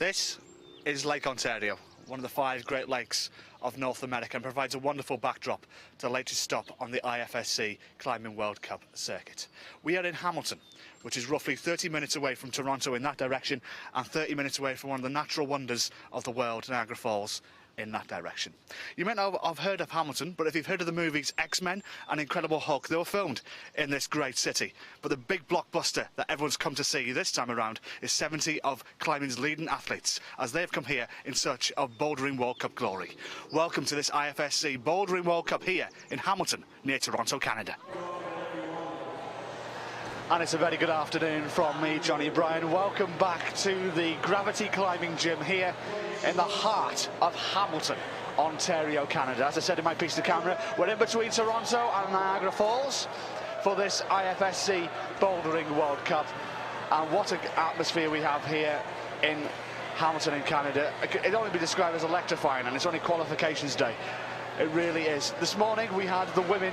This is Lake Ontario, one of the 5 Great Lakes of North America, and provides a wonderful backdrop to the latest stop on the IFSC Climbing World Cup circuit. We are in Hamilton, which is roughly 30 minutes away from Toronto in that direction and 30 minutes away from one of the natural wonders of the world, Niagara Falls, in that direction. You may not have heard of Hamilton, but if you've heard of the movies X-Men and Incredible Hulk, they were filmed in this great city. But the big blockbuster that everyone's come to see this time around is 70 of climbing's leading athletes, as they have come here in search of Bouldering World Cup glory. Welcome to this IFSC Bouldering World Cup here in Hamilton, near Toronto, Canada. And it's a very good afternoon from me, Johnny Bryan. Welcome back to the Gravity Climbing Gym here in the heart of Hamilton, Ontario, Canada. As I said in my piece to camera, we're in between Toronto and Niagara Falls for this IFSC Bouldering World Cup. And what an atmosphere we have here in Hamilton in Canada. It can only be described as electrifying, and it's only qualifications day. It really is. This morning we had the women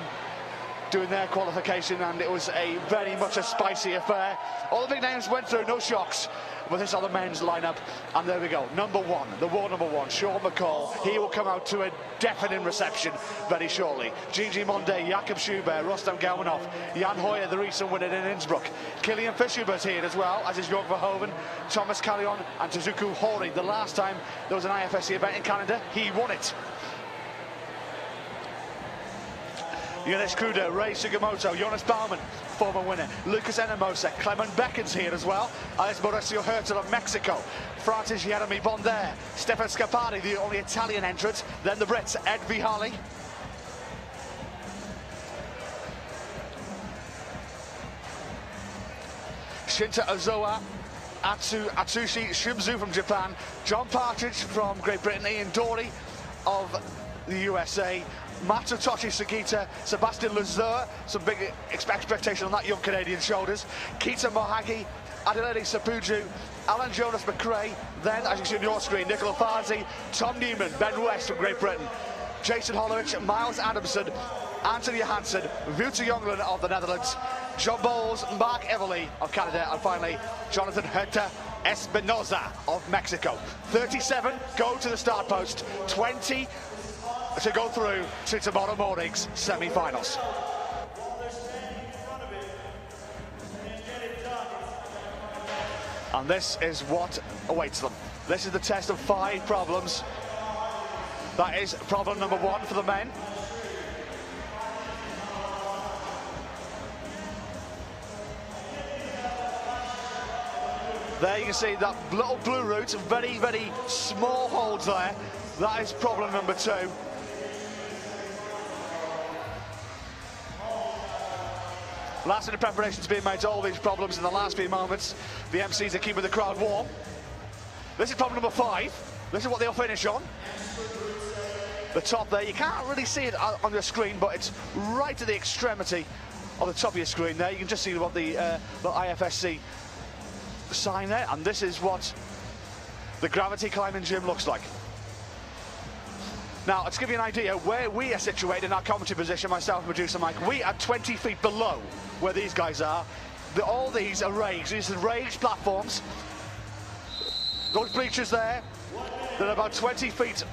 doing their qualification, and it was very much a spicy affair. All the big names went through, no shocks. But this other men's lineup, and there we go. Number one, the war number one, Sean McCall. He will come out to a deafening reception very shortly. Gigi Monde, Jakob Schubert, Rostam Galmanov, Jan Hoyer, the recent winner in Innsbruck. Kilian Fischerber's here as well, as is Jörg Verhoeven, Thomas Callion, and Tezuku Hori. The last time there was an IFSC event in Canada, he won it. Jonas Kruder, Ray Sugimoto, Jonas Baumann, former winner, Lucas Enemosa, Clement Becken's here as well, as Mauricio Hertel of Mexico, Francis Jeremy Bonder, Stefan Scapari, the only Italian entrant, then the Brits, Ed Vihali, Shinta Ozoa, Atsushi Shimizu from Japan, John Partridge from Great Britain, Ian Dory of the USA, Matsutoshi Sugita, Sebastian Lazur, some big expectation on that young Canadian shoulders, Kita Mohagi, Adelaide Sapuju, Alan Jonas McRae, then, as you see on your screen, Nicola Farzi, Tom Newman, Ben West from Great Britain, Jason Holovich, Miles Adamson, Anthony Hansen, Wouter Jonglin of the Netherlands, John Bowles, Mark Everly of Canada, and finally, Jonathan Herta Espinoza of Mexico. 37 go to the start post, 20 to go through to tomorrow morning's semi-finals. And this is what awaits them. This is the test of 5 problems. That is problem number 1 for the men. There you can see that little blue route, very, very small holds there. That is problem number 2. Last minute preparations being made to all these problems in the last few moments. The MCs are keeping the crowd warm. This is problem number 5. This is what they'll finish on. The top there, you can't really see it on your screen, but it's right at the extremity of the top of your screen there. You can just see what the IFSC sign there, and this is what the Gravity Climbing Gym looks like. Now, to give you an idea where we are situated in our commentary position, myself and producer Mike, we are 20 feet below where these guys are. All these are raised. These are raised platforms. Those bleachers there, they're about 20 feet,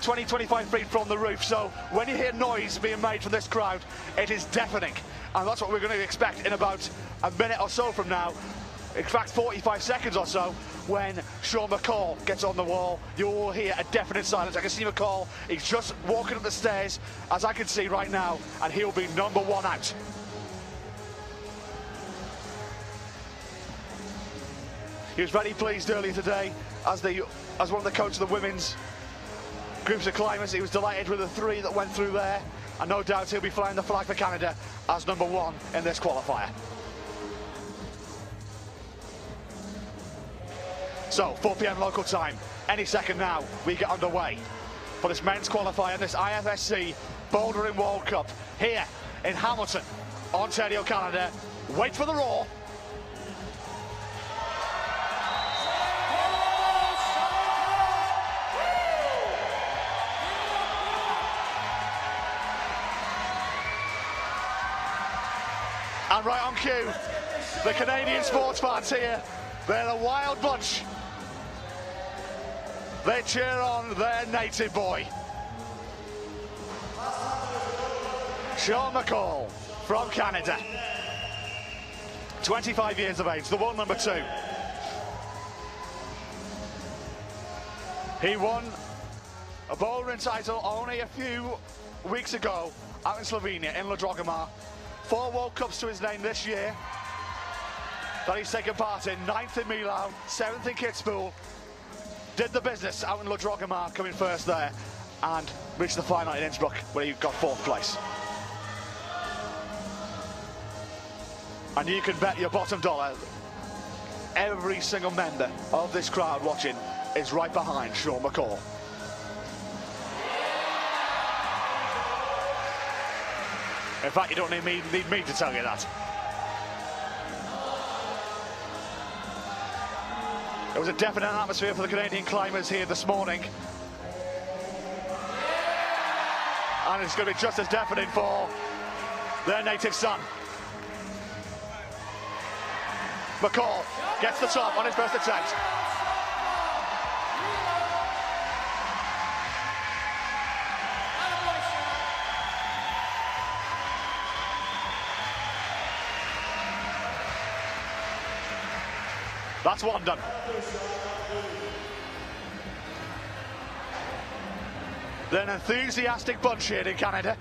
25 feet from the roof. So when you hear noise being made from this crowd, it is deafening. And that's what we're going to expect in about a minute or so from now. In fact, 45 seconds or so, when Sean McCall gets on the wall, you will hear a definite silence. I can see McCall, he's just walking up the stairs, as I can see right now, and he'll be number 1 out. He was very pleased earlier today, as one of the coaches of the women's groups of climbers. He was delighted with the 3 that went through there, and no doubt he'll be flying the flag for Canada as number 1 in this qualifier. So, 4 p.m. local time, any second now, we get underway for this men's qualifier, this IFSC Bouldering World Cup here in Hamilton, Ontario, Canada. Wait for the roar. And right on cue, the Canadian sports fans here. They're a wild bunch. they cheer on their native boy. Sean McCall from Canada. 25 years of age, the world number 2. He won a bouldering title only a few weeks ago out in Slovenia, in Drogomar. 4 World Cups to his name this year that he's taken part in. 9th in Milan, 7th in Kitzbühel. Did the business out in Drogomar, coming first there, and reached the final in Innsbruck, where he got 4th place. And you can bet your bottom dollar every single member of this crowd watching is right behind Sean McCall. In fact, you don't need me to tell you that. It was a definite atmosphere for the Canadian climbers here this morning. And it's going to be just as deafening for their native son. McCall gets the top on his first attempt. That's one done. An enthusiastic bunch here in Canada.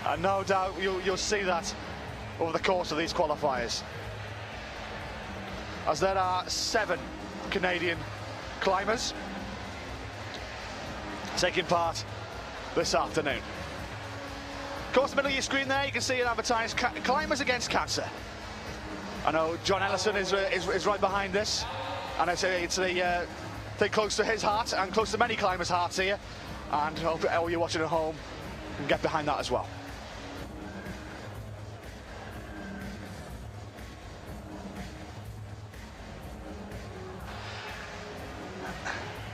And no doubt you'll see that over the course of these qualifiers, as there are 7 Canadian climbers taking part this afternoon. Of course, middle of your screen there, you can see it advertised, Climbers Against Cancer. I know John Ellison is right behind this, and it's a thing close to his heart and close to many climbers' hearts here, and I hope all you watching at home can get behind that as well.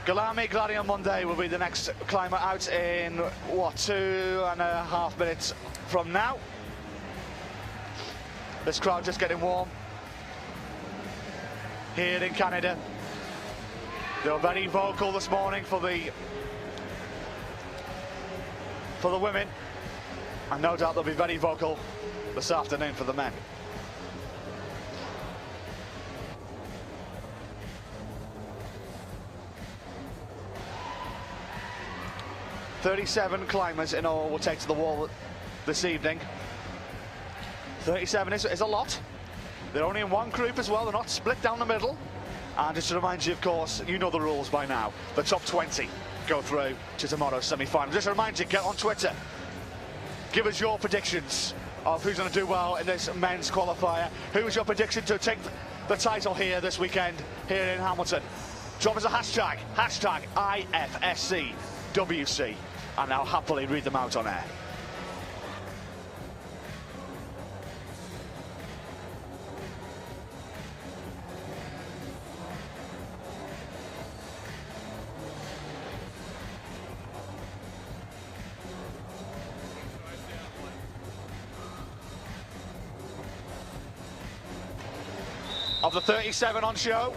Guilherme Gladiamonde will be the next climber out in, what, 2.5 minutes from now. This crowd just getting warm here in Canada. They were very vocal this morning for the women, and no doubt they'll be very vocal this afternoon for the men. "37 climbers in all will take to the wall this evening." 37 is a lot. They're only in one group as well, they're not split down the middle. And just to remind you, of course, you know the rules by now. The top 20 go through to tomorrow's semi-final. Just to remind you, get on Twitter. Give us your predictions of who's going to do well in this men's qualifier. Who is your prediction to take the title here this weekend, here in Hamilton? Drop us a hashtag IFSCWC, and I'll happily read them out on air. Of the 37 on show,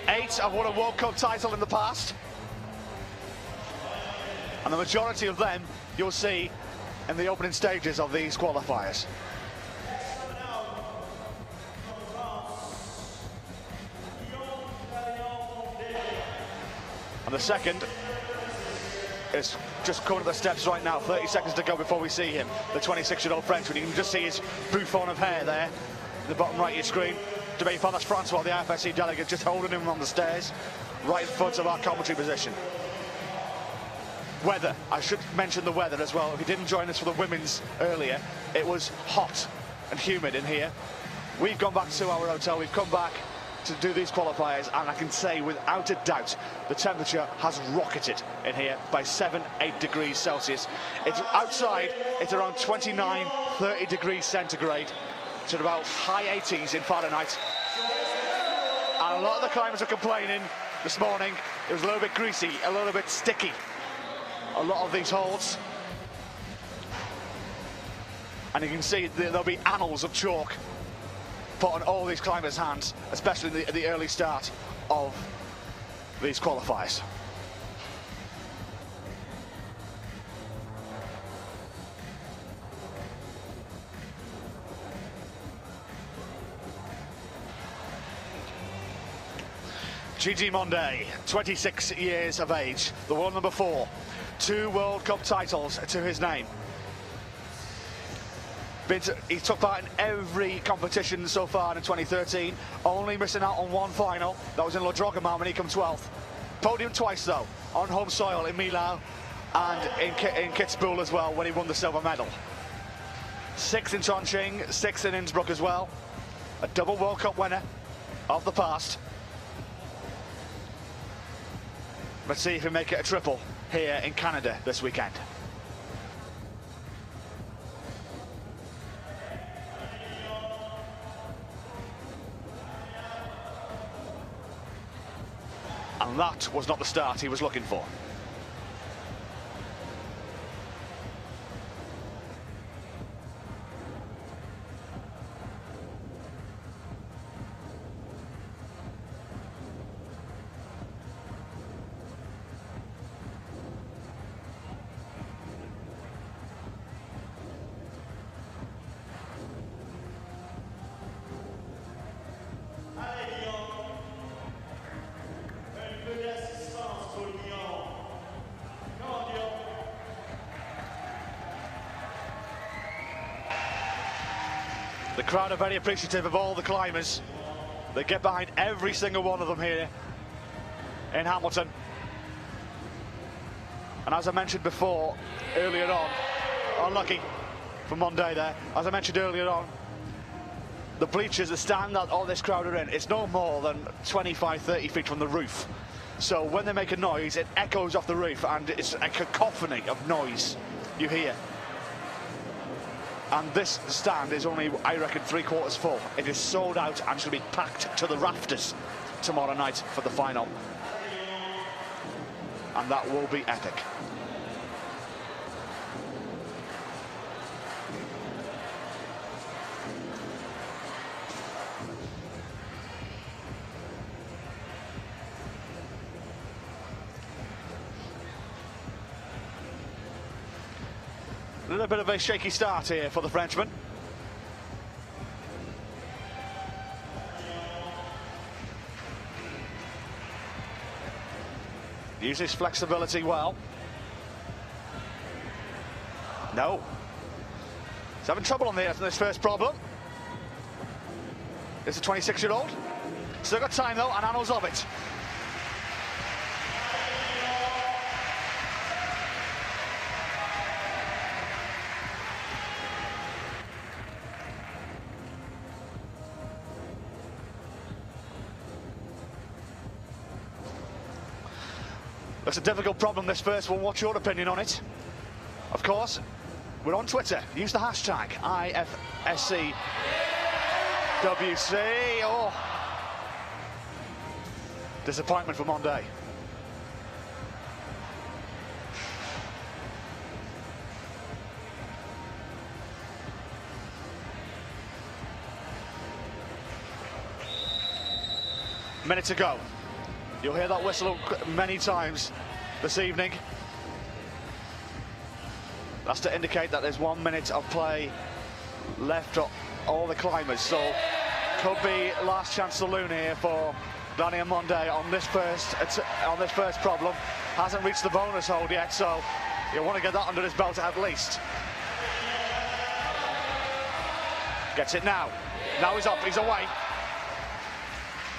8 have won a World Cup title in the past. And the majority of them you'll see in the opening stages of these qualifiers. And the second is just coming up the steps right now. 30 seconds to go before we see him. The 26-year-old Frenchman. You can just see his bouffant of hair there in the bottom right of your screen. Debate Father Francois, the IFSC delegate, just holding him on the stairs, right in front of our commentary position. Weather, I should mention the weather as well. If you didn't join us for the women's earlier, it was hot and humid in here. We've gone back to our hotel, we've come back to do these qualifiers, and I can say without a doubt the temperature has rocketed in here by 7-8 degrees Celsius. It's outside, it's around 29-30 degrees centigrade. It's at about high 80s in Fahrenheit. And a lot of the climbers are complaining this morning. It was a little bit greasy, a little bit sticky. A lot of these holds. And you can see there'll be annals of chalk put on all these climbers' hands, especially at the early start of these qualifiers. Gigi Monday, 26 years of age, the world number 4, 2 World Cup titles to his name. He took part in every competition so far in 2013, only missing out on one final. That was in La Drogamar when he came 12th. Podium twice though, on home soil in Milan and in Kitzbühel as well when he won the silver medal. 6th in Chongqing, 6th in Innsbruck as well. A double World Cup winner of the past. Let's see if he make it a triple here in Canada this weekend. And that was not the start he was looking for. The crowd are very appreciative of all the climbers. They get behind every single one of them here in Hamilton. And as I mentioned before, earlier on, unlucky for Monday there, as I mentioned earlier on, the bleachers, the stand that all this crowd are in, it's no more than 25, 30 feet from the roof. So when they make a noise, it echoes off the roof and it's a cacophony of noise you hear. And this stand is only, I reckon, 3/4 full. It is sold out and should be packed to the rafters tomorrow night for the final. And that will be epic. A little bit of a shaky start here for the Frenchman. Uses his flexibility well. No. He's having trouble on this first problem. It's a 26-year-old. Still got time though, and annals of it. That's a difficult problem, this first one. What's your opinion on it? Of course, we're on Twitter. Use the hashtag IFSC WC. Oh, disappointment for Monday. Minute to go. You'll hear that whistle many times this evening. That's to indicate that there's 1 minute of play left for all the climbers. So could be last chance saloon here for Daniel Monday on this first problem. Hasn't reached the bonus hold yet, so you want to get that under his belt at least. Gets it now. Now he's up. He's away.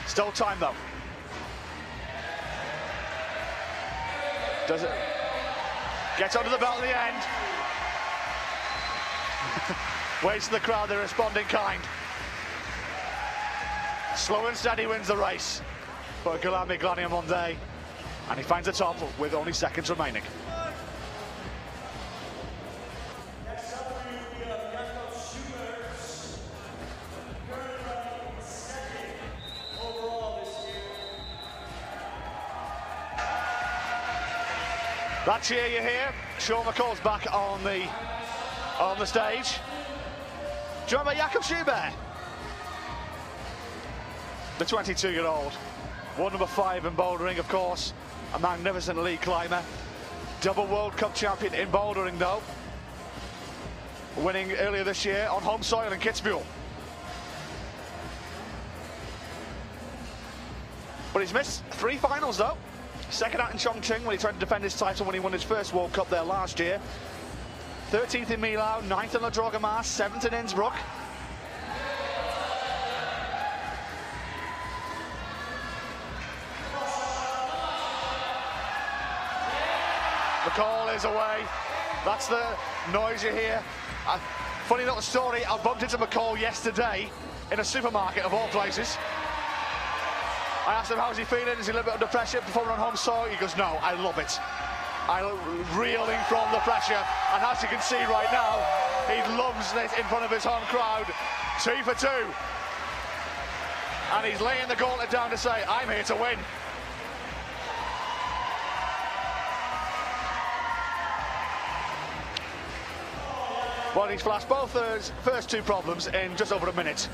Still time though. Does it? Gets under the belt at the end. Waits for the crowd, they're responding kind. Slow and steady wins the race for Guillaume Monday, and he finds the top with only seconds remaining. That cheer you hear, Sean McCall's back on the stage. Do you remember Jakob Schubert? The 22-year-old World number 5 in bouldering, of course. A magnificent lead climber. Double World Cup champion in bouldering, though. Winning earlier this year on home soil in Kitzbühel. But he's missed 3 finals, though. Second out in Chongqing when he tried to defend his title when he won his first World Cup there last year. 13th in Milau, 9th in La Droga, 7th in Innsbruck. McCall is away. That's the noise you hear. Funny little story, I bumped into McCall yesterday in a supermarket of all places. I asked him how's he feeling, is he a little bit under pressure performing on home soil? He goes, no, I love it. I'm reeling from the pressure, and as you can see right now, he loves this in front of his home crowd. 2 for 2. And he's laying the gauntlet down to say, I'm here to win. Well, he's flashed both his first 2 problems in just over a minute.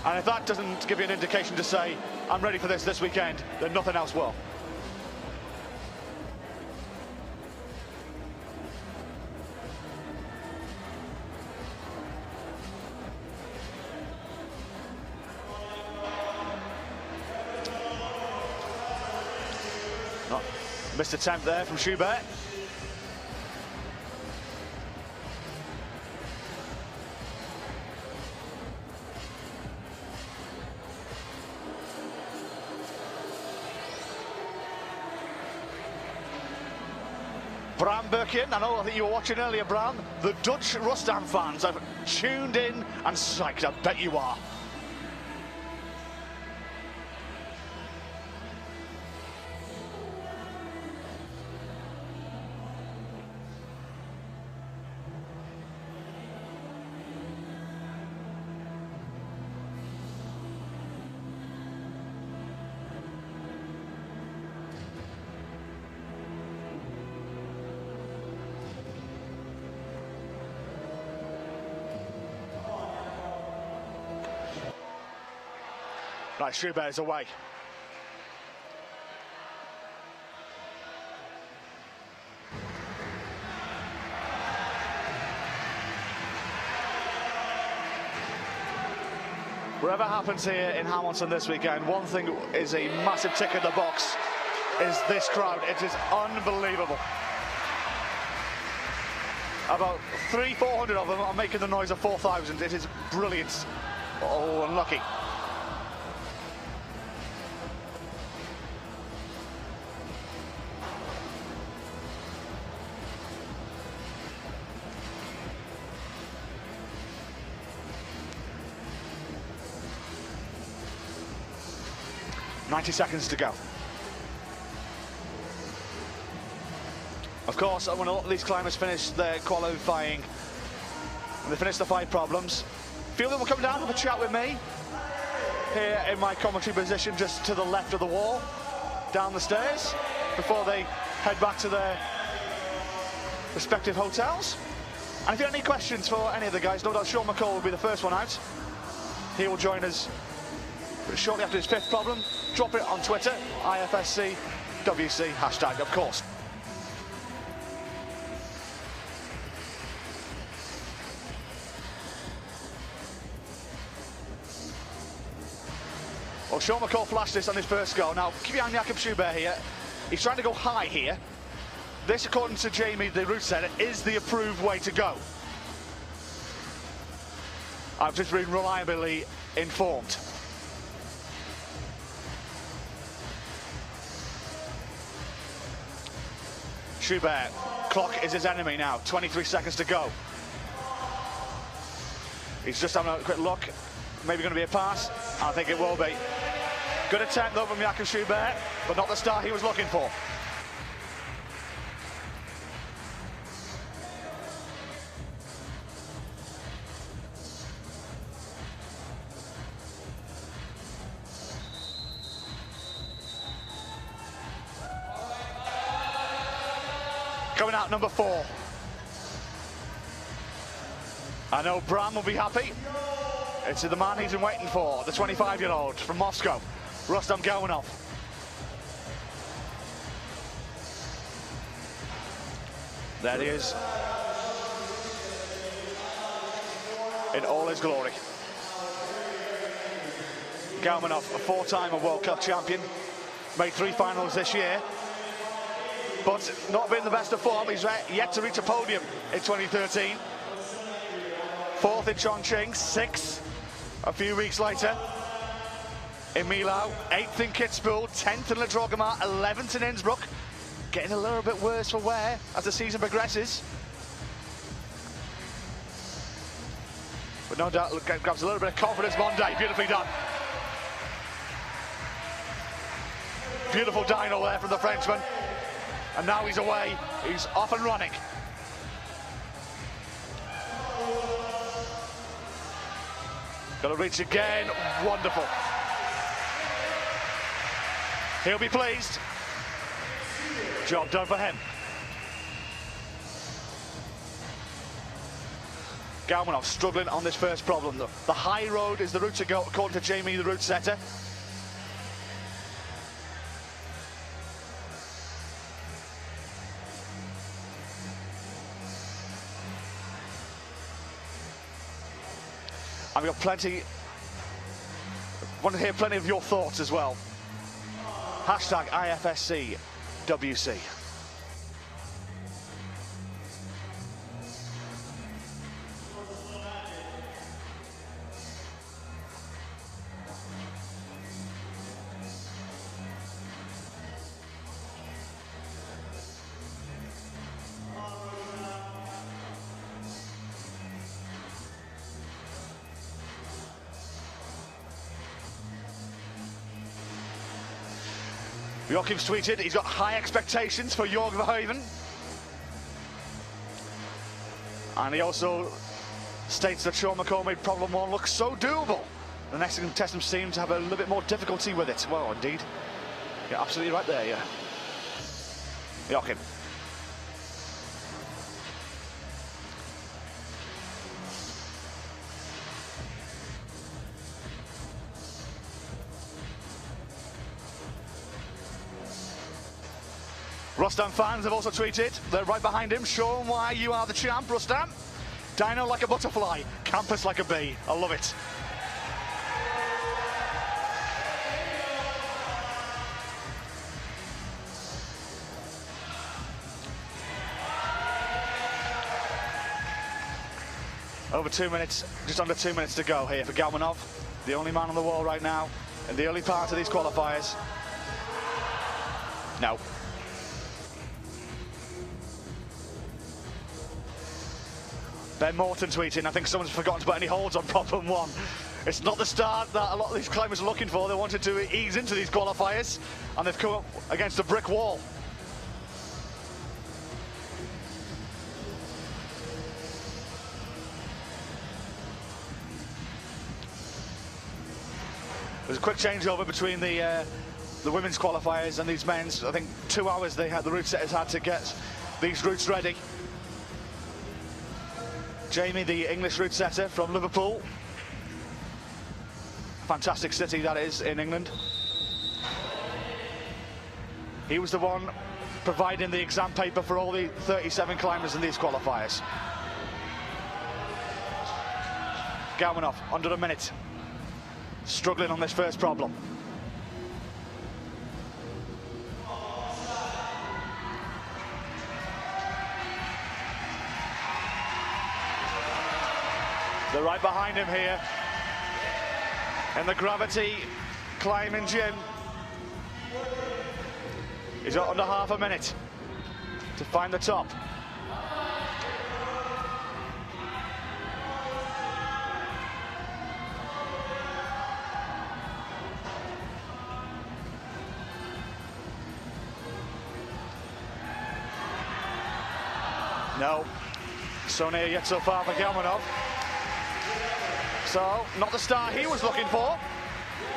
And if that doesn't give you an indication to say, I'm ready for this weekend, then nothing else will. Missed attempt there from Schubert. Bram Birkin, I know that you were watching earlier, Bram. The Dutch Rustam fans have tuned in and psyched, I bet you are. Right, Schubert is away. Whatever happens here in Hamilton this weekend, one thing is a massive tick in the box, is this crowd. It is unbelievable. About 300-400 of them are making the noise of 4,000. It is brilliant. Oh, unlucky. .90 to go. Of course, when a lot of these climbers finish their qualifying, and they finish the 5 problems, a few of them will come down and have a chat with me here in my commentary position just to the left of the wall, down the stairs, before they head back to their respective hotels. And if you have any questions for any of the guys, no doubt Sean McCall will be the first one out. He will join us shortly after his 5th problem. Drop it on Twitter, IFSC, WC, hashtag, of course. Well, Sean McCall flashed this on his first go. Now, keep your eye on Jakob Schubert here. He's trying to go high here. This, according to Jamie, the route setter, is the approved way to go. I've just been reliably informed. Schubert, clock is his enemy now, 23 seconds to go. He's just having a quick look, maybe going to be a pass, I think it will be. Good attempt though from Jakob Schubert, but not the start he was looking for. Coming out number 4. I know Bram will be happy. It's the man he's been waiting for, the 25-year-old from Moscow, Rustam Gawanov. There he is, in all his glory. Galmanov, a four-time World Cup champion, made 3 finals this year, but not been the best of form. He's yet to reach a podium in 2013. 4th in Chongqing, 6th a few weeks later in Millau, 8th in Kitzbühel, 10th in Le Drogamar, 11th in Innsbruck. Getting a little bit worse for wear as the season progresses. But no doubt grabs a little bit of confidence Monday. Beautifully done. Beautiful dyno there from the Frenchman. And now he's away. He's off and running. Got to reach again. Wonderful. He'll be pleased. Job done for him. Galmanov struggling on this first problem. The high road is the route to go, according to Jamie, the route setter. I've got plenty. Want to hear plenty of your thoughts as well. Hashtag IFSC WC. Joachim's tweeted he's got high expectations for Jorg Verhoeven. And he also states that Sean McCall made problem 1 look so doable. The next contestant seemed to have a little bit more difficulty with it. Well, indeed. You're absolutely right there, yeah. Joachim. Rustam fans have also tweeted, they're right behind him. Show him why you are the champ, Rustam. Dyno like a butterfly, campus like a bee. I love it. Over 2 minutes, just under 2 minutes to go here for Galmanov, the only man on the wall right now in the early part of these qualifiers. No. Ben Morton tweeting, I think someone's forgotten to put any holds on problem 1. It's not the start that a lot of these climbers are looking for. They wanted to ease into these qualifiers, and they've come up against a brick wall. There's a quick changeover between the women's qualifiers and these men's. I think 2 hours the route setters had to get these routes ready. Jamie, the English route setter from Liverpool. Fantastic city that is in England. He was the one providing the exam paper for all the 37 climbers in these qualifiers. Galmanov, under a minute. Struggling on this first problem. They're right behind him here in the gravity climbing gym. He's got under half a minute to find the top. No, so near yet so far for Galmanov. So, not the start he was looking for.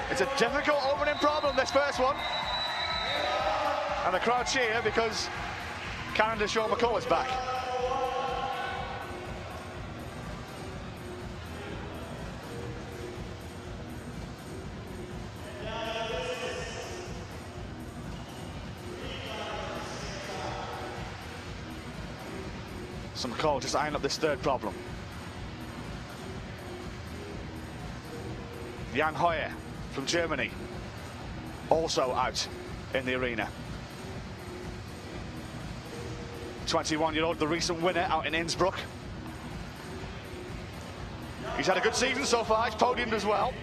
It's a difficult opening problem, this first one. And the crowd cheer because Canada's Sean McCall is back. So McCall just eyeing up this third problem. Jan Hoyer from Germany also out in the arena. 21-year-old, the recent winner out in Innsbruck. He's had a good season so far, he's podiumed as well.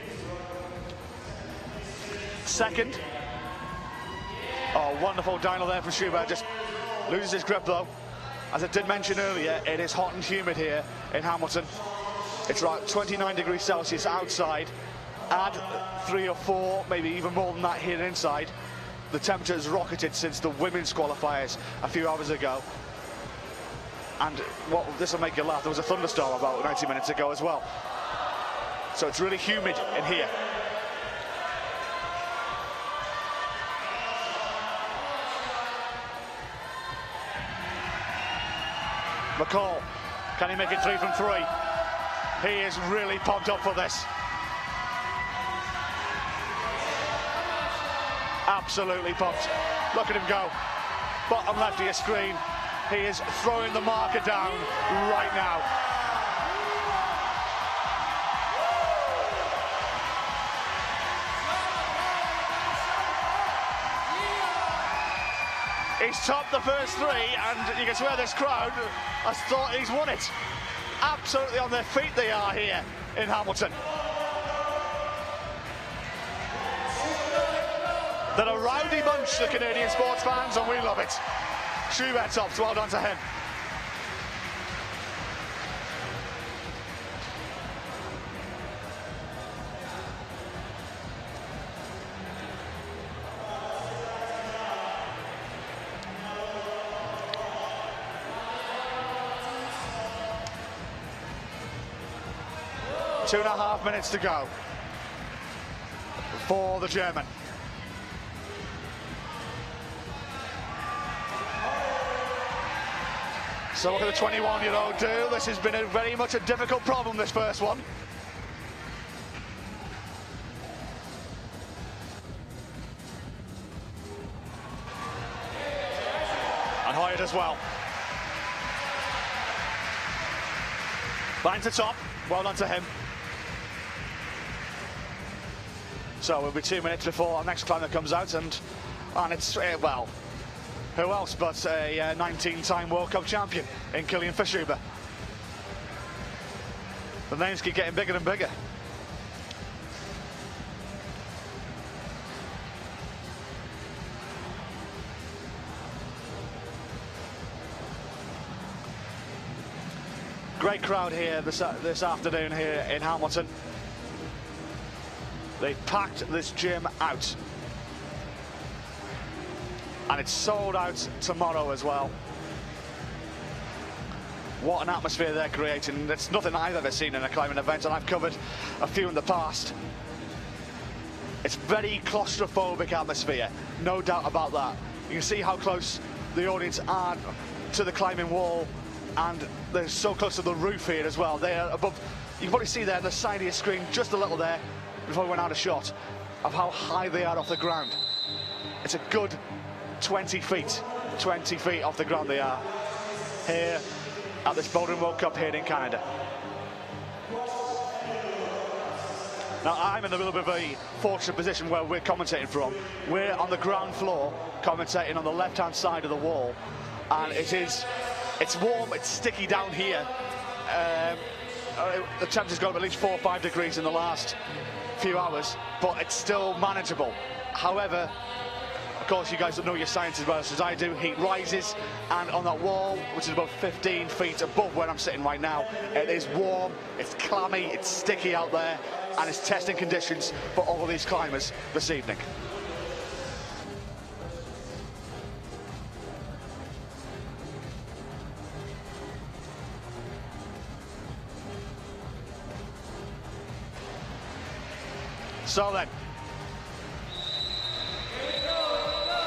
Second. Oh, wonderful dyno there from Schubert, just loses his grip though. As I did mention earlier, it is hot and humid here in Hamilton. It's right 29 degrees Celsius outside. Add 3 or 4, maybe even more than that here inside. The temperature has rocketed since the women's qualifiers a few hours ago. And this will make you laugh, there was a thunderstorm about 90 minutes ago as well. So it's really humid in here. McCall, can he make it 3 from 3? He is really pumped up for this. Absolutely pumped. Look at him go. Bottom left of your screen. He is throwing the marker down right now. He's topped the first 3, and you can swear this crowd has thought he's won it. Absolutely on their feet they are here in Hamilton. They're a rowdy bunch, the Canadian sports fans, and we love it. Schubert tops, well done to him. Two and a half minutes to go for the German. So look at the 21-year-old do. This has been very much a difficult problem, this first one. And Hoyer as well. Back to top. Well done to him. So it'll be 2 minutes before our next climber comes out, and it's, well, who else but a 19-time World Cup champion in Kilian Verschuber. The names keep getting bigger and bigger. Great crowd here this afternoon here in Hamilton. They've packed this gym out. And it's sold out tomorrow as well. What an atmosphere they're creating. It's nothing I've ever seen in a climbing event, and I've covered a few in the past. It's very claustrophobic atmosphere, no doubt about that. You can see how close the audience are to the climbing wall, and they're so close to the roof here as well. They are above, you can probably see there on the side of your screen, just a little there, before we went out of shot, of how high they are off the ground. It's a good 20 feet off the ground they are here at this Bouldering World Cup here in Canada. Now I'm in a little bit of a fortunate position where we're commentating from. We're on the ground floor commentating on the left-hand side of the wall, and it's warm, it's sticky down here. The temperature's gone up at least 4 or 5 degrees in the last few hours, but it's still manageable. However, of course, you guys don't know your science as well as I do. Heat rises, and on that wall, which is about 15 feet above where I'm sitting right now, it is warm, it's clammy, it's sticky out there, and it's testing conditions for all of these climbers this evening. So then,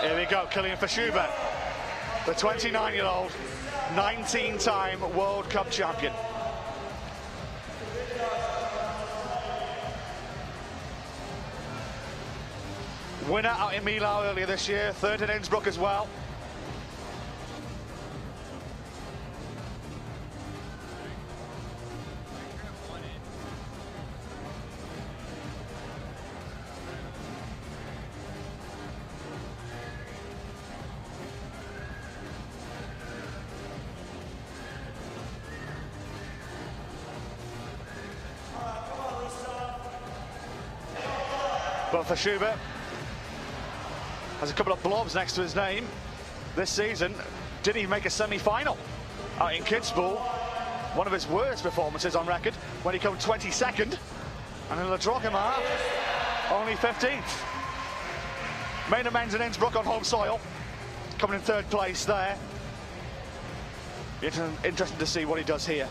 here we go, Kilian Verschuber, the 29-year-old, 19-time World Cup champion. Winner out in Millau earlier this year, third in Innsbruck as well. But for Schubert, has a couple of blobs next to his name this season. Didn't even make a semi-final out in Kitzbühel. One of his worst performances on record when he came 22nd, and in the Drogomar, only 15th. Main amends in Innsbruck on home soil, coming in third place there. Interesting to see what he does here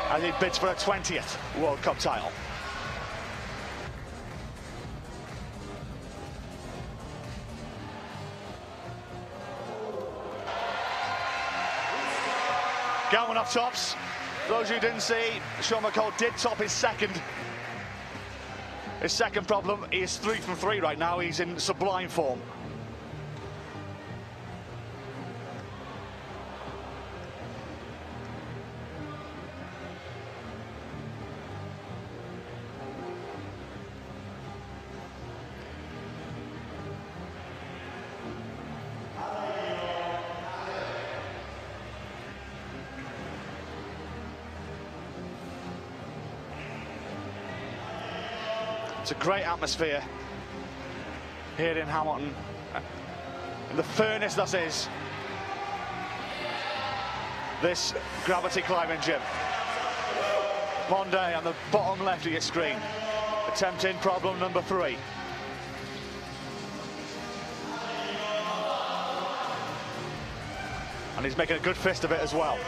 as he bids for a 20th World Cup title. Galvin off tops. Those who didn't see, Sean McCall did top his second problem. He is 3 from 3 right now. He's in sublime form. It's a great atmosphere here in Hamilton, and the furnace that is this gravity climbing gym. Monday on the bottom left of your screen, attempting problem number 3. And he's making a good fist of it as well.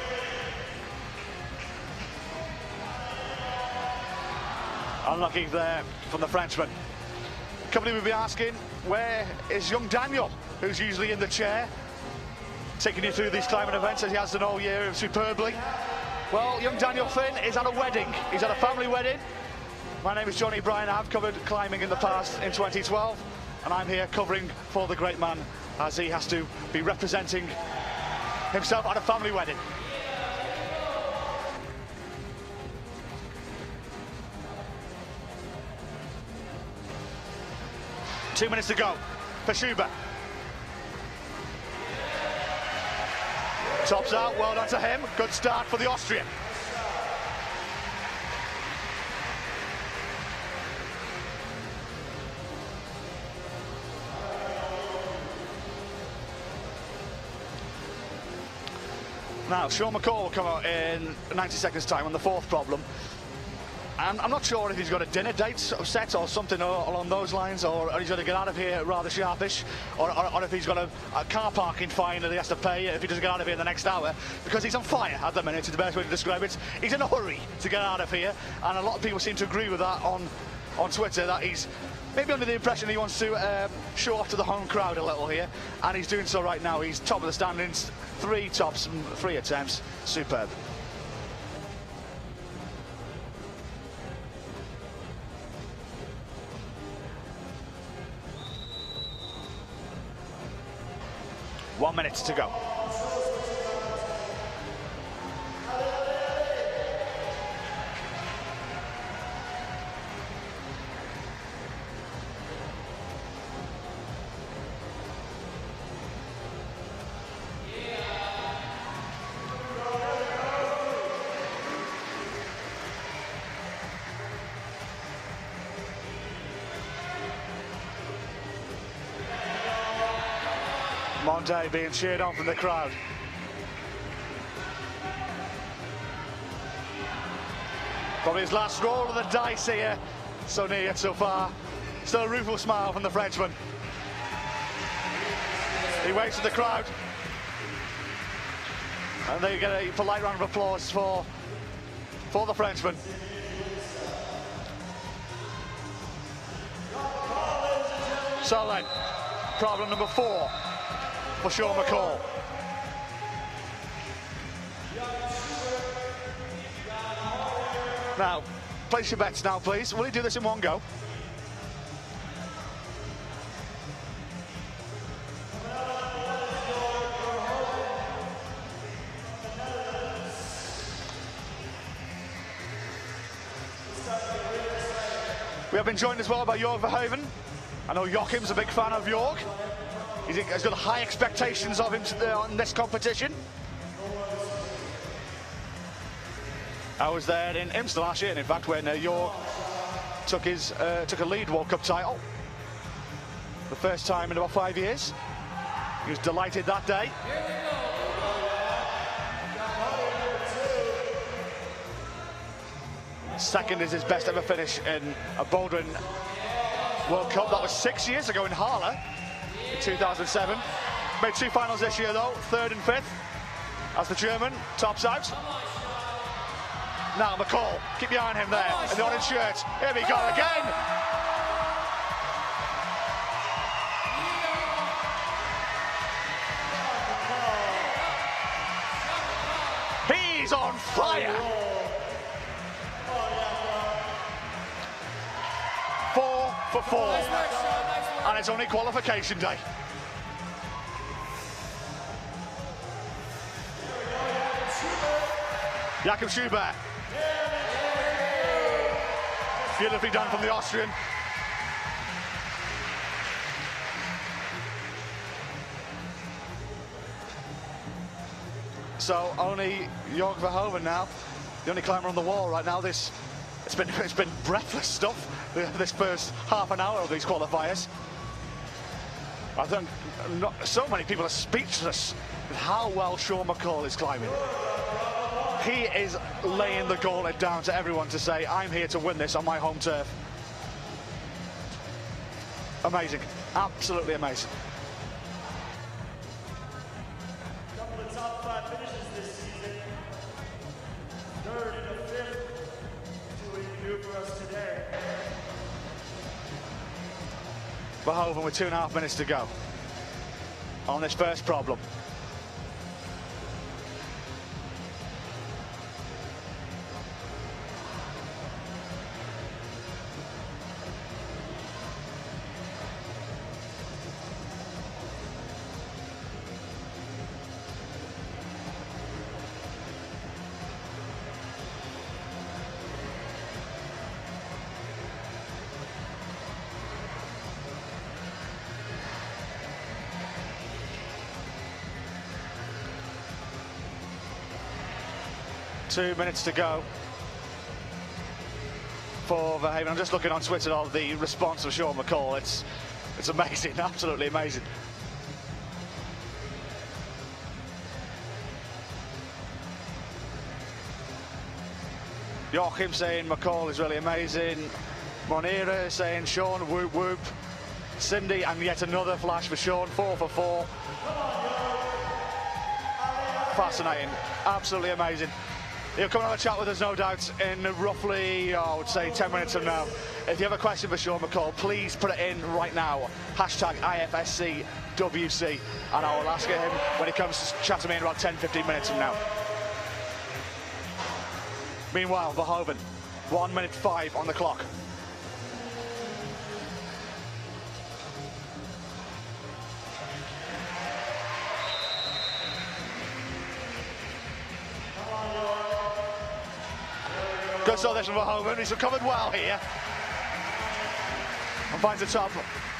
Unlucky there from the Frenchman. Company will be asking, where is young Daniel, who's usually in the chair, taking you through these climbing events as he has done all year superbly? Well, young Daniel Finn is at a wedding. He's at a family wedding. My name is Johnny Bryan. I've covered climbing in the past in 2012, and I'm here covering for the great man as he has to be representing himself at a family wedding. Two minutes to go for Schubert. Tops out, well done to him. Good start for the Austrian. Now, Sean McCall will come out in 90 seconds time on the 4th problem. And I'm not sure if he's got a dinner date set or something along those lines, or he's going to get out of here rather sharpish, or if he's got a car parking fine that he has to pay if he doesn't get out of here in the next hour, because he's on fire at the minute, is the best way to describe it. He's in a hurry to get out of here, and a lot of people seem to agree with that on Twitter, that he's maybe under the impression he wants to show off to the home crowd a little here, and he's doing so right now. He's top of the standings, 3 tops and 3 attempts. Superb. One minute to go. Monday being cheered on from the crowd. Probably his last roll of the dice here. So near yet so far. Still a rueful smile from the Frenchman. He waits for the crowd. And they get a polite round of applause for the Frenchman. So then, problem number 4 for Sean McCall. Now, place your bets now, please. Will he do this in one go? We have been joined as well by Jörg Verhoeven. I know Joachim's a big fan of Jörg. He's got high expectations of him on this competition. I was there in Imst last year, and in fact, when Jörg took a lead World Cup title. The first time in about 5 years. He was delighted that day. Second is his best ever finish in a bouldering World Cup. That was 6 years ago in Halle in 2007. Made 2 finals this year though, 3rd and 5th, as the German tops out. Now McCall, keep your eye on him there, in the orange shirt. Here we go again. He's on fire. 4 for 4, and it's only qualification day. Jakob Schubert. Beautifully done from the Austrian. So only Jörg Verhoeven now, the only climber on the wall right now. It's been breathless stuff, this first half an hour of these qualifiers. I think so many people are speechless with how well Sean McCall is climbing. He is laying the gauntlet down to everyone to say, I'm here to win this on my home turf. Amazing, absolutely amazing. A couple of top 5 finishes this season. 3rd and a 5th. Doing new for us today. Verhoeven with 2.5 minutes to go on this first problem. Two minutes to go for Verhoeven. I'm just looking on Twitter at the response of Sean McCall. It's amazing, absolutely amazing. Joachim saying McCall is really amazing. Monira saying Sean, whoop whoop. Cindy, and yet another flash for Sean, 4 for 4. Fascinating, absolutely amazing. He'll come and have a chat with us, no doubt, in roughly, I would say, 10 minutes from now. If you have a question for Sean McCall, please put it in right now. Hashtag IFSCWC, and I will ask him when he comes to chat to me in about 10-15 minutes from now. Meanwhile, Verhoeven, 1 minute 5 on the clock. Good start this from Verhoeven. He's recovered well here and finds the top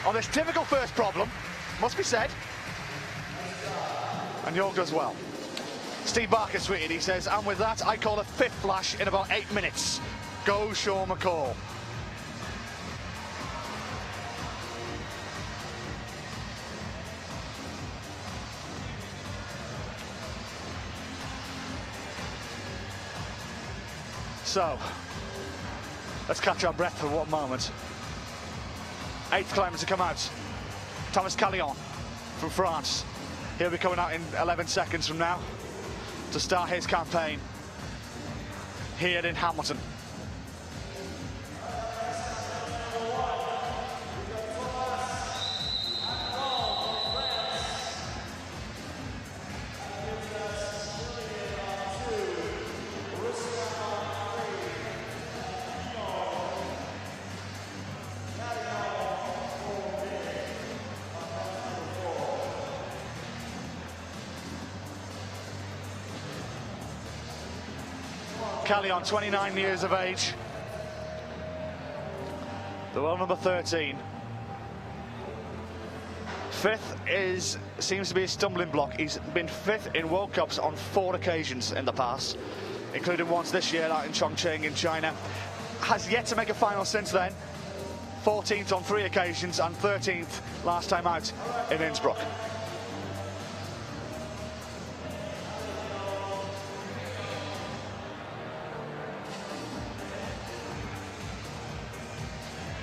on this typical first problem, must be said. And Jörg does well. Steve Barker tweeted, he says, and with that, I call a 5th flash in about 8 minutes. Go Sean McCall. So, let's catch our breath for 1 moment. 8th climber to come out, Thomas Callion from France. He'll be coming out in 11 seconds from now to start his campaign here in Hamilton. Callion, 29 years of age. The world number 13. 5th seems to be a stumbling block. He's been 5th in World Cups on 4 occasions in the past, including once this year out in Chongqing in China. has yet to make a final since then. 14th on 3 occasions and 13th last time out in Innsbruck.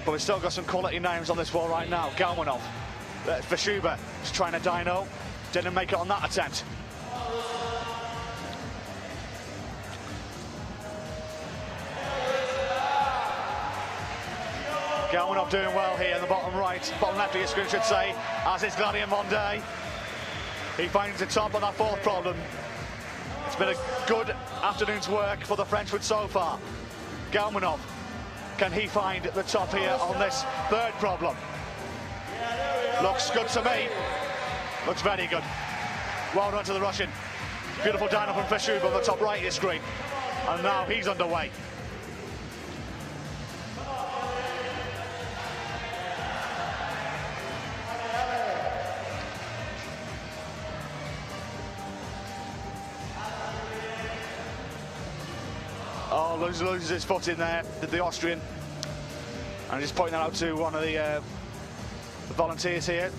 But we've still got some quality names on this wall right now. Galmanov, Vashuba is trying to dyno, didn't make it on that attempt. Galmanov doing well here in the bottom right, bottom left of your screen, should say, as is Gladian Monday. He finds the top on that 4th problem. It's been a good afternoon's work for the Frenchwood so far. Galmanov, can he find the top here on this 3rd problem? Looks good to me. Looks very good. Well done to the Russian. Beautiful dyno from Vashuba on the top right of your screen. And now he's underway. Oh, loses his foot in there, the Austrian. And just pointing that out to one of the volunteers here,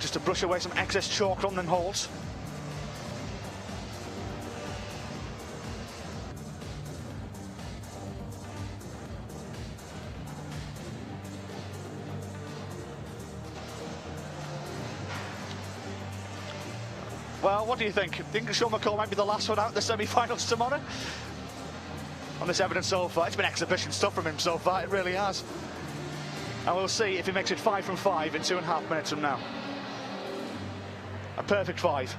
just to brush away some excess chalk from them holes. Well, what do you think? Think Sean McCall might be the last one out in the semi-finals tomorrow? On this evidence so far, it's been exhibition stuff from him so far, it really has. And we'll see if he makes it 5 from 5 in 2.5 minutes from now. A perfect 5.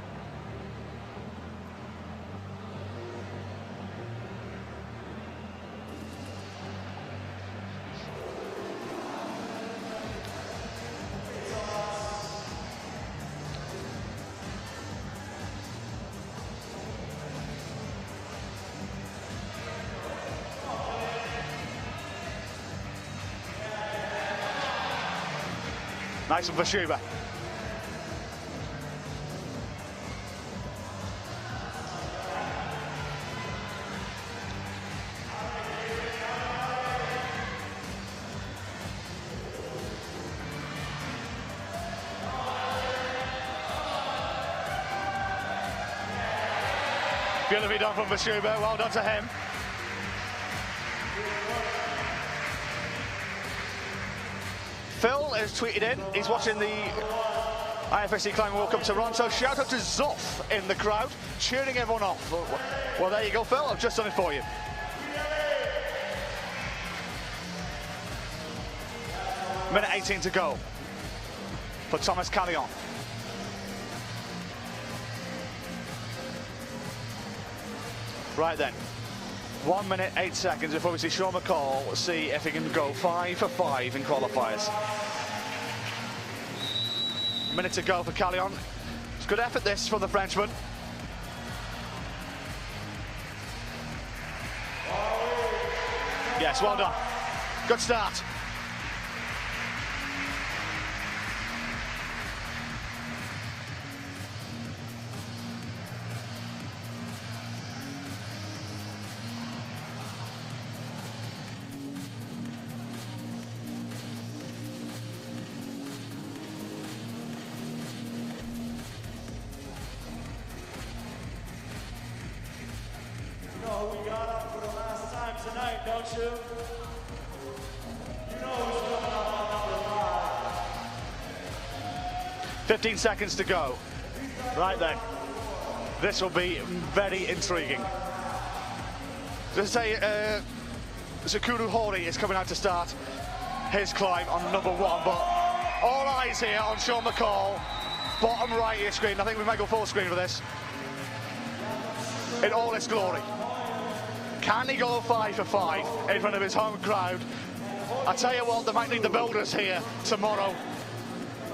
Nice one for Vashuba. Beautifully done from Vashuba, well done to him. Phil has tweeted in, he's watching the IFSC Climbing World Cup Toronto. Shout out to Zoff in the crowd, cheering everyone off. Well, there you go, Phil, I've just done it for you. Minute 18 to go for Thomas Callion. Right then, 1 minute 8 seconds before we see Sean McCall see if he can go 5 for 5 in qualifiers. Minute to go for Callion. It's good effort this from the Frenchman. Yes, well done. Good start. We got up for the last time tonight, don't you? You know who's coming up on number 5. 15 seconds to go. Right then. This will be very intriguing. Just say, Zakuru Hori is coming out to start his climb on number 1, but all eyes here on Sean McCall. Bottom right of your screen. I think we might go full screen for this. In all its glory. Can he go 5 for 5 in front of his home crowd? I tell you what, they might need the builders here tomorrow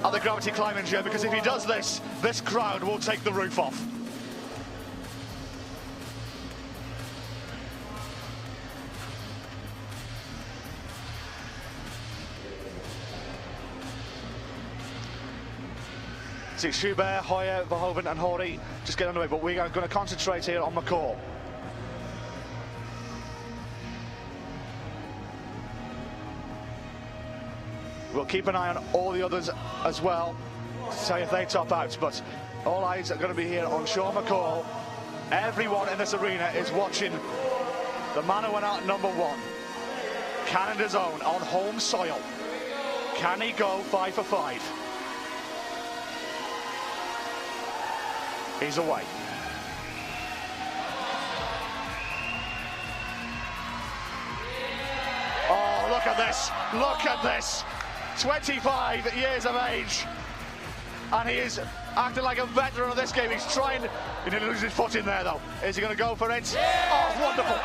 at the Gravity Climbing Gym, because if he does this, this crowd will take the roof off. See Schubert, Hoyer, Verhoeven and Hori just get underway, but we are going to concentrate here on McCall. We'll keep an eye on all the others as well to say if they top out, but all eyes are going to be here on Sean McCall. Everyone in this arena is watching the man who went out number 1, Canada's own, on home soil. Can he go 5 for 5? He's away. Oh, look at this, look at this. 25 years of age, and he is acting like a veteran of this game. He's trying, he didn't lose his foot in there though. Is he going to go for it? Oh, wonderful.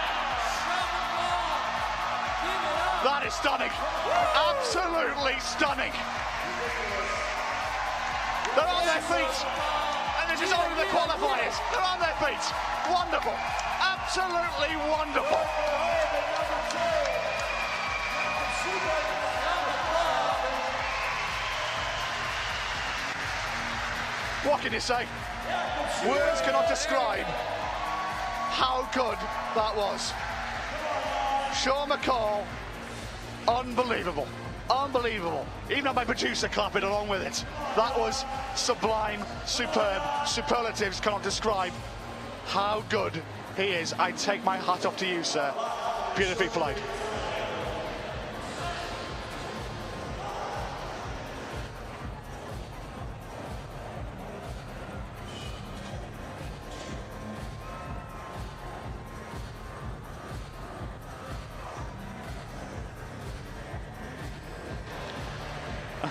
That is stunning, absolutely stunning. They're on their feet, and this is only the qualifiers. They're on their feet, wonderful, absolutely wonderful. What can you say? Words cannot describe how good that was. Sean McCall, unbelievable, unbelievable. Even had my producer clapping along with it. That was sublime, superb. Superlatives cannot describe how good he is. I take my hat off to you, sir. Beautifully played.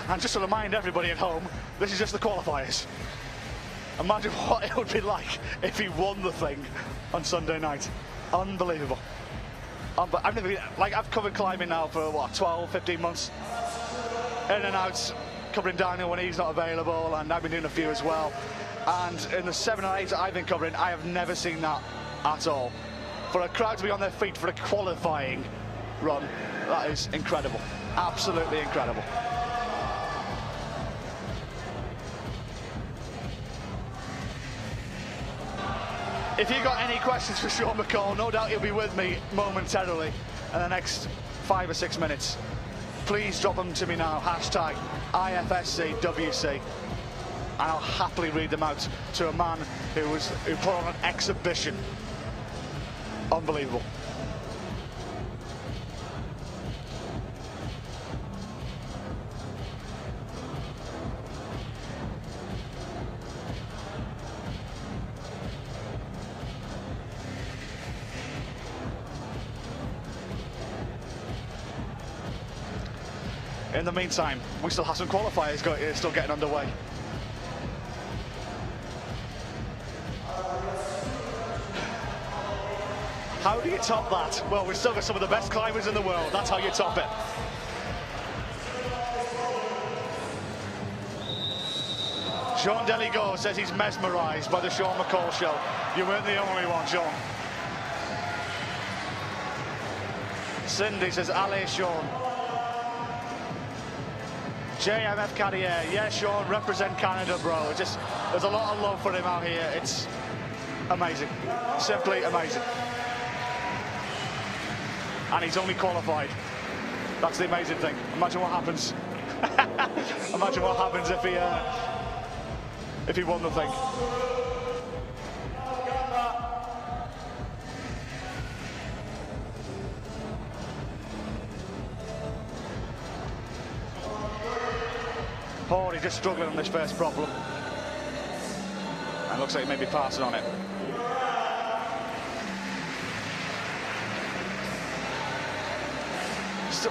And just to remind everybody at home, this is just the qualifiers. Imagine what it would be like if he won the thing on Sunday night. Unbelievable. But I've never been, like, I've covered climbing now for what, 12, 15 months. In and out, covering downhill when he's not available, and I've been doing a few as well. And in the 7 or 8 that I've been covering, I have never seen that at all. For a crowd to be on their feet for a qualifying run, that is incredible. Absolutely incredible. If you've got any questions for Sean McCall, no doubt he'll be with me momentarily in the next 5 or 6 minutes. Please drop them to me now, hashtag IFSCWC, and I'll happily read them out to a man who put on an exhibition. Unbelievable. In the meantime, we still have some qualifiers still getting underway. How do you top that? Well, we've still got some of the best climbers in the world. That's how you top it. Sean Deligo says he's mesmerised by the Sean McCall show. You weren't the only one, Sean. Cindy says, allez, Sean. JMF Carrier, yeah, Sean, represent Canada, bro. There's a lot of love for him out here. It's amazing, simply amazing. And he's only qualified. That's the amazing thing. Imagine what happens. Imagine what happens if he won the thing. Horry just struggling on this first problem. And looks like he may be passing on it.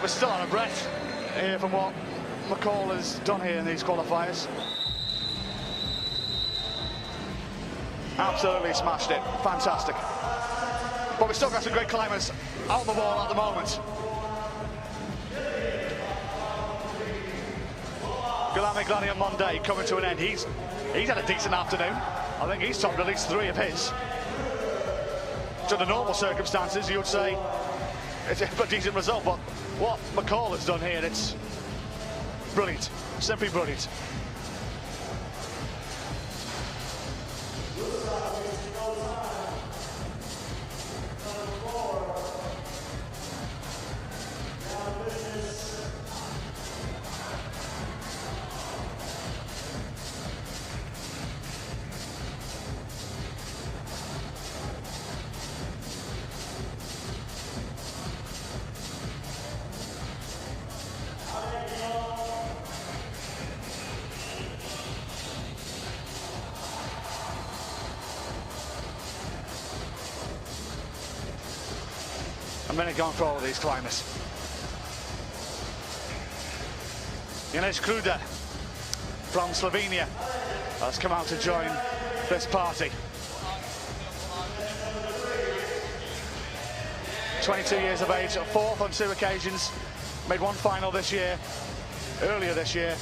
We're still out of breath here from what McCall has done here in these qualifiers. Absolutely smashed it. Fantastic. But we've still got some great climbers out on the wall at the moment. Guilherme Glani on Monday coming to an end. He's had a decent afternoon. I think he's topped at least 3 of his. Under normal circumstances, you would say it's a decent result, but what McCall has done here, it's brilliant, simply brilliant. a minute gone for all of these climbers. Janez Kruder from Slovenia has come out to join this party. 22 years of age, fourth on 2 occasions, made one final this year, earlier this year,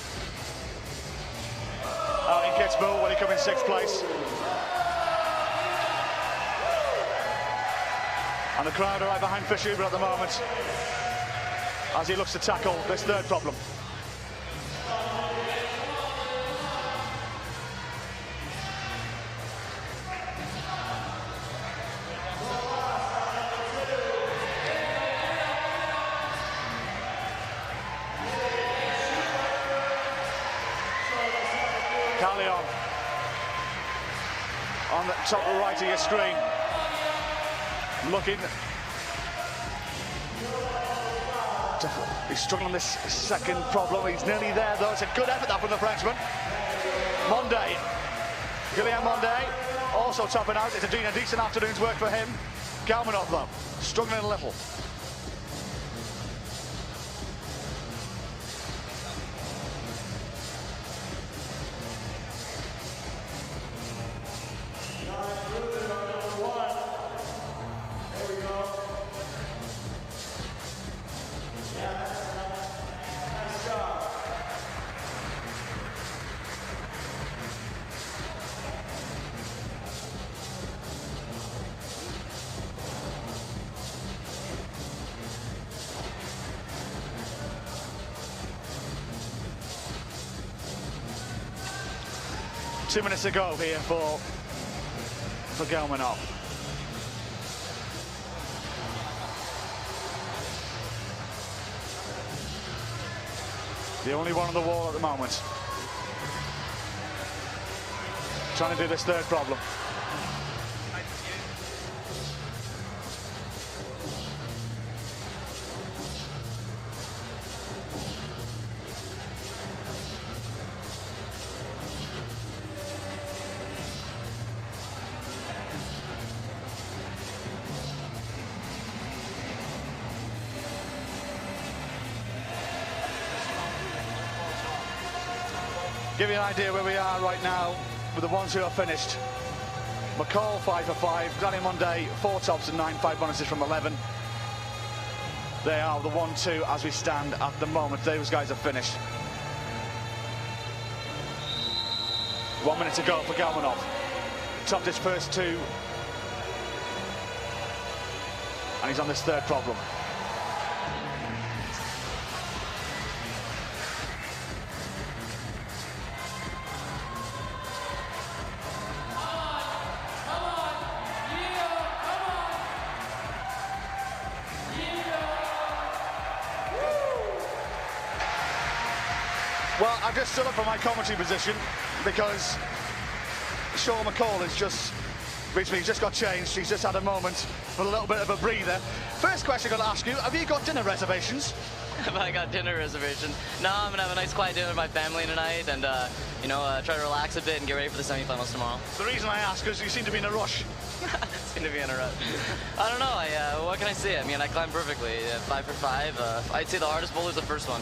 out in Kitzbühel when he came in 6th place. And the crowd are right behind Fischuber at the moment as he looks to tackle this 3rd problem. Carleon on the top right of your screen, looking to be struggling this 2nd problem. He's nearly there though. It's a good effort that from the Frenchman. Monday, Guillaume Monday, also topping out. It's a decent afternoon's work for him. Galmanov though, struggling a little. Two minutes to go here for Galmanov. The only one on the wall at the moment. Trying to do this 3rd problem. Give you an idea where we are right now with the ones who are finished. McCall 5 for 5, Danny Monday 4 tops and 9 5 bonuses from 11. They are the 1-2 as we stand at the moment. Those guys are finished. 1 minute to go for Galmanov. Topped his first 2. And he's on this 3rd problem. Well, I've just stood up from my commentary position because Sean McCall has just reached me. He's just got changed. He's just had a moment for a little bit of a breather. First question I'm going to ask you, have you got dinner reservations? Have I got dinner reservations? No, I'm going to have a nice quiet dinner with my family tonight and, try to relax a bit and get ready for the semifinals tomorrow. The reason I ask is you seem to be in a rush. Seem to be in a rush. I don't know. What can I say? I mean, I climbed perfectly. 5 for 5. I'd say the hardest boulder is the first one.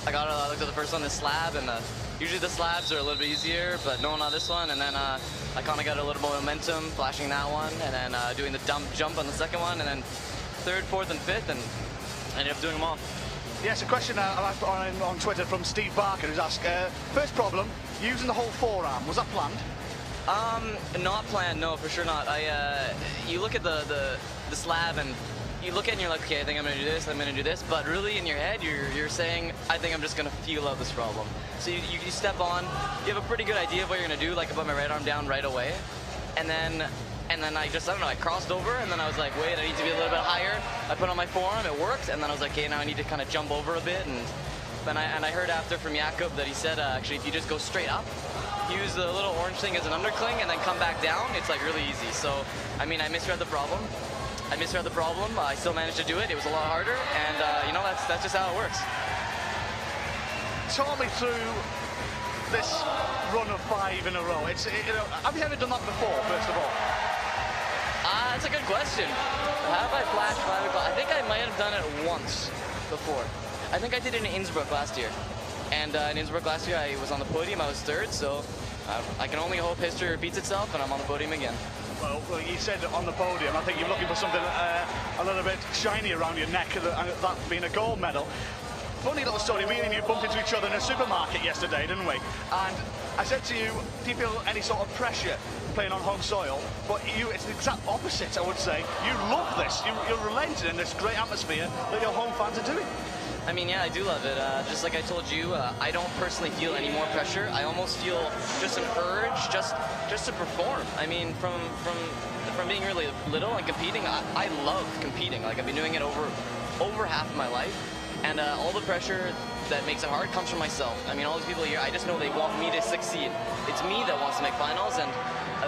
I looked at the first one, the slab, and usually the slabs are a little bit easier, but no one on this one. And then I kind of got a little more momentum flashing that one, and then doing the jump on the 2nd one, and then 3rd, 4th, and 5th, and I ended up doing them all. Yes, a question on Twitter from Steve Barker who's asked, first problem, using the whole forearm, was that planned? Not planned, no, for sure not. You look at the slab and you look at it and you're like, okay, I think I'm gonna do this, I'm gonna do this, but really in your head you're saying, I think I'm just gonna feel out this problem. So you step on, you have a pretty good idea of what you're gonna do, like I put my right arm down right away, and then I don't know, I crossed over, and then I was like, wait, I need to be a little bit higher. I put on my forearm, it worked, and then I was like, okay, now I need to kind of jump over a bit, and then I heard after from Jakob that he said, actually, if you just go straight up, use the little orange thing as an undercling, and then come back down, it's like really easy. So, I mean, I misread the problem. I still managed to do it. It was a lot harder, and that's just how it works. Talk me through this run of 5 in a row. Have you ever done that before, first of all? That's a good question. Have I flashed 5 o'clock? I think I might have done it once before. I think I did it in Innsbruck last year. And in Innsbruck last year, I was on the podium. I was third, so I can only hope history repeats itself and I'm on the podium again. Well, you said on the podium, I think you're looking for something a little bit shiny around your neck, and that being a gold medal. Funny little story, me and you bumped into each other in a supermarket yesterday, didn't we? And I said to you, do you feel any sort of pressure playing on home soil? But it's the exact opposite, I would say. You love this, you're relenting in this great atmosphere that your home fans are doing. I mean, yeah, I do love it. Just like I told you, I don't personally feel any more pressure. I almost feel just an urge just to perform. I mean, from being really little and competing, I love competing. Like, I've been doing it over half of my life. And all the pressure that makes it hard comes from myself. I mean, all these people here, I just know they want me to succeed. It's me that wants to make finals, and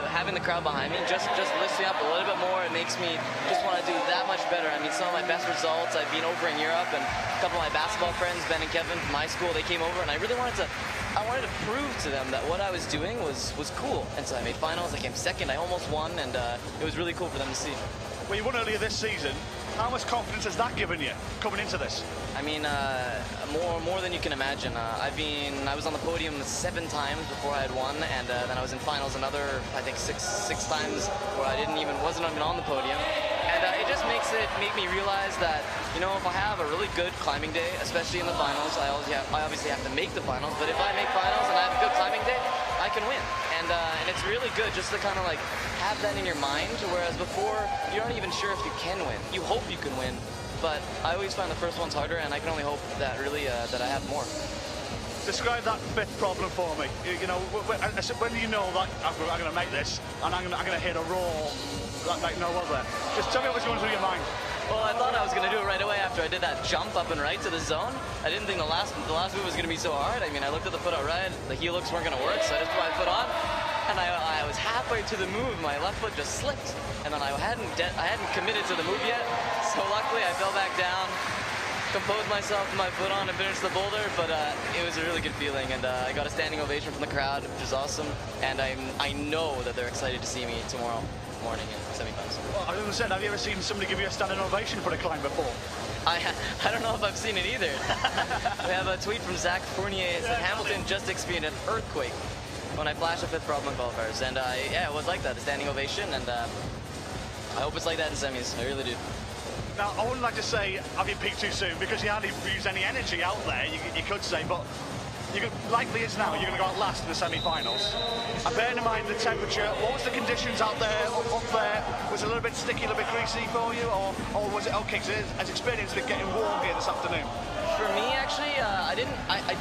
having the crowd behind me, just lifts me up a little bit more. It makes me just want to do that much better. I mean, some of my best results, I've been over in Europe, and a couple of my basketball friends, Ben and Kevin from my school, they came over, and I really wanted to prove to them that what I was doing was cool. And so I made finals, I came second, I almost won, and it was really cool for them to see. Well, you won earlier this season. How much confidence has that given you coming into this? I mean, more than you can imagine. I was on the podium 7 times before I had won, and then I was in finals another, I think, six times where I wasn't even on the podium. And it just make me realize that, you know, if I have a really good climbing day, especially in the finals, I obviously have to make the finals, but if I make finals and I have a good climbing day, I can win. And it's really good just to kind of like have that in your mind, whereas before, you're not even sure if you can win. You hope you can win, but I always find the first one's harder, and I can only hope that really that I have more. Describe that 5th problem for me. You know, when you know that I'm going to make this, and I'm going to hit a roll like no other. Just tell me what's going through your mind. Well, I thought I was going to do it right away after I did that jump up and right to the zone. I didn't think the last move was going to be so hard. I mean, I looked at the foot out right, the heel hooks weren't going to work, so I just put my foot on, and I was halfway to the move, my left foot just slipped, and then I hadn't committed to the move yet, so luckily I fell back down, composed myself, put my foot on, and finished the boulder. But it was a really good feeling, and I got a standing ovation from the crowd, which is awesome, and I know that they're excited to see me tomorrow morning in semifinals. Well, I was going to say, have you ever seen somebody give you a standing ovation for a climb before? I don't know if I've seen it either. We have a tweet from Zach Fournier. It said, Hamilton just experienced an earthquake when I flashed a 5th problem in qualifiers. And yeah, it was like that, a standing ovation, and I hope it's like that in semis. I really do. Now, I wouldn't like to say, have you peaked too soon, because you hardly used any energy out there, you could say, but likely is now, you're going to go out last in the semi-finals. And bearing in mind the temperature, what was the conditions out there, up there? Was it a little bit sticky, a little bit greasy for you, or was it okay? So has experience been getting warm here this afternoon? For me, actually, I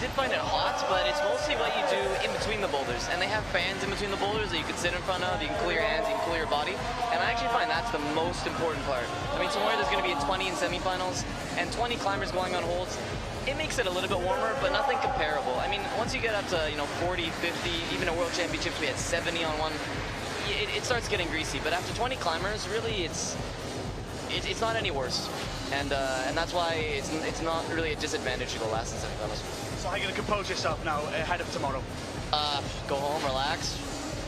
did find it hot, but it's mostly what you do in between the boulders. And they have fans in between the boulders that you can sit in front of, you can cool your hands, you can cool your body. And I actually find that's the most important part. I mean, tomorrow there's going to be a 20 in semifinals, and 20 climbers going on holds. It makes it a little bit warmer, but nothing comparable. I mean, once you get up to, 40, 50, even a World Championships, we had 70 on one, it starts getting greasy. But after 20 climbers, really, it's not any worse. And that's why it's not really a disadvantage to go last in semifinals. So how are you going to compose yourself now ahead of tomorrow? Go home, relax,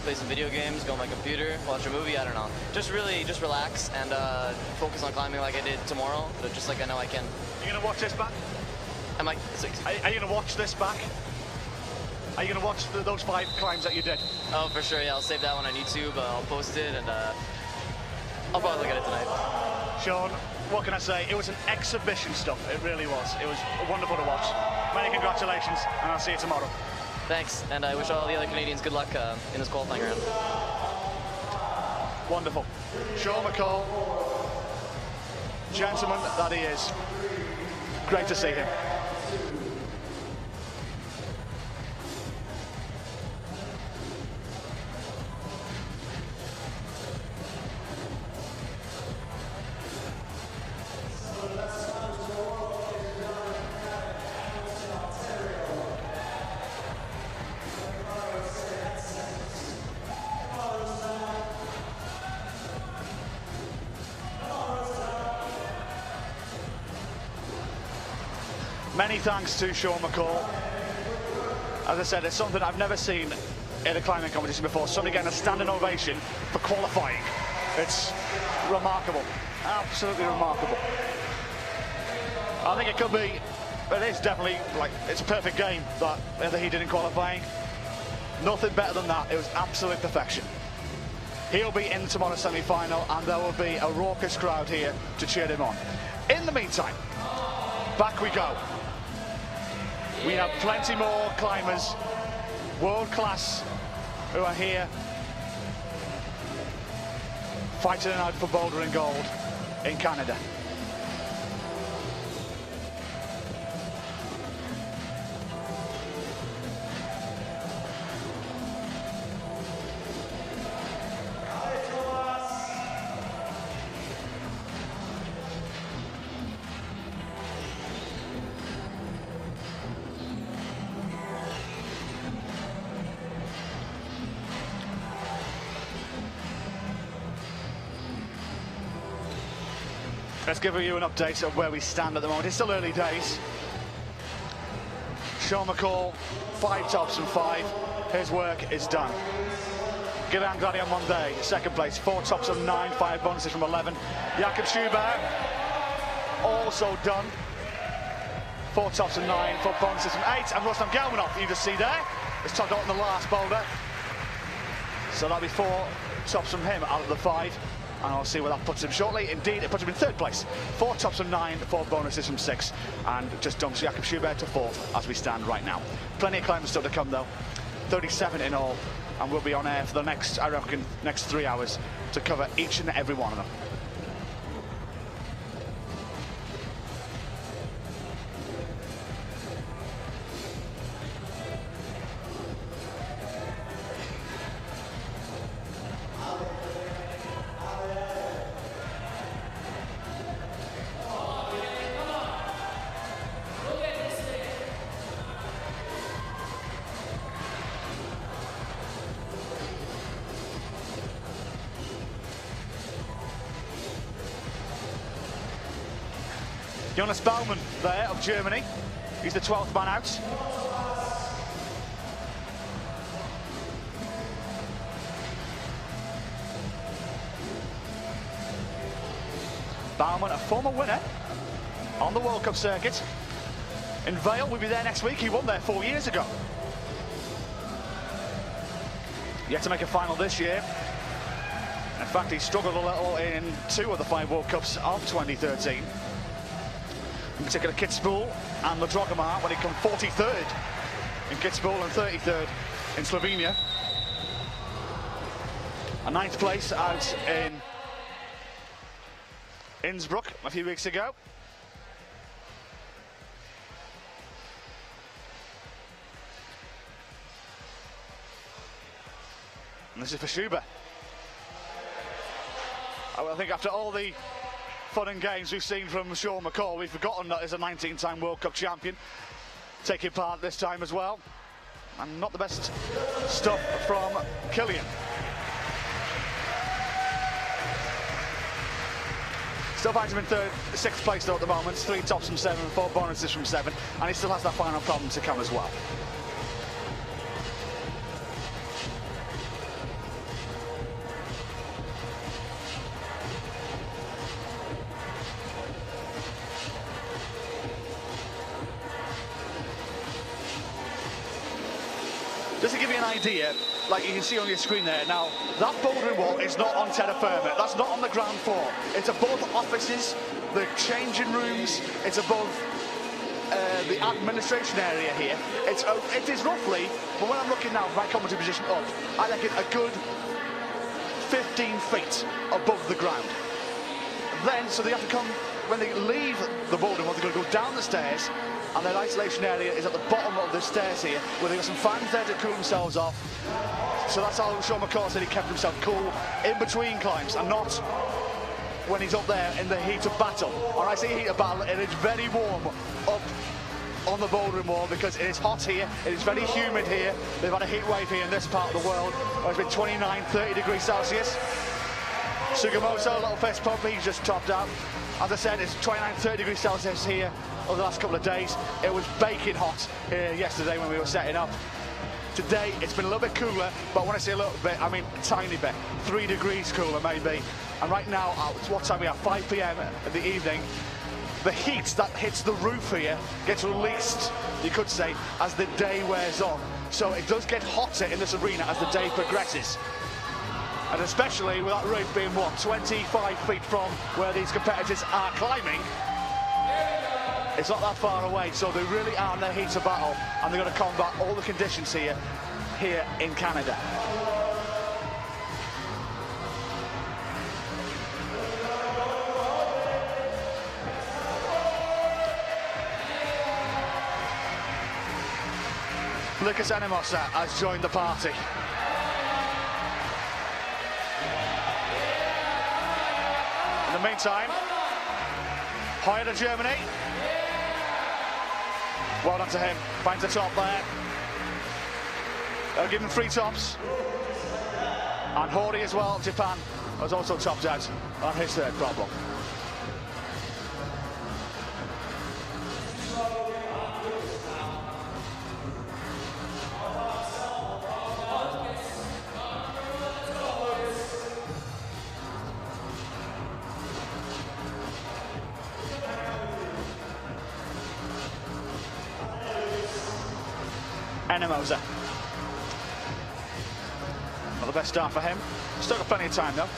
play some video games, go on my computer, watch a movie, I don't know. Just relax and focus on climbing like I did tomorrow, but just like I know I can. Are you going to watch this back? Are you going to watch this back? Are you going to watch those 5 climbs that you did? Oh, for sure, yeah. I'll save that one on YouTube. I'll post it, and I'll probably look at it tonight. Sean, what can I say? It was an exhibition stuff. It really was. It was wonderful to watch. Many congratulations, and I'll see you tomorrow. Thanks, and I wish all the other Canadians good luck in this qualifying round. Wonderful. Sean McCall, gentleman that he is. Great to see him. Many thanks to Sean McCall. As I said, it's something I've never seen in a climbing competition before. Somebody getting a standing ovation for qualifying. It's remarkable, absolutely remarkable. I think it could be, it is definitely, like, it's a perfect game that he did in qualifying. Nothing better than that. It was absolute perfection. He'll be in tomorrow's semi-final, and there will be a raucous crowd here to cheer him on. In the meantime, back we go. We have plenty more climbers, world class, who are here fighting it out for bouldering gold in Canada. Let's give you an update of where we stand at the moment. It's still early days. Sean McCall, 5 tops and 5. His work is done. Gillian Glady on Monday, second place, 4 tops and 9, 5 bonuses from 11. Jakob Schubert, also done. 4 tops and 9, 4 bonuses from 8. And Rustam Galmanov, you just see there, is topped out in the last boulder. So that'll be 4 tops from him out of the 5. And I'll see where that puts him shortly. Indeed, it puts him in 3rd place. 4 tops from 9, 4 bonuses from 6, and just dumps Jakob Schubert to 4th as we stand right now. Plenty of climbers still to come though. 37 in all, and we'll be on air for the next, I reckon, next 3 hours to cover each and every one of them. Jonas Baumann there of Germany. He's the 12th man out. Baumann, a former winner on the World Cup circuit. In Vale, we'll be there next week. He won there 4 years ago. Yet to make a final this year. In fact, he struggled a little in 2 of the 5 World Cups of 2013. In particular, Kitzbühel and the Drogomar, when he came 43rd in Kitzbühel and 33rd in Slovenia. A 9th place out in Innsbruck a few weeks ago. And this is for Schubert. I think after all the fun and games we've seen from Sean McCall, we've forgotten that he's a 19-time World Cup champion, taking part this time as well. And not the best stuff from Killian. Still finds him in 6th place though at the moment. 3 tops from 7, 4 bonuses from 7, and he still has that final problem to come as well. Just to give you an idea, like you can see on your screen there, now that bouldering wall is not on terra firma, that's not on the ground floor. It's above offices, the changing rooms, it's above the administration area here. It is roughly, but when I'm looking now from my commentary position up, I reckon a good 15 feet above the ground. Then, so they have to come, when they leave the bouldering wall, they're going to go down the stairs, and their isolation area is at the bottom of the stairs here, where they've got some fans there to cool themselves off. So that's how Sean McCall said he kept himself cool in between climbs, and not when he's up there in the heat of battle. When I say heat of battle, it is very warm up on the bouldering wall because it is hot here, it is very humid here. They've had a heat wave here in this part of the world where it's been 29, 30 degrees Celsius. Sugimoto, a little fist pump, he's just topped out. As I said, it's 29, 30 degrees Celsius here over the last couple of days. It was baking hot here yesterday when we were setting up. Today, it's been a little bit cooler, but when I say a little bit, I mean a tiny bit. 3 degrees cooler, maybe. And right now, it's what time we have, 5 p.m. in the evening. The heat that hits the roof here gets released, you could say, as the day wears on. So it does get hotter in this arena as the day progresses. And especially with that roof being, what, 25 feet from where these competitors are climbing, it's not that far away. So they really are in their heat of battle, and they're going to combat all the conditions here in Canada. Lucas Enemosa has joined the party. In the meantime, Hoyer to Germany. Well done to him, finds the top there. They'll give him 3 tops. And Hori as well, Japan, has also topped out on his third problem. Enemosa. Not the best start for him. Still got plenty of time though.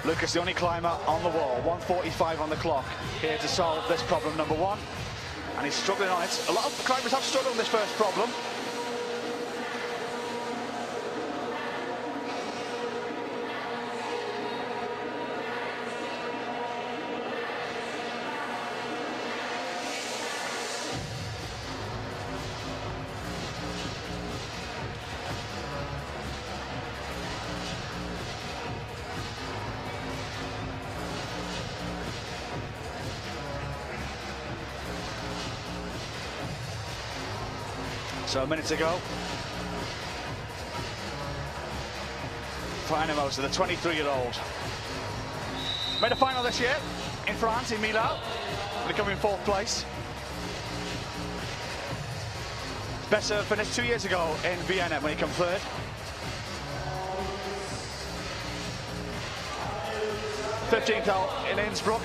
Lucas, the only climber on the wall, 1:45 on the clock, here to solve this problem number 1. And he's struggling on it. A lot of climbers have struggled on this first problem. So a minute to go. For Enemosa, the 23-year-old. Made a final this year in France, in Milan. They come in 4th place. Best finished 2 years ago in Vienna when he came 3rd. '15th out in Innsbruck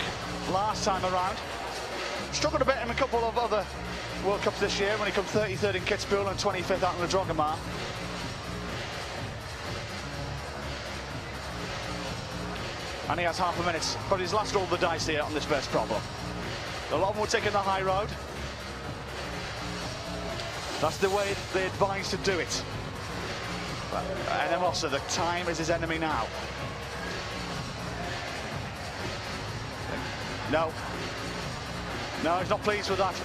last time around. Struggled a bit in a couple of other World Cups this year when he came 33rd in Kitzbühel and 25th out in the Drogamar. And he has half a minute, but he's last rolled the dice here on this first problem. A lot of them were taking the high road. That's the way they advise to do it. And then also, the time is his enemy now. No. No, he's not pleased with that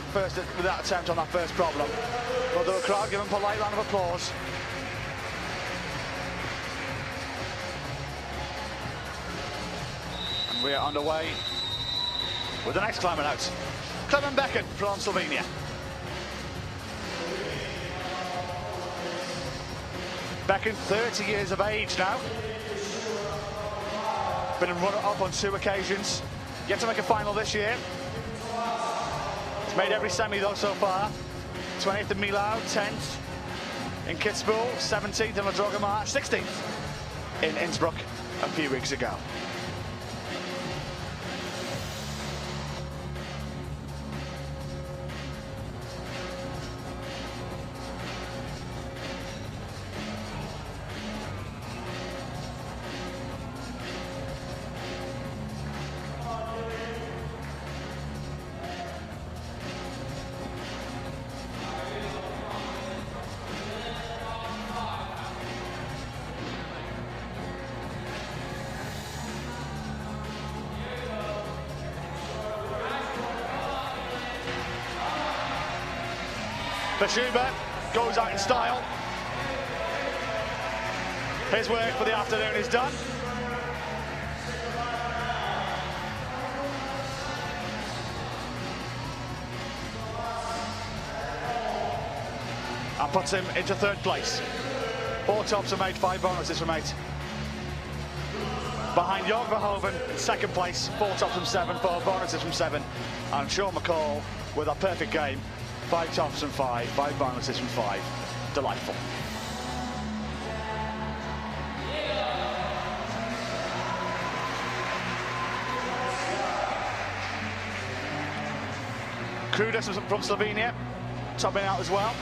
attempt on that first problem. But the crowd give him a polite round of applause. And we are underway with the next climber out. Clement Becken from Slovenia. Becken, 30 years of age now. Been a runner-up on 2 occasions. Yet to make a final this year. Made every semi though so far. 20th in Milan, 10th in Kitzbühel, 17th in the Drogamar, 16th in Innsbruck a few weeks ago. Verschuber goes out in style. His work for the afternoon is done. And puts him into third place. 4 tops from 8, 5 bonuses from 8. Behind Jorg Verhoeven in second place, 4 tops from 7, 4 bonuses from 7. And Sean McCall with a perfect game, 5 tops from 5, 5 bonuses from 5. Delightful. Kruder from Slovenia, topping out as well.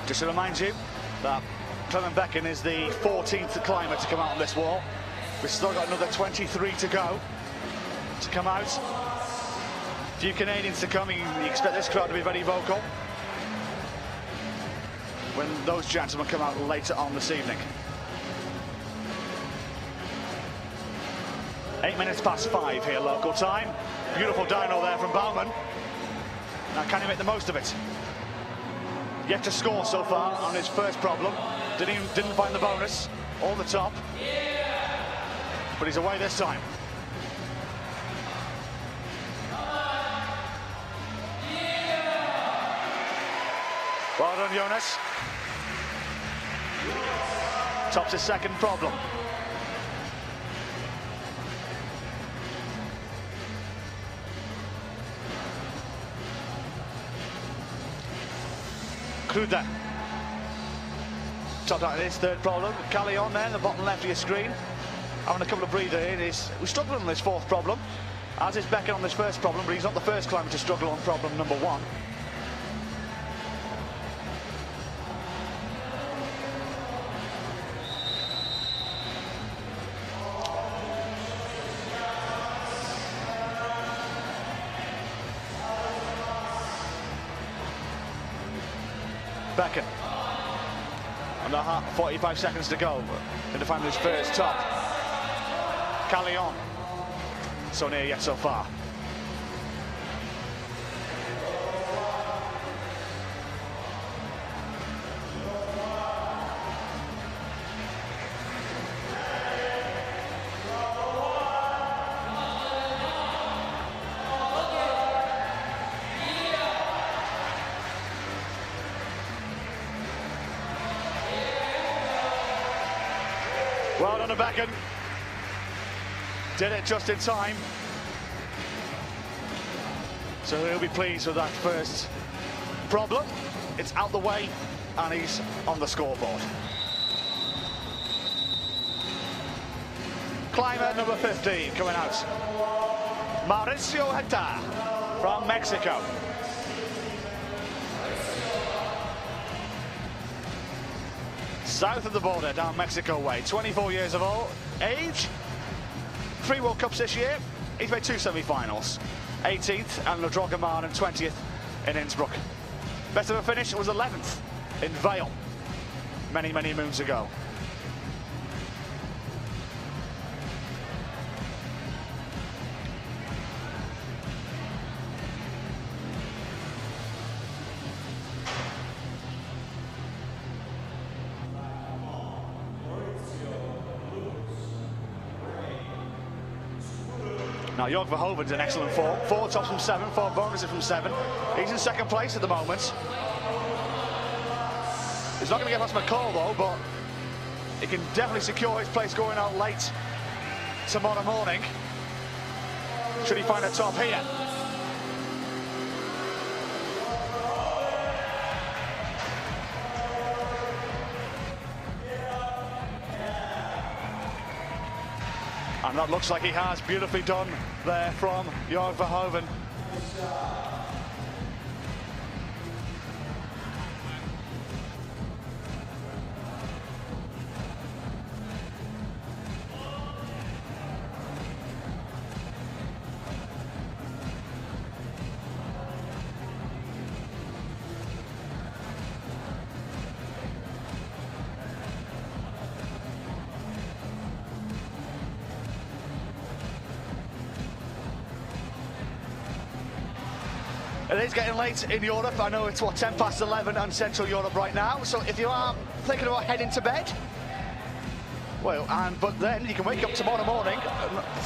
Just to remind you that Clement Becken is the 14th climber to come out on this wall. We've still got another 23 to go to come out. A few Canadians to come. You expect this crowd to be very vocal when those gentlemen come out later on this evening. 8 minutes past 5 here local time. Beautiful dyno there from Baumann. Now can he make the most of it? Yet to score so far on his first problem. Didn't find the bonus or the top. But he's away this time. Well done, Jonas. Tops his second problem. Kruder. Topped out his third problem. Callion there in the bottom left of your screen. Having a couple of breathers here. We're struggling on this fourth problem, as is Becken on this first problem, but he's not the first climber to struggle on problem number 1. Becken. Under 45 seconds to go. Going to find his first top. Callion. So near yet so far. Well done to Becken. Did it just in time. So he'll be pleased with that first problem. It's out the way and he's on the scoreboard. Climber number 15 coming out. Mauricio Hector from Mexico. South of the border, down Mexico way. 24 years of age. 3 World Cups this year. He's made 2 semi-finals. 18th and Le Drogamard and 20th in Innsbruck. Best of a finish was 11th in Vale many, many moons ago. Now, Jorg Verhoeven's in excellent form. 4 tops from 7, 4 bonuses from 7. He's in second place at the moment. He's not going to get past McCall, though, but he can definitely secure his place going out late tomorrow morning. Should he find a top here? And that looks like he has. Beautifully done there from Jörg Verhoeven. It is getting late in Europe. I know it's, what, 10 past 11 on Central Europe right now. So if you are thinking about heading to bed, well, but then you can wake up tomorrow morning,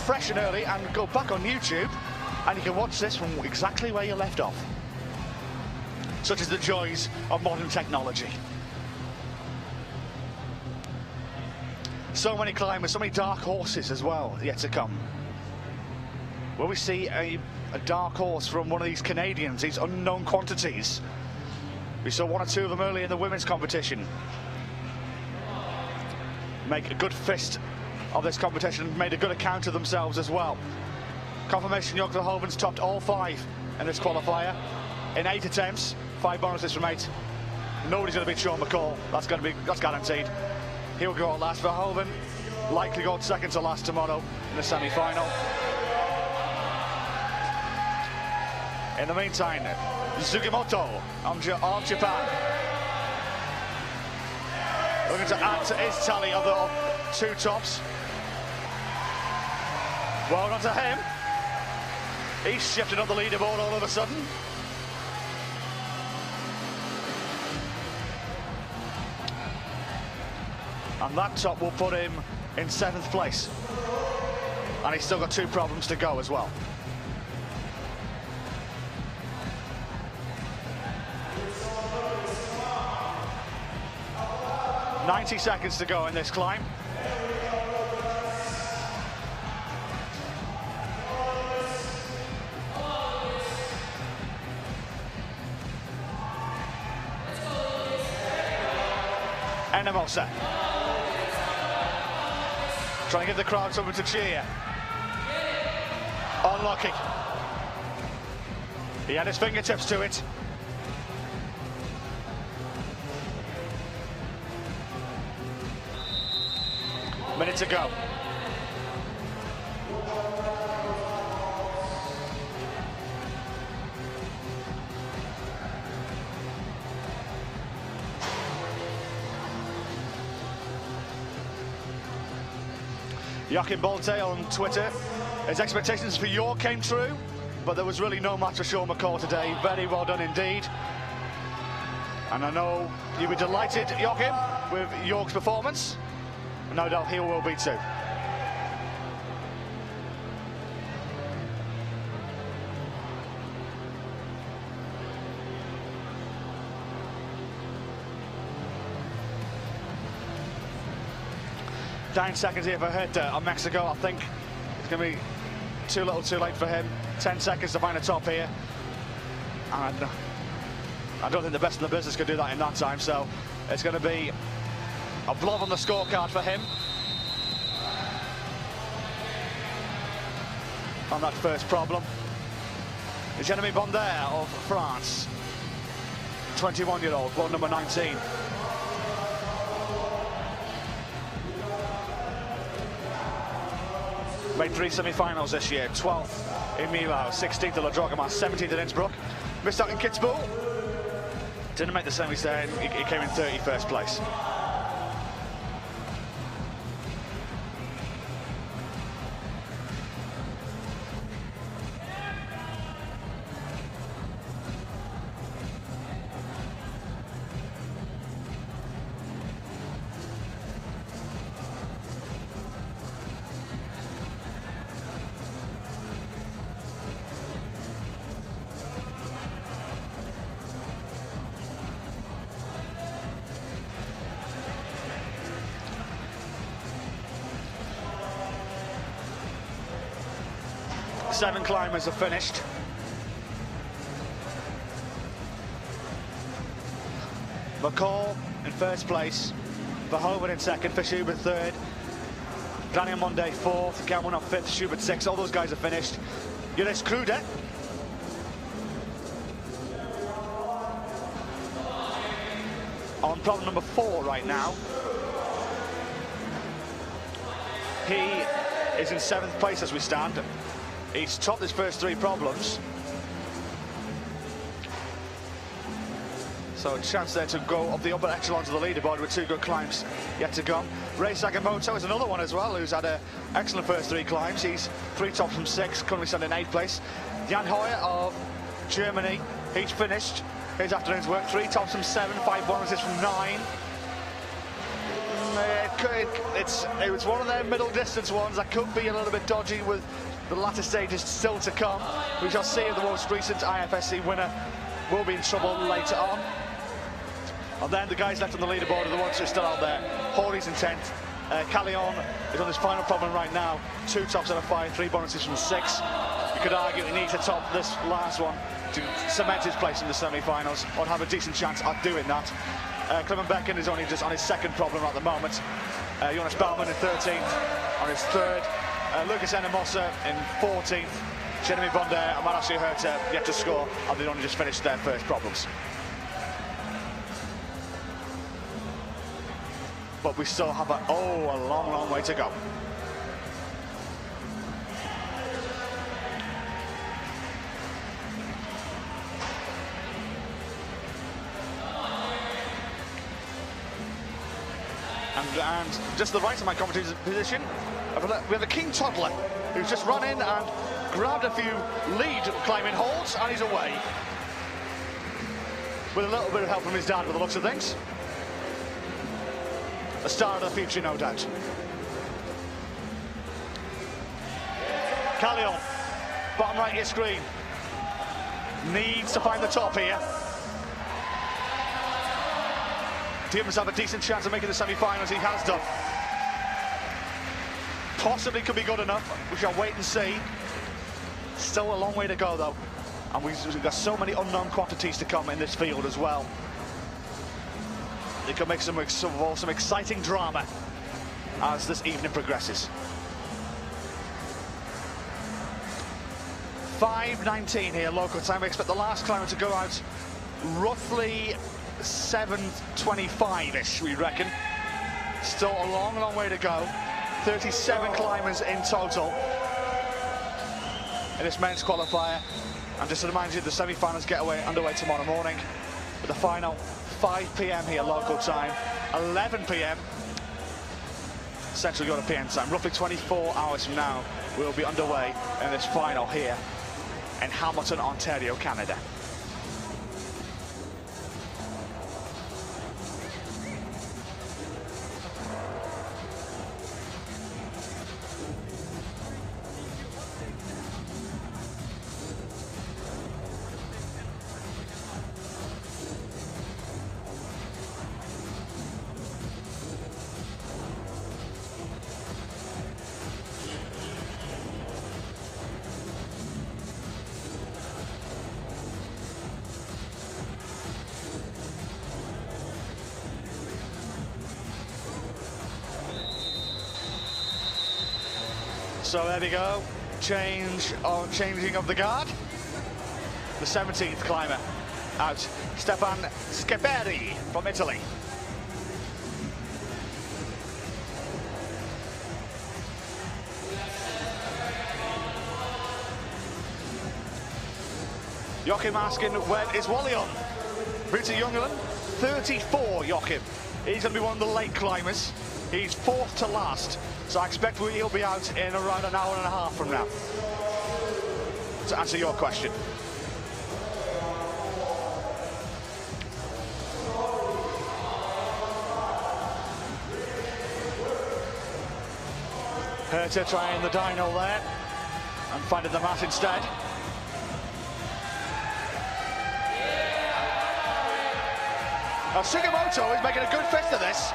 fresh and early, and go back on YouTube, and you can watch this from exactly where you left off. Such as the joys of modern technology. So many climbers, so many dark horses as well yet to come. Will we see a dark horse from one of these Canadians, these unknown quantities? We saw one or two of them early in the women's competition make a good fist of this competition, made a good account of themselves as well. Confirmation, Jörg Verhoeven's topped all 5 in this qualifier in 8 attempts, 5 bonuses from 8. Nobody's going to beat Sean McCall. That's guaranteed. He'll go at last. Verhoeven likely go second to last tomorrow in the semi-final. In the meantime, Sugimoto of Japan looking to add to his tally of the 2 tops. Well done to him. He's shifted up the leaderboard all of a sudden. And that top will put him in 7th place. And he's still got 2 problems to go as well. 90 seconds to go in this climb. Enamosa. Trying to give the crowd something to cheer. Unlucky. He had his fingertips to it. Minute to go. Joachim Bolte on Twitter. His expectations for York came true, but there was really no match for Sean McCall today. Very well done indeed. And I know you'll be delighted, Joachim, with York's performance. No doubt he will be too. Nine seconds here for Herta on Mexico. I think it's going to be too little too late for him. 10 seconds to find a top here. And I don't think the best in the business could do that in that time, so it's going to be a blob on the scorecard for him on that first problem. Jeremy Bondère of France, 21-year-old, world number 19. Made 3 semi-finals this year, 12th in Millau, 16th at La Drogamar, 17th at Innsbruck. Missed out in Kitzbühel. Didn't make the semis there, he came in 31st place. 7 climbers have finished. McCall in first place, Verhoeven in second, Fischer third, Daniel Monday fourth, Gamon on fifth, Schubert sixth. All those guys have finished. Joris Kruder on problem number 4 right now. He is in 7th place as we stand. He's topped his first 3 problems. So a chance there to go up the upper echelons of the leaderboard with 2 good climbs yet to come. Ray Sakamoto is another one as well, who's had an excellent first 3 climbs. He's 3 tops from 6, currently standing in 8th place. Jan Hoyer of Germany, he's finished his afternoon's work. 3 tops from 7, 5 bonuses from 9. It was one of their middle distance ones that could be a little bit dodgy with the latter stages still to come. We shall see if the most recent IFSC winner will be in trouble later on. And then the guys left on the leaderboard are the ones who are still out there. Hawley's in 10th. Callion is on his final problem right now. 2 tops out of 5, 3 bonuses from 6. You could argue he needs to top this last one to cement his place in the semi-finals, or have a decent chance at doing that. Clement Becken is only just on his 2nd problem at the moment. Jonas Baumann in 13th on his 3rd. Lucas Enemosa in 14th. Jeremy Bonde and Manasseh Herter yet to score, and they've only just finished their first problems. But we still have a long, long way to go. And just to the right of my commentator's position, we have a King Toddler who's just run in and grabbed a few lead climbing holds, and he's away. With a little bit of help from his dad, by the looks of things. A star of the future, no doubt. Callion, bottom right of your screen, needs to find the top here. To give himself a decent chance of making the semi-finals, he has done. Possibly could be good enough, we shall wait and see. Still a long way to go though, and we've got so many unknown quantities to come in this field as well. They could make some exciting drama as this evening progresses. 5:19 here local time. We expect the last climber to go out roughly 7:25ish, we reckon. Still a long, long way to go. 37 climbers in total in this men's qualifier. And just to remind you, the semi-finals get underway tomorrow morning, with the final 5 p.m. here local time, 11 p.m. Central European time. Roughly 24 hours from now, we'll be underway in this final here in Hamilton, Ontario, Canada. So there we go, changing of the guard. The 17th climber out, Stefan Scheperi from Italy. Joachim asking, where is Wally on? Rita Jungerland, 34 Joachim. He's going to be one of the late climbers. He's 4th to last. So I expect he'll be out in around an hour and a half from now, to answer your question. Herter trying the dyno there and finding the mat instead. Now Sugimoto is making a good fist of this,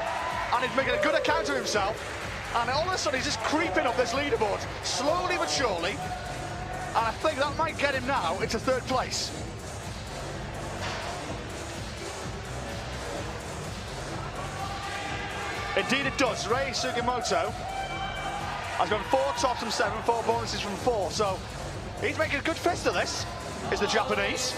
and he's making a good account of himself. And all of a sudden, he's just creeping up this leaderboard, slowly but surely. And I think that might get him now into third place. Indeed it does. Rei Sugimoto has gone 4 tops from 7, 4 bonuses from 4, so he's making a good fist of this, is the Japanese.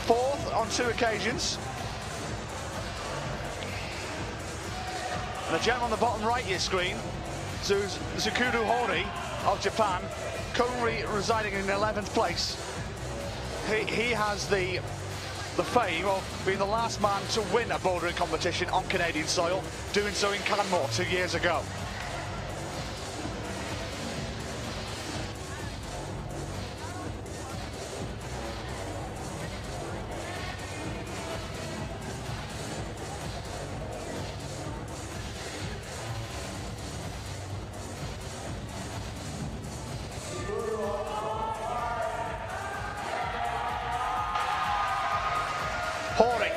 Fourth on 2 occasions. And the gentleman on the bottom right of your screen, Zukuru Hori of Japan, currently residing in 11th place. He has the fame of being the last man to win a bouldering competition on Canadian soil, doing so in Canmore 2 years ago. Hori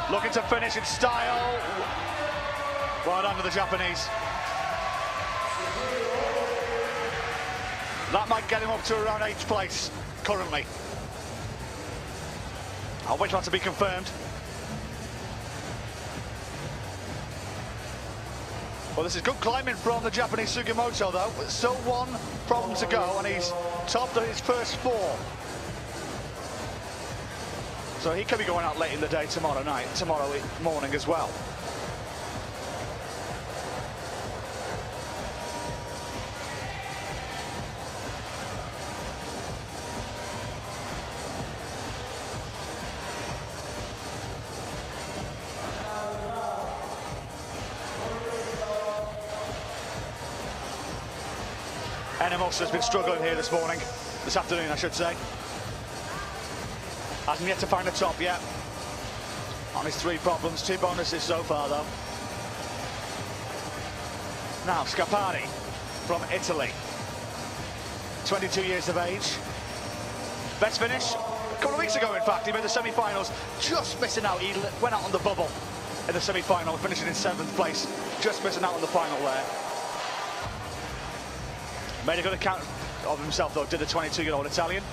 looking to finish in style. Well done to the Japanese. That might get him up to around 8th place currently. I'll wait for that to be confirmed. Well, this is good climbing from the Japanese Sugimoto though. Still 1 problem to go and he's topped his first 4. So he could be going out late in the day tomorrow morning as well. Enemos has been struggling here this afternoon, I should say. Hasn't yet to find the top yet. On his 3 problems, 2 bonuses so far though. Now Scapari from Italy, 22 years of age. Best finish a couple of weeks ago, in fact. He made the semi-finals, just missing out. He went out on the bubble in the semi-final, finishing in 7th place, just missing out on the final there. Made a good account of himself though, did the 22-year-old Italian.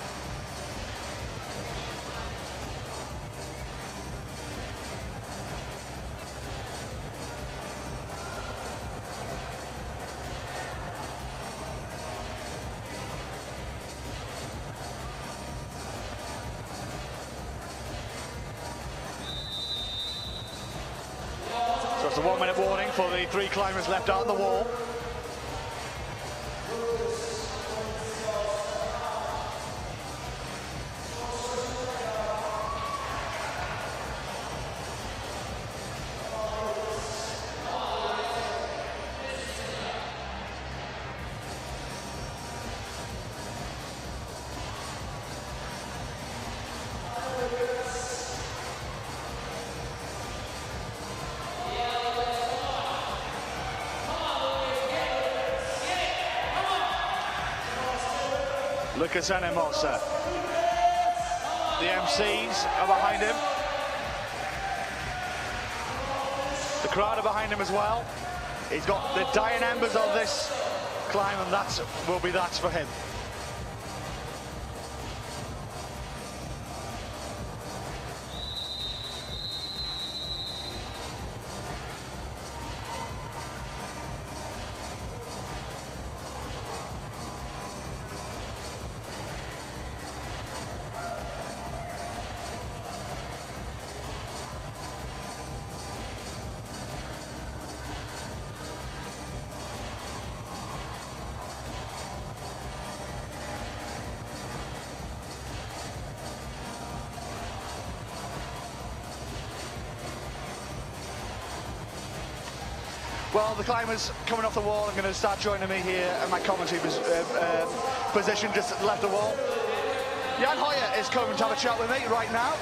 So it's a 1-minute warning for the 3 climbers left out on the wall. Lucas Enemosa. The MCs are behind him. The crowd are behind him as well. He's got the dying embers of this climb, and that will be that for him. Well, the climbers coming off the wall are going to start joining me here at my commentary position just left the wall. Jan Hoyer is coming to have a chat with me right now.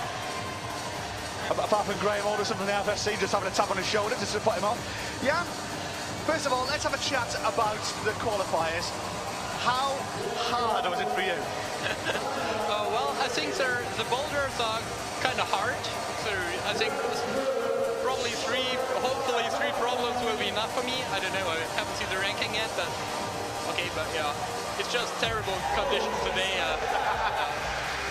Apart from Graham Alderson from the IFSC just having a tap on his shoulder just to put him on. Jan, first of all, let's have a chat about the qualifiers. How hard was it for you? Well, I think the boulders are kind of hard. So I think probably hopefully three problems will be enough for me. I don't know, I haven't seen the ranking yet, but okay, but yeah, it's just terrible conditions today.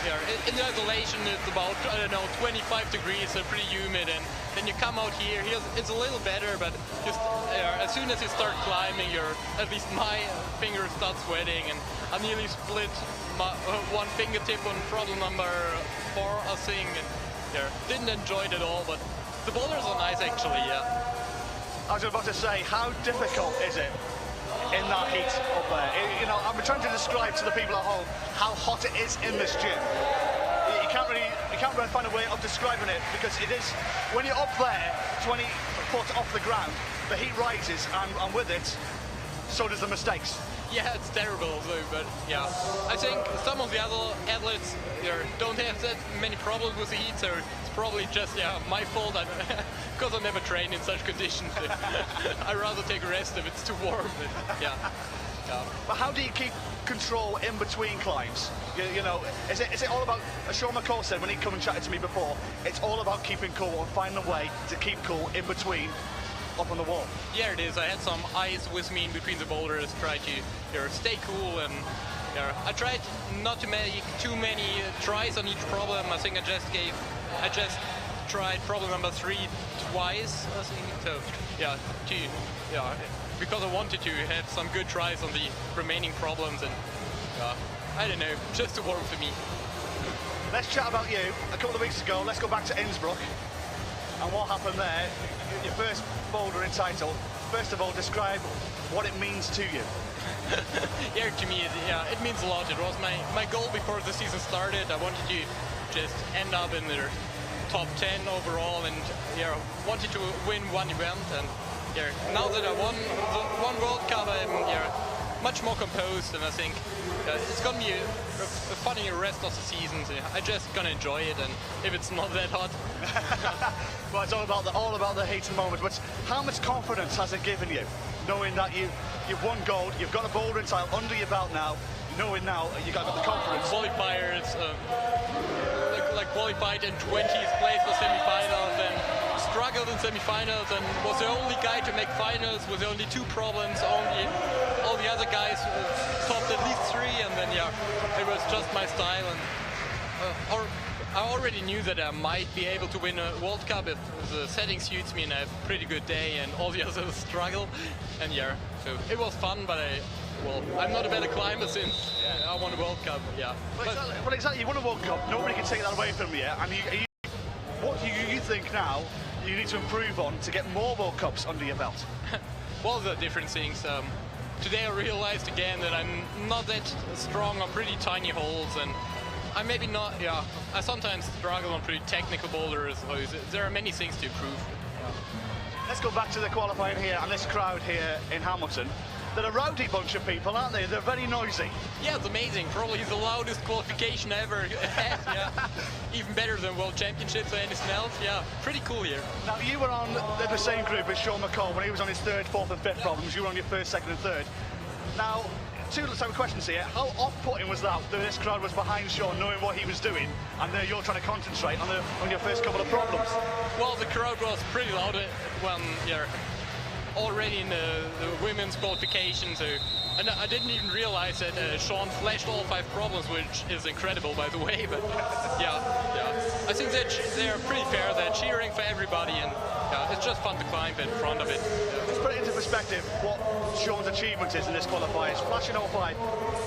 Yeah, in the isolation it's about, I don't know, 25 degrees, so pretty humid, and then you come out here, it's a little better, but just as soon as you start climbing, at least my fingers start sweating, and I nearly split my one fingertip on problem number 4, I think, and didn't enjoy it at all, but the boulders are nice actually, yeah. I was about to say, how difficult is it in that heat up there? You know, I'm trying to describe to the people at home how hot it is in this gym. You can't really find a way of describing it, because it is, when you're up there 20 foot off the ground, the heat rises, and with it, so does the mistakes. Yeah, it's terrible, but yeah, I think some of the other athletes don't have that many problems with the heat, so it's probably just my fault, because I never train in such conditions. I'd rather take a rest if it's too warm. But, yeah. But how do you keep control in between climbs? You know, is it all about, as Sean McCall said when he come and chatted to me before, it's all about keeping cool and finding a way to keep cool in between up on the wall? Yeah, it is. I had some ice with me in between the boulders, try to stay cool, and I tried not to make too many tries on each problem. I think I just tried problem number 3 twice, I think. So because I wanted to have some good tries on the remaining problems, and I don't know, just to warm for me. Let's chat about you. A couple of weeks ago, let's go back to Innsbruck and what happened there. Your first bouldering title. First of all, describe what it means to you. Yeah, to me, it means a lot. It was my goal before the season started. I wanted to just end up in the top 10 overall, and wanted to win one event. And now that I won one World Cup, I'm much more composed, and I think it's gonna be a funny rest of the season. So I just gonna enjoy it, and if it's not that hot. Well, it's all about the heat and moment. But how much confidence has it given you, knowing that you've won gold, you've got a bouldering title under your belt now, knowing now you got the confidence? Qualifiers, qualified in 20th place for semi-finals, and struggled in semi-finals, and was the only guy to make finals with only 2 problems. All the other guys topped at least 3, and then it was just my style. And I already knew that I might be able to win a World Cup if the setting suits me and I have a pretty good day, and all the others struggle. And so it was fun, but I'm not a better climber since I won a World Cup. Yeah. Well, exactly. You won a World Cup. Nobody can take that away from you. And what do you think now you need to improve on to get more World Cups under your belt? Well, there are different things. Today I realized again that I'm not that strong on pretty tiny holes, and I maybe not. I sometimes struggle on pretty technical boulders. So there are many things to improve. Let's go back to the qualifying here and this crowd here in Hamilton. They're a rowdy bunch of people, aren't they? They're very noisy. Yeah, it's amazing. Probably the loudest qualification I ever had. Even better than World Championships or anything else. Yeah, pretty cool here. Now, you were on the same group as Sean McCall when he was on his 3rd, 4th and 5th problems. You were on your 1st, 2nd and 3rd. Now, 2 type of questions here. How off-putting was that this crowd was behind Sean, knowing what he was doing, and you're trying to concentrate on your first couple of problems? Well, the crowd was pretty loud when already in the women's qualifications, and I didn't even realize that Sean flashed all 5 problems, which is incredible, by the way. But I think that they're pretty fair. They're cheering for everybody, and it's just fun to climb in front of it. Let's put it into perspective what Sean's achievement is in this qualifiers. Flashing all 5,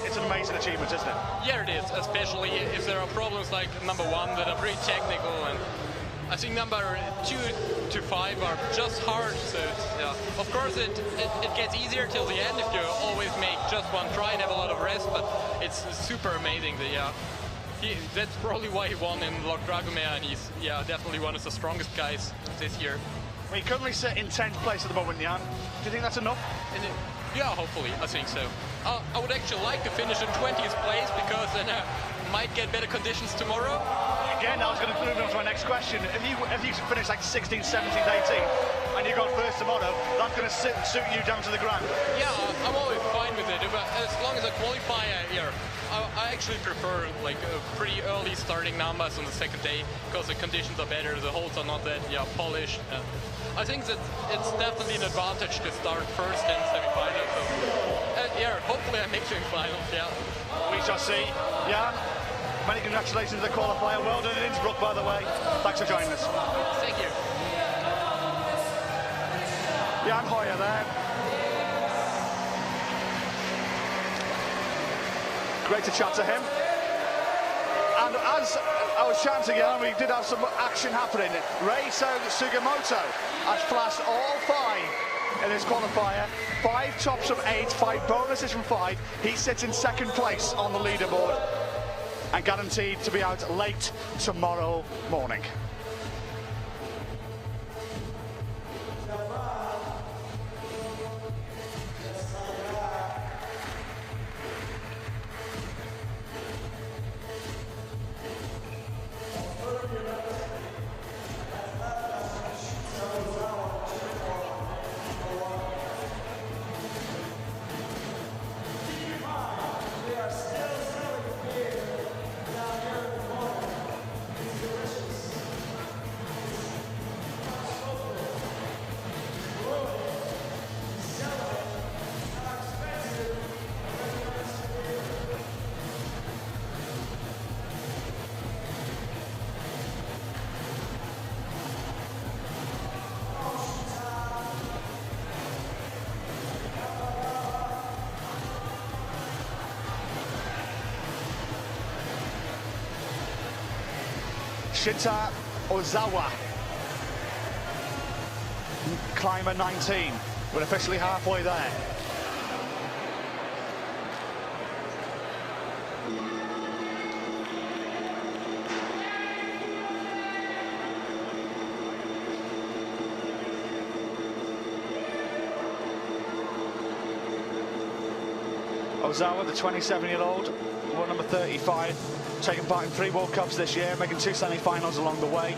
it's an amazing achievement, isn't it? Yeah, it is, especially if there are problems like number 1 that are pretty technical, and I think number 2 to 5 are just hard. So of course it gets easier till the end if you always make just one try and have a lot of rest, but it's super amazing that that's probably why he won in Lok Dragomir, and he's definitely one of the strongest guys this year. Well, you currently sit in 10th place at the moment, Jan. Do you think that's enough? Yeah, hopefully, I think so. I would actually like to finish in 20th place, because then I might get better conditions tomorrow. Again, I was going to move on to my next question. If you finish like 16th, 17th, 18th, and and you got first tomorrow, that's going to suit you down to the ground. Yeah, I'm always fine with it, but as long as I qualify here, I actually prefer like pretty early starting numbers on the second day because the conditions are better, the holes are not that polished. I think that it's definitely an advantage to start first in semi-finals. So, yeah, hopefully I make semi-finals. Yeah. We shall see. Jan, many congratulations to the qualifier. Well done in Innsbruck, by the way. Thanks for joining us. Thank you. Jan Hoyer there. Great to chat to him. And as I was chatting to Jan, we did have some action happening. Rei Sugimoto has flashed all 5 in his qualifier. 5 tops from 8, 5 bonuses from 5. He sits in second place on the leaderboard and guaranteed to be out late tomorrow morning. Shita Ozawa, climber 19. We're officially halfway there. Ozawa, the 27-year-old, world number 35, taken part in 3 World Cups this year, making 2 semi-finals along the way.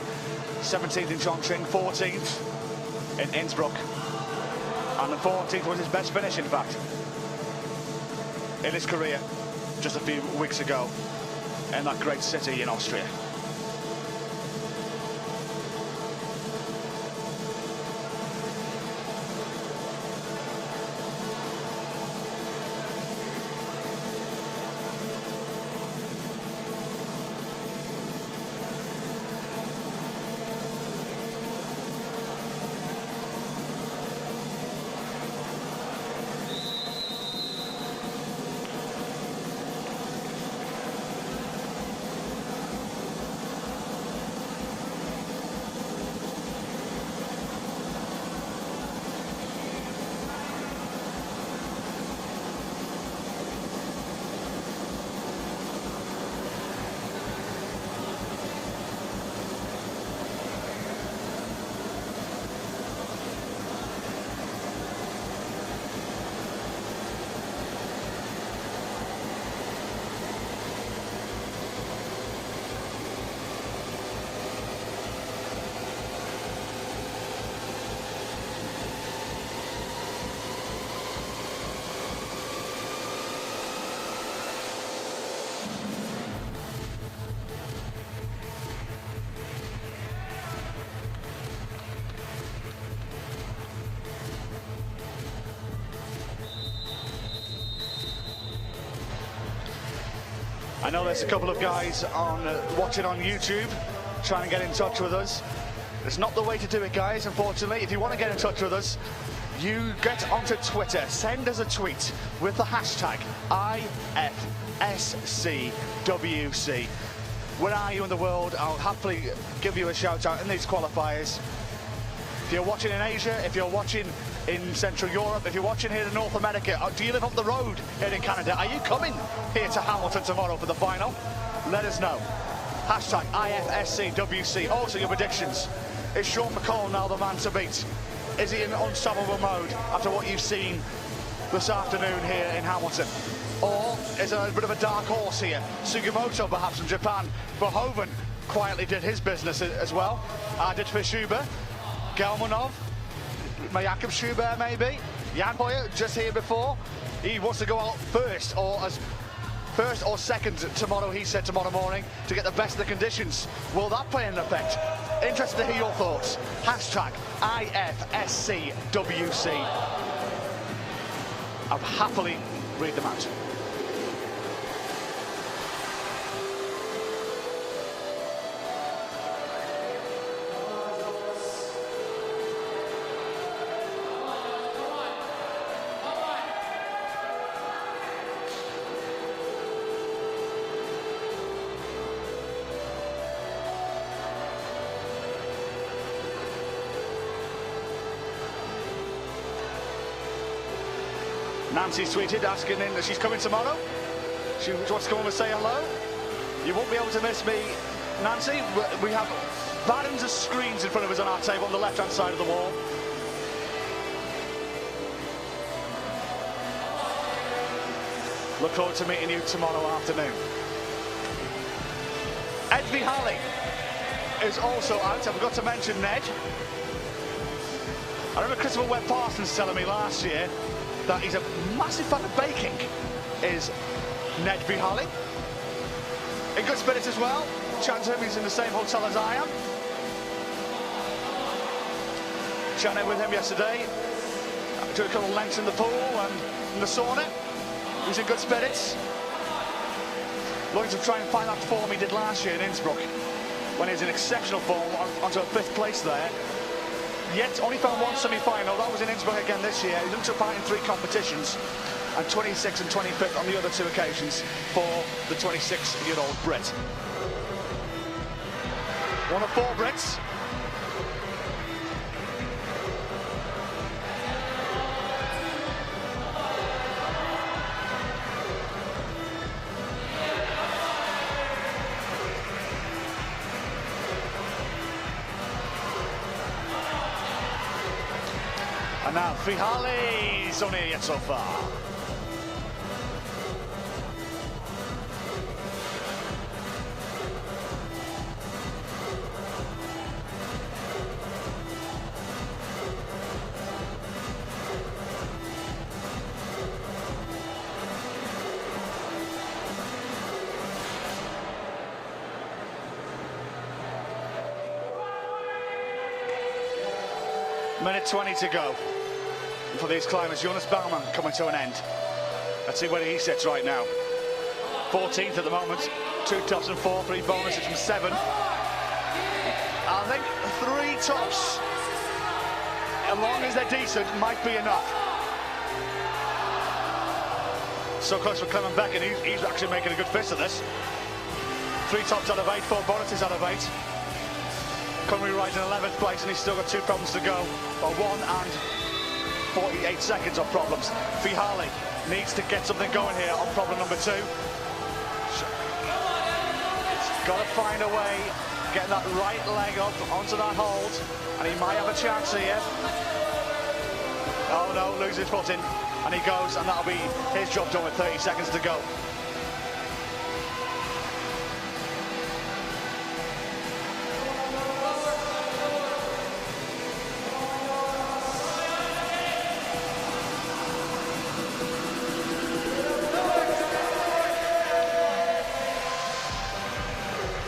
17th in Chongqing, 14th in Innsbruck, and the 14th was his best finish, in fact, in his career, just a few weeks ago, in that great city in Austria. I know there's a couple of guys on watching on YouTube trying to get in touch with us. It's not the way to do it, guys, unfortunately. If you want to get in touch with us, you get onto Twitter, send us a tweet with the hashtag IFSCWC. Where are you in the world? I'll happily give you a shout out in these qualifiers. If you're watching in Asia, if you're watching in Central Europe, if you're watching here in North America, do you live up the road here in Canada? Are you coming here to Hamilton tomorrow for the final? Let us know. Hashtag IFSCWC. Also your predictions. Is Sean McCall now the man to beat? Is he in unstoppable mode after what you've seen this afternoon here in Hamilton? Or is there a bit of a dark horse here? Sugimoto perhaps from Japan. Verhoeven quietly did his business as well. Did Fischuber, Galmanov, Jakob Schubert maybe. Jan Hoyer just here before. He wants to go out first or second tomorrow, he said, tomorrow morning, to get the best of the conditions. Will that play an effect? Interested to hear your thoughts. Hashtag IFSCWC. I'll happily read them out. Nancy's tweeted asking in that she's coming tomorrow. She wants to come over and say hello. You won't be able to miss me, Nancy. We have barons of screens in front of us on our table on the left-hand side of the wall. Look forward to meeting you tomorrow afternoon. Ed Vihali is also out. I forgot to mention Ned. I remember Christopher Webb-Parsons telling me last year that he's a massive fan of baking, is Ned Vihali. In good spirits as well. Chatting to him, he's in the same hotel as I am. Chatting with him yesterday. Took a couple of lengths in the pool and in the sauna. He's in good spirits. Looking to try and find that form he did last year in Innsbruck, when he was in exceptional form, onto a 5th place there. Yet only found one semi-final. That was in Innsbruck again this year. He took part in 3 competitions, and 26th and 25th on the other 2 occasions for the 26-year-old Brit. One of 4 Brits. And now Vihali's on here yet so far. Minute 20 to go for these climbers. Jonas Baumann coming to an end. Let's see where he sits right now. 14th at the moment. 2 tops and 4, 3 bonuses from 7. I think 3 tops, as long as they're decent, might be enough. So close for Clement Beck, and he's actually making a good fist of this. 3 tops out of 8, 4 bonuses out of 8. Conway Wright in 11th place, and he's still got 2 problems to go. But 1 and 48 seconds of problems. Vihali needs to get something going here on problem number 2. He's got to find a way, get that right leg up onto that hold, and he might have a chance here. Oh no, loses his footing, and he goes, and that'll be his job done with 30 seconds to go.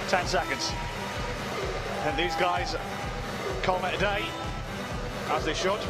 Ten seconds. And these guys call it a day, as they should.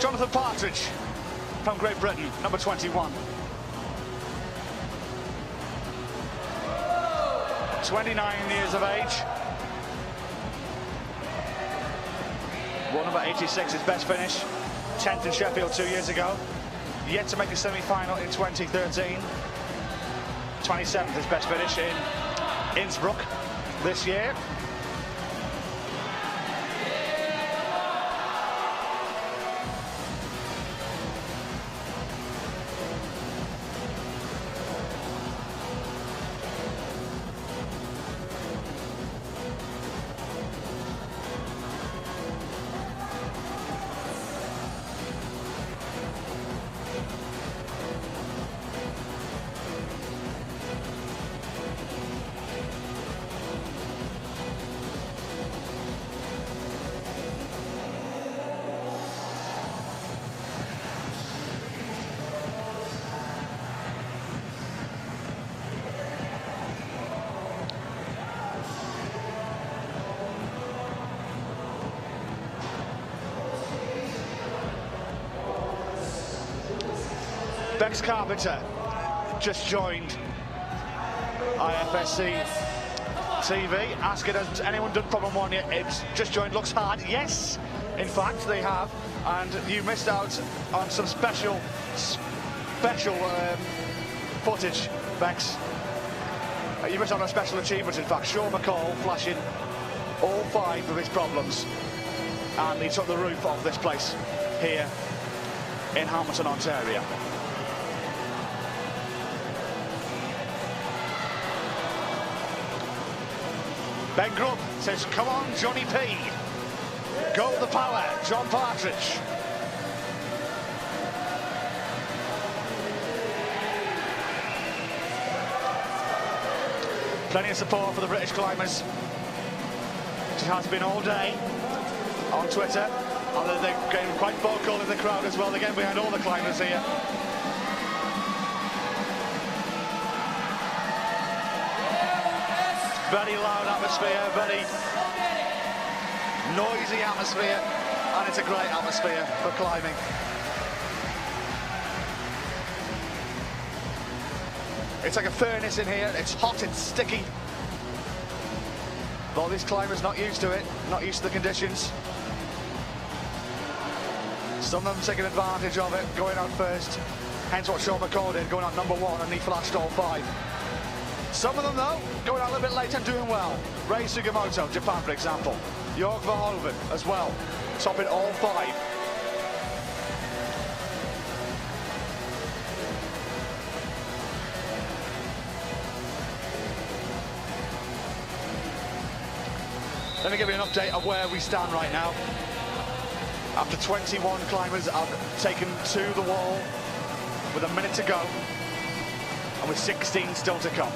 Jonathan Partridge from Great Britain, number 21. 29 years of age. Won number 86, his best finish. 10th in Sheffield 2 years ago. Yet to make the semi-final in 2013. 27th, his best finish in Innsbruck this year. Bex Carpenter just joined IFSC TV, asking has anyone done problem one yet? It's just joined, looks hard. Yes, in fact they have, and you missed out on some special footage, Bex. You missed out on a special achievement, in fact. Sean McCall flashing all 5 of his problems, and he took the roof off this place here in Hamilton, Ontario. Ben Grubb says, come on, Johnny P. Go the power, John Partridge. Plenty of support for the British climbers. It has been all day on Twitter. And they're getting quite vocal in the crowd as well. They're getting behind all the climbers here. Very loud atmosphere, very noisy atmosphere, and it's a great atmosphere for climbing. It's like a furnace in here, it's hot, it's sticky. But all these climbers not used to it, not used to the conditions. Some of them taking advantage of it, going out first. Hence what Sean McCall did, going out number 1, and he flashed all 5. Some of them, though, going out a little bit late and doing well. Ray Sugimoto, Japan, for example. Jörg Verhoeven as well, topping all 5. Let me give you an update of where we stand right now. After 21 climbers have taken to the wall with a minute to go, and with 16 still to come.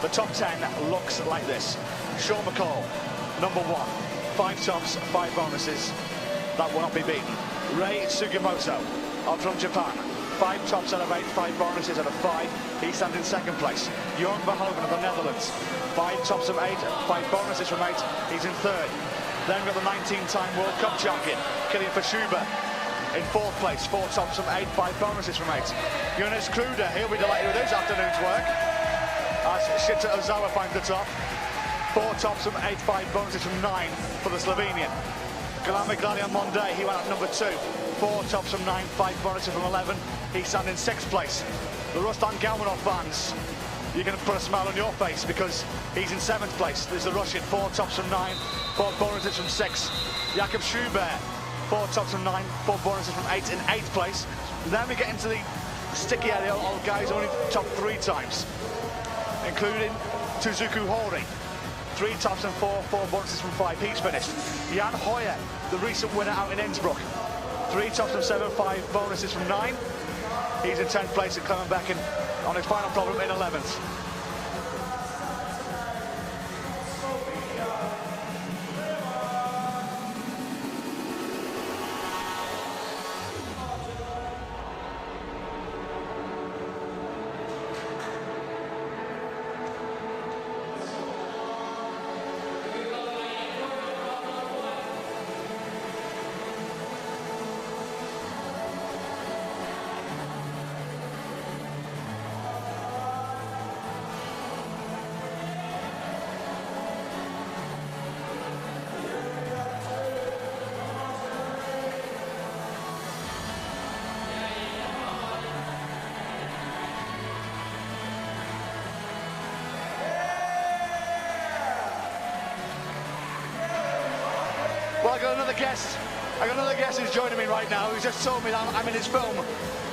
The top 10 looks like this. Sean McCall, number 1. 5 tops, 5 bonuses. That will not be beaten. Ray Sugimoto from Japan. 5 tops out of 8, 5 bonuses out of 5. He stands in 2nd place. Jörg Verhoeven of the Netherlands. 5 tops of 8, 5 bonuses from 8. He's in 3rd. Then we've got the 19-time World Cup champion, Kilian Verschuber, in 4th place. 4 tops from 8, 5 bonuses from 8. Jonas Kruder, he'll be delighted with his afternoon's work, as Shita Ozawa finds the top. 4 tops from 8, 5 bonuses from 9 for the Slovenian. Galame Gladian Monde, he went out number 2. 4 tops from 9, 5 bonuses from 11. He's standing in 6th place. The Rustan Galmanov fans, you're going to put a smile on your face because he's in 7th place. There's the Russian, 4 tops from 9, 4 bonuses from 6. Jakob Schubert, 4 tops from 9, 4 bonuses from 8 in 8th place. Then we get into the sticky area, old guys only top 3 times, including Tuzuku Hori. 3 tops and 4 bonuses from 5. He's finished. Jan Hoyer, the recent winner out in Innsbruck. 3 tops from 7, 5 bonuses from 9. He's in 10th place at Clemenbecken on his final problem in 11th. Well, I got another guest who's joining me right now, who's just told me that I'm in his film,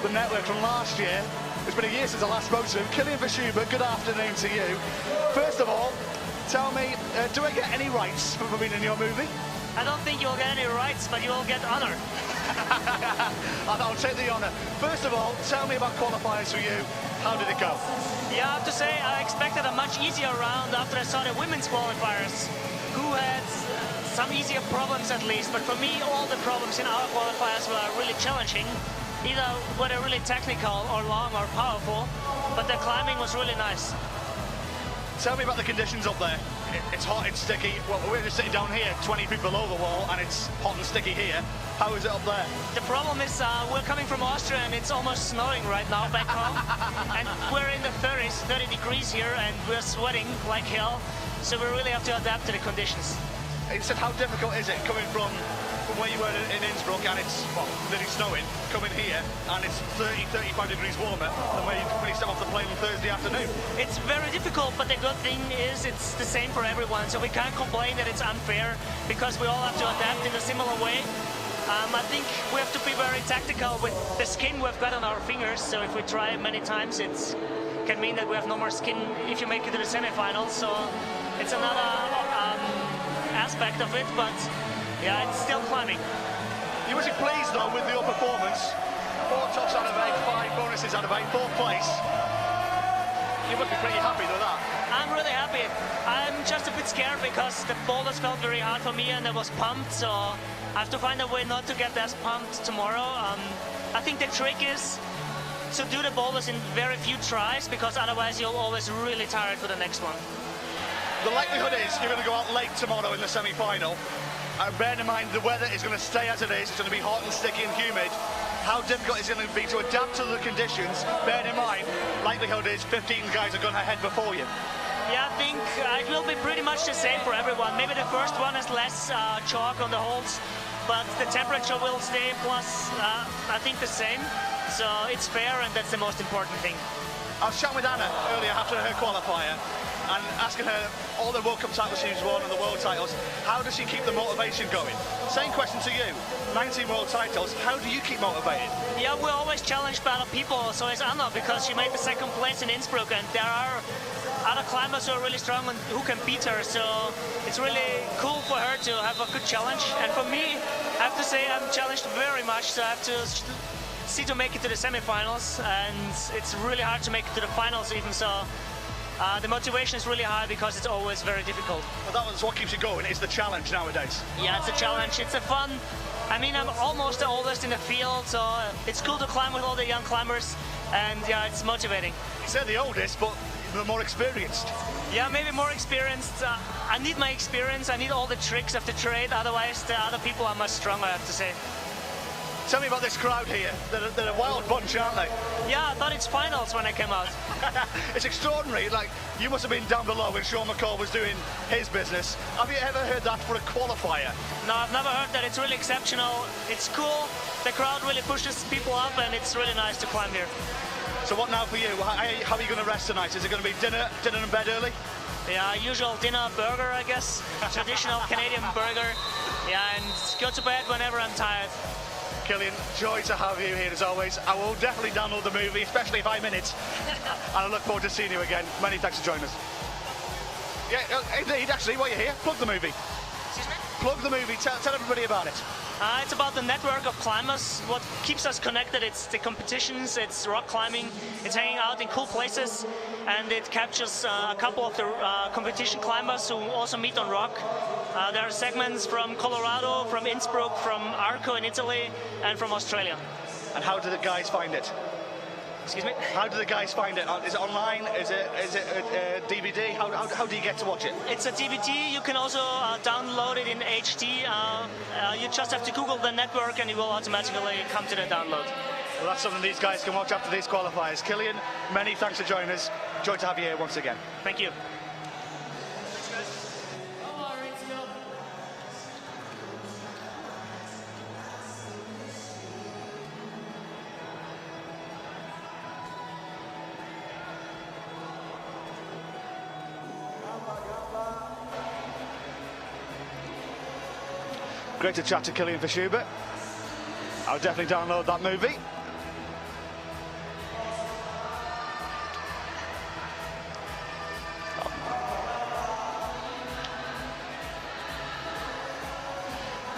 The Network, from last year. It's been a year since I last spoke to him. Killian Vishuba, good afternoon to you. First of all, tell me, do I get any rights for being in your movie? I don't think you'll get any rights, but you will get honor. I'll take the honour. First of all, tell me about qualifiers for you. How did it go? Yeah, I have to say I expected a much easier round after I saw the women's qualifiers, who had some easier problems at least. But for me, all the problems in our qualifiers were really challenging. Either whether really technical or long or powerful, but the climbing was really nice. Tell me about the conditions up there. It's hot, it's sticky. Well, we're just sitting down here, 20 feet below the wall, and it's hot and sticky here. How is it up there? The problem is we're coming from Austria and it's almost snowing right now back home. And we're in the 30s, 30 degrees here, and we're sweating like hell. So we really have to adapt to the conditions. You said, how difficult is it coming from where you were in Innsbruck and it's, well, nearly snowing, coming here and it's 30, 35 degrees warmer than when you step off the plane on Thursday afternoon? It's very difficult, but the good thing is it's the same for everyone, so we can't complain that it's unfair because we all have to adapt in a similar way. I think we have to be very tactical with the skin we've got on our fingers, so if we try many times, it can mean that we have no more skin if you make it to the semifinals, so it's another aspect of it, but yeah, it's still climbing. You must be pleased though with your performance. 4 tops out of 8, 5 bonuses out of 8, 4th place. You must be pretty happy with that. I'm really happy. I'm just a bit scared because the boulders felt very hard for me and I was pumped, so I have to find a way not to get as pumped tomorrow. I think the trick is to do the boulders in very few tries because otherwise you'll always really tired for the next one. The likelihood is you're going to go out late tomorrow in the semi-final. Bearing in mind the weather is going to stay as it is, it's going to be hot and sticky and humid. How difficult is it going to be to adapt to the conditions? Bearing in mind, likelihood is 15 guys are going ahead before you. Yeah, I think it will be pretty much the same for everyone. Maybe the first one has less chalk on the holds, but the temperature will stay plus, I think, the same. So it's fair, and that's the most important thing. I was chatting with Anna earlier after her qualifier and asking her all the World Cup titles she's won and the world titles, how does she keep the motivation going? Same question to you, 19 world titles, how do you keep motivated? Yeah, we're always challenged by other people, so is Anna, because she made the 2nd place in Innsbruck, and there are other climbers who are really strong and who can beat her, so it's really cool for her to have a good challenge. And for me, I have to say I'm challenged very much, so I have to see to make it to the semifinals, and it's really hard to make it to the finals even, so the motivation is really high because it's always very difficult. Well, that was what keeps you going, is the challenge nowadays. Yeah, it's a challenge, it's a fun. I mean, I'm almost the oldest in the field, so it's cool to climb with all the young climbers, and yeah, it's motivating. You said the oldest, but the more experienced. Yeah, maybe more experienced. I need my experience, I need all the tricks of the trade, otherwise the other people are much stronger, I have to say. Tell me about this crowd here. They're a wild bunch, aren't they? Yeah, I thought it's finals when I came out. It's extraordinary. Like, you must have been down below when Sean McCall was doing his business. Have you ever heard that for a qualifier? No, I've never heard that. It's really exceptional. It's cool. The crowd really pushes people up, and it's really nice to climb here. So what now for you? How are you going to rest tonight? Is it going to be dinner in bed early? Yeah, usual dinner burger, I guess. Traditional Canadian burger. Yeah, and go to bed whenever I'm tired. Killian, joy to have you here as always. I will definitely download the movie, especially if I'm in it. And I look forward to seeing you again. Many thanks for joining us. Yeah, indeed, actually, while you're here, plug the movie. Excuse me? Plug the movie, tell everybody about it. It's about the network of climbers. What keeps us connected, it's the competitions, it's rock climbing, it's hanging out in cool places, and it captures a couple of the competition climbers who also meet on rock. There are segments from Colorado, from Innsbruck, from Arco in Italy, and from Australia. And how do the guys find it? Excuse me? How do the guys find it? Is it online? Is it a DVD? How do you get to watch it? It's a DVD. You can also download it in HD. You just have to Google the network and it will automatically come to the download. Well, that's something these guys can watch after these qualifiers. Killian, many thanks for joining us. Joy to have you here once again. Thank you. Great to chat to Killian for Schubert. I'll definitely download that movie.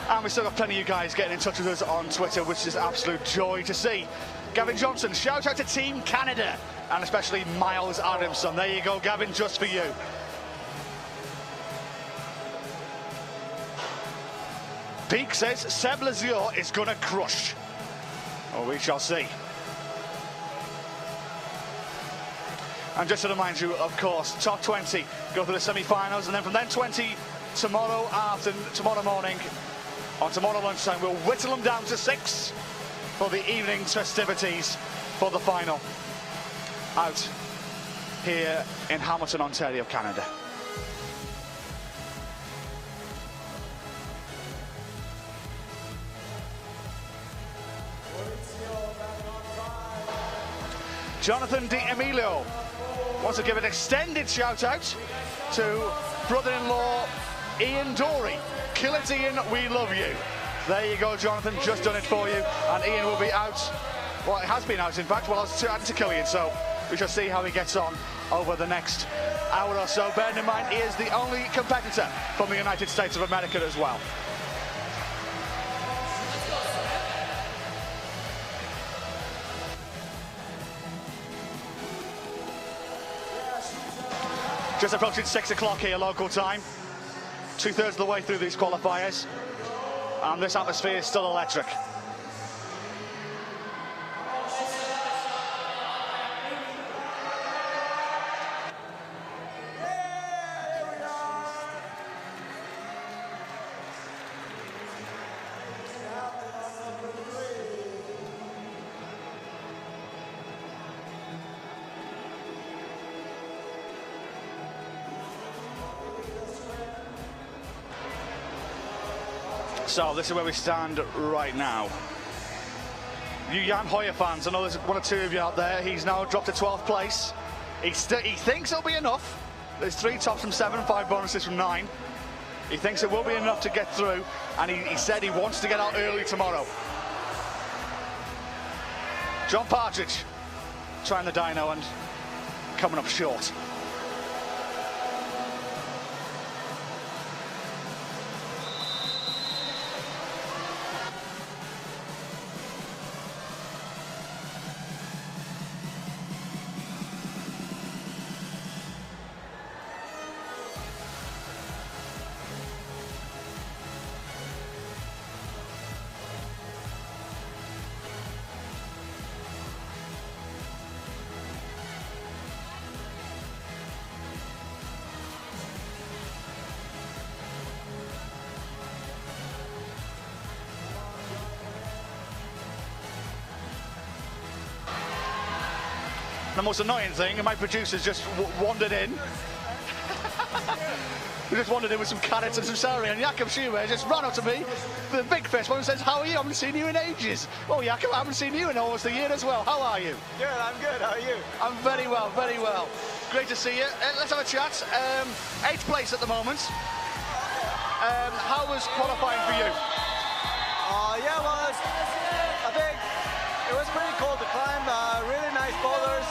And we've still got plenty of you guys getting in touch with us on Twitter, which is absolute joy to see. Gavin Johnson, shout out to Team Canada, and especially Miles Adamson. There you go, Gavin, just for you. Peak says Seb Lazure is going to crush. Well, we shall see. And just to remind you, of course, top 20 go through the semi-finals, and then from then 20 tomorrow morning, on tomorrow lunchtime, we'll whittle them down to 6 for the evening's festivities for the final out here in Hamilton, Ontario, Canada. Jonathan D'Emilio wants to give an extended shout out to brother-in-law Ian Dory. Kill it, Ian, we love you. There you go, Jonathan, just done it for you. And Ian will be out, well, it has been out, in fact, well, I was chatting to Killian, so we shall see how he gets on over the next hour or so. Bearing in mind, he is the only competitor from the United States of America as well. Just approaching 6 o'clock here, local time. 2/3 of the way through these qualifiers, and this atmosphere is still electric. So this is where we stand right now. You Jan Hoyer fans, I know there's one or two of you out there. He's now dropped to 12th place. He thinks it'll be enough. There's 3 tops from 7, 5 bonuses from 9. He thinks it will be enough to get through, and he said he wants to get out early tomorrow. John Partridge trying the dyno and coming up short. The most annoying thing, and my producers just wandered in. We just wandered in with some carrots and some celery, and Jakob Schubert just ran up to me with a big fist and says, "How are you? I haven't seen you in ages." Well, Jakob, I haven't seen you in almost a year as well. How are you? Good, I'm good. How are you? I'm very well, very well. Great to see you. Let's have a chat. 8th place at the moment. How was qualifying for you? Yeah, well, I think it was pretty cool to climb. Really nice boulders.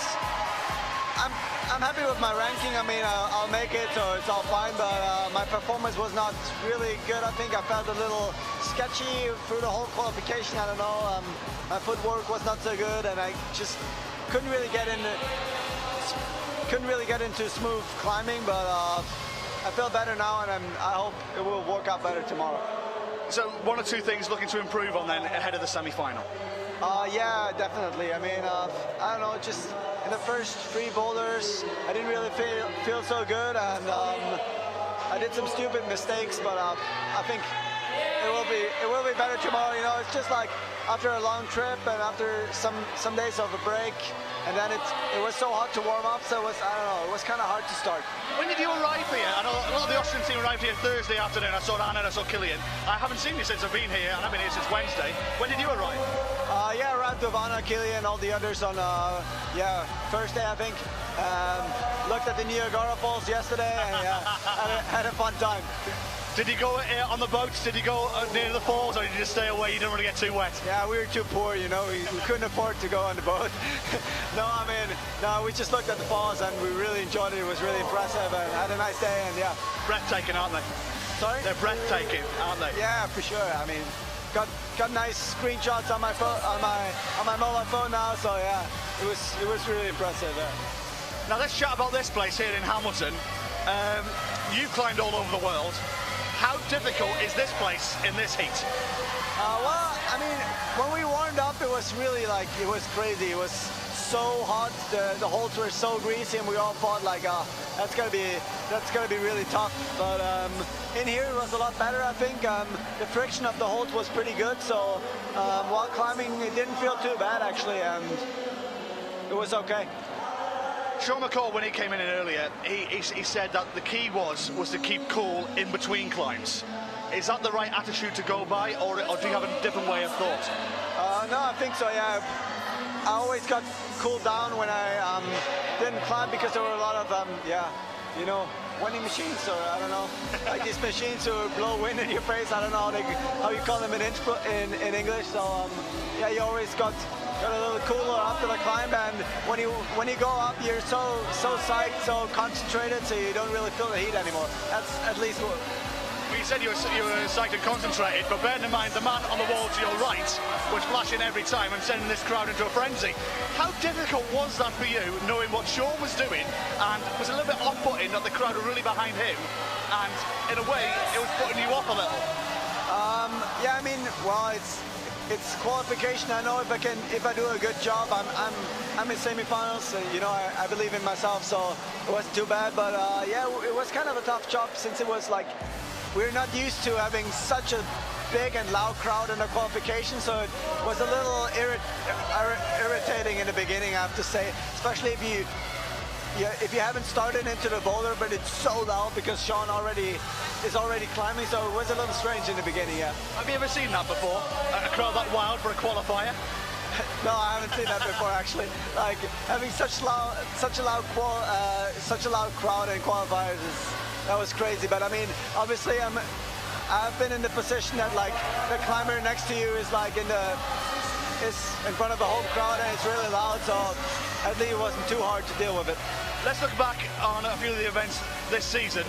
I'm happy with my ranking. I mean, I'll make it, so it's all fine. But my performance was not really good. I think I felt a little sketchy through the whole qualification. I don't know. My footwork was not so good, and I just couldn't really get into smooth climbing. But I feel better now, and I hope it will work out better tomorrow. So 1 or 2 things looking to improve on then ahead of the semi-final. Yeah, definitely. I mean, I don't know, just in the first 3 boulders, I didn't really feel so good, and I did some stupid mistakes, but I think it will be better tomorrow. You know, it's just like after a long trip and after some days of a break, and then it was so hot to warm up, so I don't know, it was kind of hard to start. When did you arrive here? I know a lot of the Austrian team arrived here Thursday afternoon. I saw Anna and I saw Killian. I haven't seen you since I've been here, and I've been here since Wednesday. When did you arrive? Yeah, I arrived with Anna, Killian, all the others on Thursday, I think. Looked at the Niagara Falls yesterday, and had a fun time. Did you go on the boats? Did you go near the falls, or did you just stay away? You didn't really get too wet? Yeah, we were too poor, you know. We couldn't afford to go on the boat. No, we just looked at the falls and we really enjoyed it. It was really impressive and had a nice day, and yeah. Breathtaking, aren't they? Sorry? They're breathtaking, aren't they? Yeah, for sure. I mean, got nice screenshots on my phone, on my mobile phone now. So yeah, it was really impressive. Yeah. Now let's chat about this place here in Hamilton. You've climbed all over the world. How difficult is this place in this heat? Well, I mean, when we warmed up, it was really like, it was crazy. It was so hot. The holds were so greasy, and we all thought like, that's gonna be really tough. But in here it was a lot better, I think. The friction of the holds was pretty good, so while climbing, it didn't feel too bad actually, and it was okay. Sean McCall, when he came in earlier, he said that the key was to keep cool in between climbs. Is that the right attitude to go by, or do you have a different way of thought? No, I think so, yeah. I always got cooled down when I didn't climb, because there were a lot of, winding machines, or I don't know, like these machines who blow wind in your face. I don't know how you call them in English. So yeah, you always got a little cooler after the climb, and when you go up, you're so psyched, so concentrated, so you don't really feel the heat anymore. That's at least what. Well, you said you were psyched and concentrated, but bearing in mind the man on the wall to your right was flashing every time and sending this crowd into a frenzy. How difficult was that for you, knowing what Sean was doing, and was a little bit off-putting that the crowd were really behind him, and in a way it was putting you off a little? Yeah, I mean, well, it's qualification. I know if I do a good job, I'm in semi-finals. I believe in myself, so it wasn't too bad. But yeah, it was kind of a tough job, since it was like, we're not used to having such a big and loud crowd in the qualification, so it was a little irritating in the beginning, I have to say, especially if you haven't started into the boulder, but it's so loud because Sean is already climbing, so it was a little strange in the beginning, yeah. Have you ever seen that before? A crowd that wild for a qualifier? No, I haven't seen that before actually. Like, having such a loud crowd in qualifiers that was crazy. But I mean, obviously I've been in the position that like the climber next to you is like is in front of the whole crowd, and it's really loud, so at least it wasn't too hard to deal with it. Let's look back on a few of the events this season.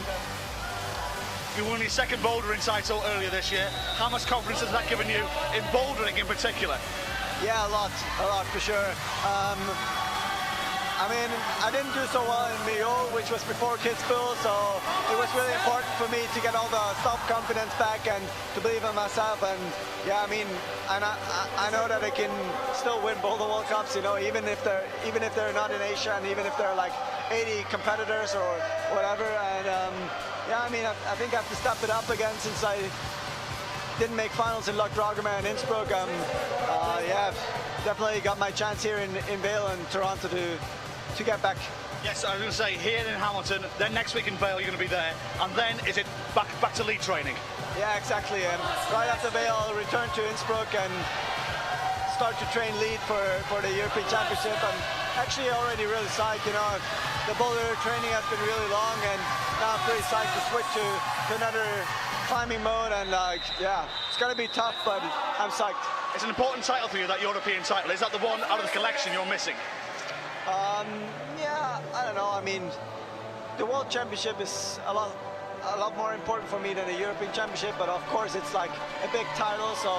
You won your second bouldering title earlier this year. How much confidence has that given you in bouldering in particular? Yeah, a lot for sure. I mean, I didn't do so well in Mio, which was before Kitzbühel, so it was really important for me to get all the self-confidence back and to believe in myself. And yeah, I mean, I know that I can still win Boulder World Cups, even if they're not in Asia, and even if there are like 80 competitors or whatever. And yeah, I mean, I think I have to step it up again, since I didn't make finals in Lac-Drogomir and Innsbruck. Yeah, definitely got my chance here in Vail and Toronto to get back. Yes, I was going to say, here in Hamilton, then next week in Vail you're going to be there, and then is it back to lead training? Yeah, exactly. Right after Vail, I'll return to Innsbruck and start to train lead for the European Championship. I'm actually already really psyched. The boulder training has been really long, and now I'm pretty psyched to switch to another climbing mode, and yeah, it's going to be tough, but I'm psyched. It's an important title for you, that European title. Is that the one out of the collection you're missing? Yeah, I don't know. I mean, the World Championship is a lot more important for me than the European Championship, but of course it's like a big title, so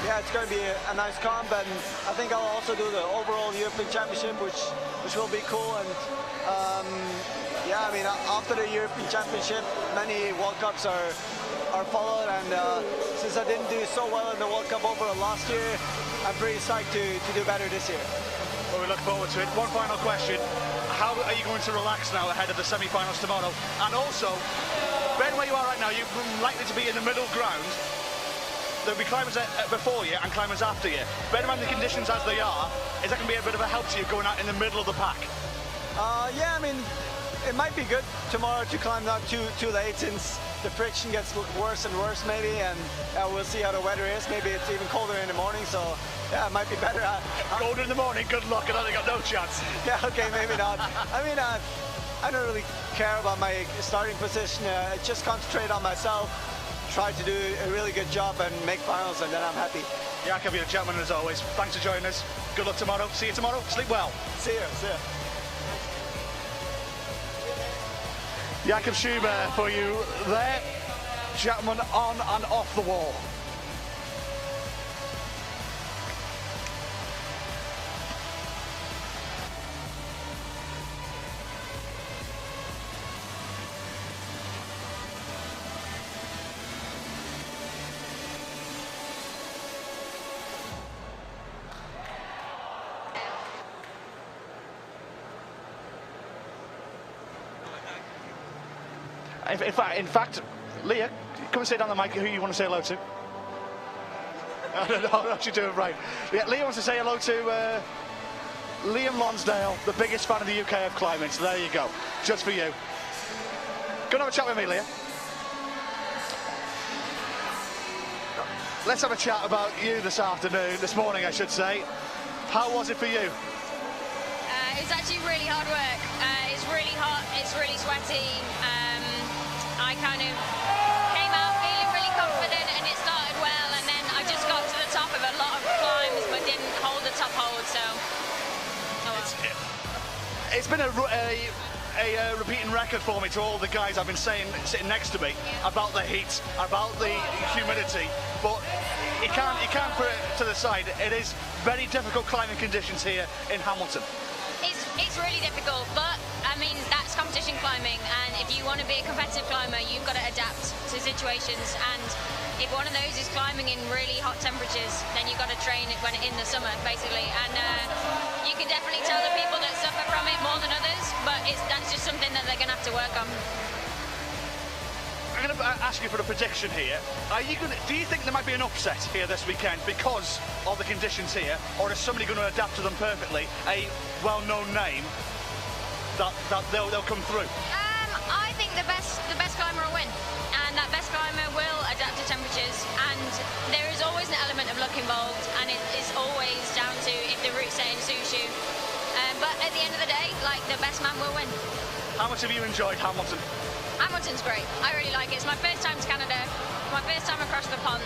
yeah, it's going to be a nice comp, and I think I'll also do the overall European Championship, which will be cool. And yeah, I mean, after the European Championship, many World Cups are followed, and since I didn't do so well in the World Cup overall last year, I'm pretty psyched to do better this year. Well, we look forward to it. One final question. How are you going to relax now ahead of the semi-finals tomorrow? And also, Ben, where you are right now, you're likely to be in the middle ground. There'll be climbers before you and climbers after you. Bear in mind the conditions as they are, is that going to be a bit of a help to you going out in the middle of the pack? Yeah, I mean, it might be good tomorrow to climb not too late, since the friction gets worse and worse maybe, and we'll see how the weather is. Maybe it's even colder in the morning, so yeah, it might be better. Colder in the morning, good luck, I think I've got no chance. Yeah, okay, maybe not. I mean, I don't really care about my starting position. Just concentrate on myself, try to do a really good job and make finals, and then I'm happy. Jakob, you're a gentleman as always. Thanks for joining us. Good luck tomorrow. See you tomorrow. Sleep well. See you. See you. Jakob Schubert for you there. Gentleman on and off the wall. In fact, Leah, come and sit down the mic. Who you want to say hello to? I don't know. You're doing right. Yeah, Leah wants to say hello to Liam Lonsdale, the biggest fan of the UK of climbing. So there you go, just for you. Go and have a chat with me, Leah. Let's have a chat about you this morning, I should say. How was it for you? It's actually really hard work. It's really hot, it's really sweaty. I kind of came out feeling really confident and it started well, and then I just got to the top of a lot of climbs but didn't hold the top hold, so oh well. It's been a repeating record for me to all the guys I've been saying sitting next to me about the heat, about the humidity, but you can't put it to the side. It is very difficult climbing conditions here in Hamilton. It's really difficult, but I mean that's competition climbing, and if you want to be a competitive climber you've got to adapt to situations, and if one of those is climbing in really hot temperatures then you've got to train it when in the summer basically, and you can definitely tell the people that suffer from it more than others, but that's just something that they're going to have to work on. I'm going to ask you for a prediction here. Do you think there might be an upset here this weekend because of the conditions here, or is somebody going to adapt to them perfectly, a well-known name that they'll come through? I think the best climber will win, and that best climber will adapt to temperatures, and there is always an element of luck involved, and it is always down to if the route setting suits you. But at the end of the day, like, the best man will win. How much have you enjoyed Hamilton? Hamilton's great. I really like it. It's my first time to Canada, my first time across the pond.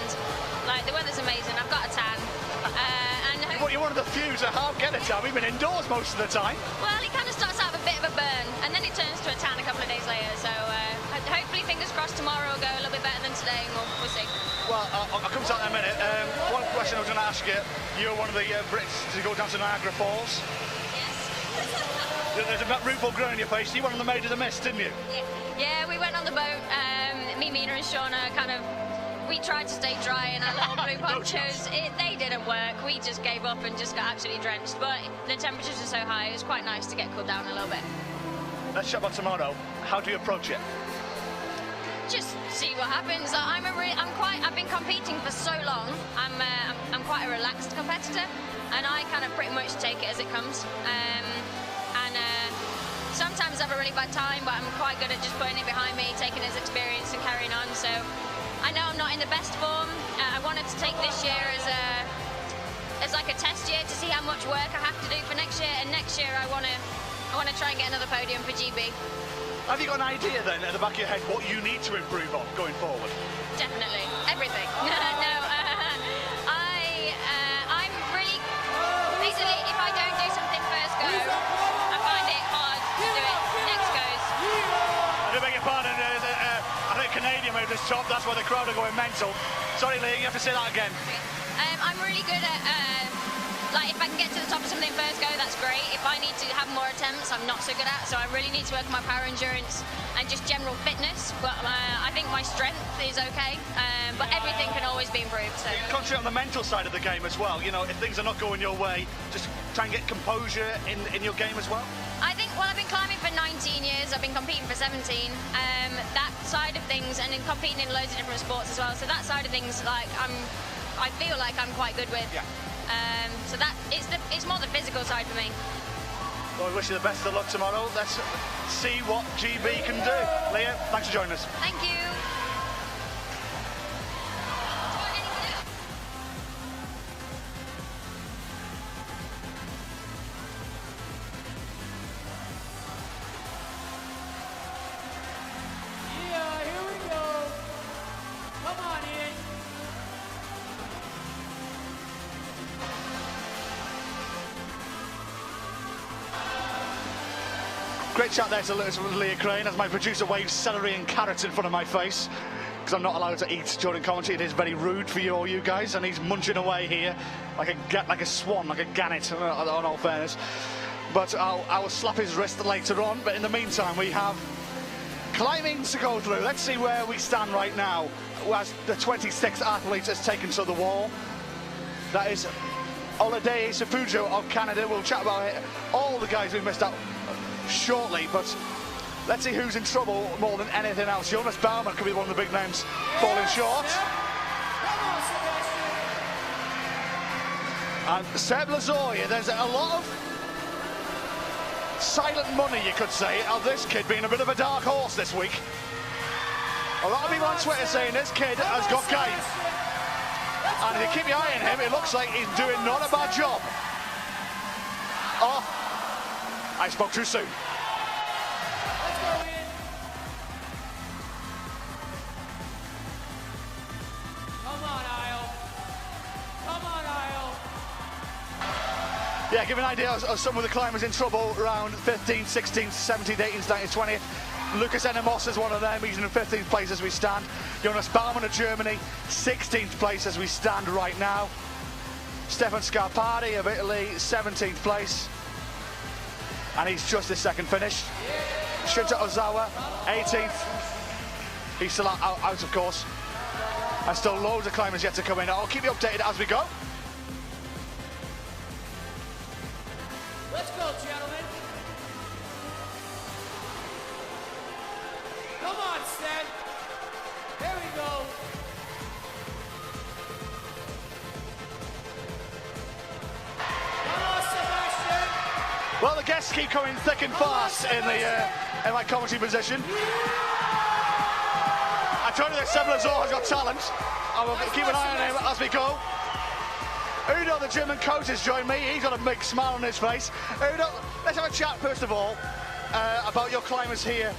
Like, the weather's amazing. I've got a tan. You're one of the few that have get a tan. We've been indoors most of the time. Well, it kind of starts out with a bit of a burn, and then it turns to a tan a couple of days later. So hopefully, fingers crossed, tomorrow will go a little bit better than today, and we'll see. Well, I'll come to that in a minute. One question I was going to ask you. You're one of the Brits to go down to Niagara Falls. There's a rueful grin on your face. You went on the Maid of the Mist, didn't you? Yeah, we went on the boat. Me, Mina and Shauna we tried to stay dry in our little blue ponchos. They didn't work. We just gave up and just got absolutely drenched. But the temperatures are so high, it was quite nice to get cooled down a little bit. Let's chat about tomorrow. How do you approach it? Just see what happens. I've been competing for so long. I'm quite a relaxed competitor, and I kind of pretty much take it as it comes. Sometimes I have a really bad time, but I'm quite good at just putting it behind me, taking it as experience and carrying on. So I know I'm not in the best form. I wanted to take this year as like a test year to see how much work I have to do for next year. And next year I want to try and get another podium for GB. Have you got an idea then at the back of your head what you need to improve on going forward? Definitely everything. No, I'm really basically if I don't do something first go, I find it hard to do it next goes. I do beg your pardon. I think Canadian made this top. That's why the crowd are going mental. Sorry, Lee, you have to say that again. I'm really good at like if I can get to the top of something first go, that's great. If I need to have more attempts, I'm not so good at. So I really need to work on my power endurance and just general fitness. But I think my strength is okay. But everything can always be improved. So concentrate on the mental side of the game as well. You know, if things are not going your way, just try and get composure in your game as well. I think, well, I've been climbing for 19 years. I've been competing for 17. That side of things, and then competing in loads of different sports as well. So that side of things, like I feel like I'm quite good with. Yeah. So that it's more the physical side for me. Well, we wish you the best of luck tomorrow. Let's see what GB can do. Leah, thanks for joining us. Thank you. Great chat there to Leah Crane as my producer waves celery and carrots in front of my face, because I'm not allowed to eat during commentary. It is very rude for all you guys, and he's munching away here like a swan, like a gannet, on all fairness. But I will slap his wrist later on. But in the meantime, we have climbing to go through. Let's see where we stand right now, as the 26th athlete has taken to the wall. That is Olade Safujo of Canada. We'll chat about it, all the guys we missed out shortly, but let's see who's in trouble more than anything else. Jonas Baumann could be one of the big names falling short. And Seb Lazoya, there's a lot of silent money, you could say, of this kid being a bit of a dark horse this week. A lot of people on Twitter saying this kid has got game. And if you keep your eye on him, it looks like he's doing not a bad job. Oh, I spoke too soon. Let's go in. Come on, Isle. Come on, Isle. Yeah, give an idea of some of the climbers in trouble. Round 15th, 16th, 17th, 18th, 19th, 20th. Lucas Enemos is one of them. He's in 15th place as we stand. Jonas Baumann of Germany, 16th place as we stand right now. Stefan Scarpati of Italy, 17th place. And he's just his second finish. Shunta Ozawa, 18th. He's still out, of course. And still loads of climbers yet to come in. I'll keep you updated as we go. Let's go, gentlemen. Come on, Stan. There we go. Come on, Sebastian. Well, the guests keep coming thick and fast in my commentary position. I told you that Seb Lazoya has got talent. I will keep an eye on him as we go. Udo, the German coach, has joined me. He's got a big smile on his face. Udo, let's have a chat first of all about your climbers here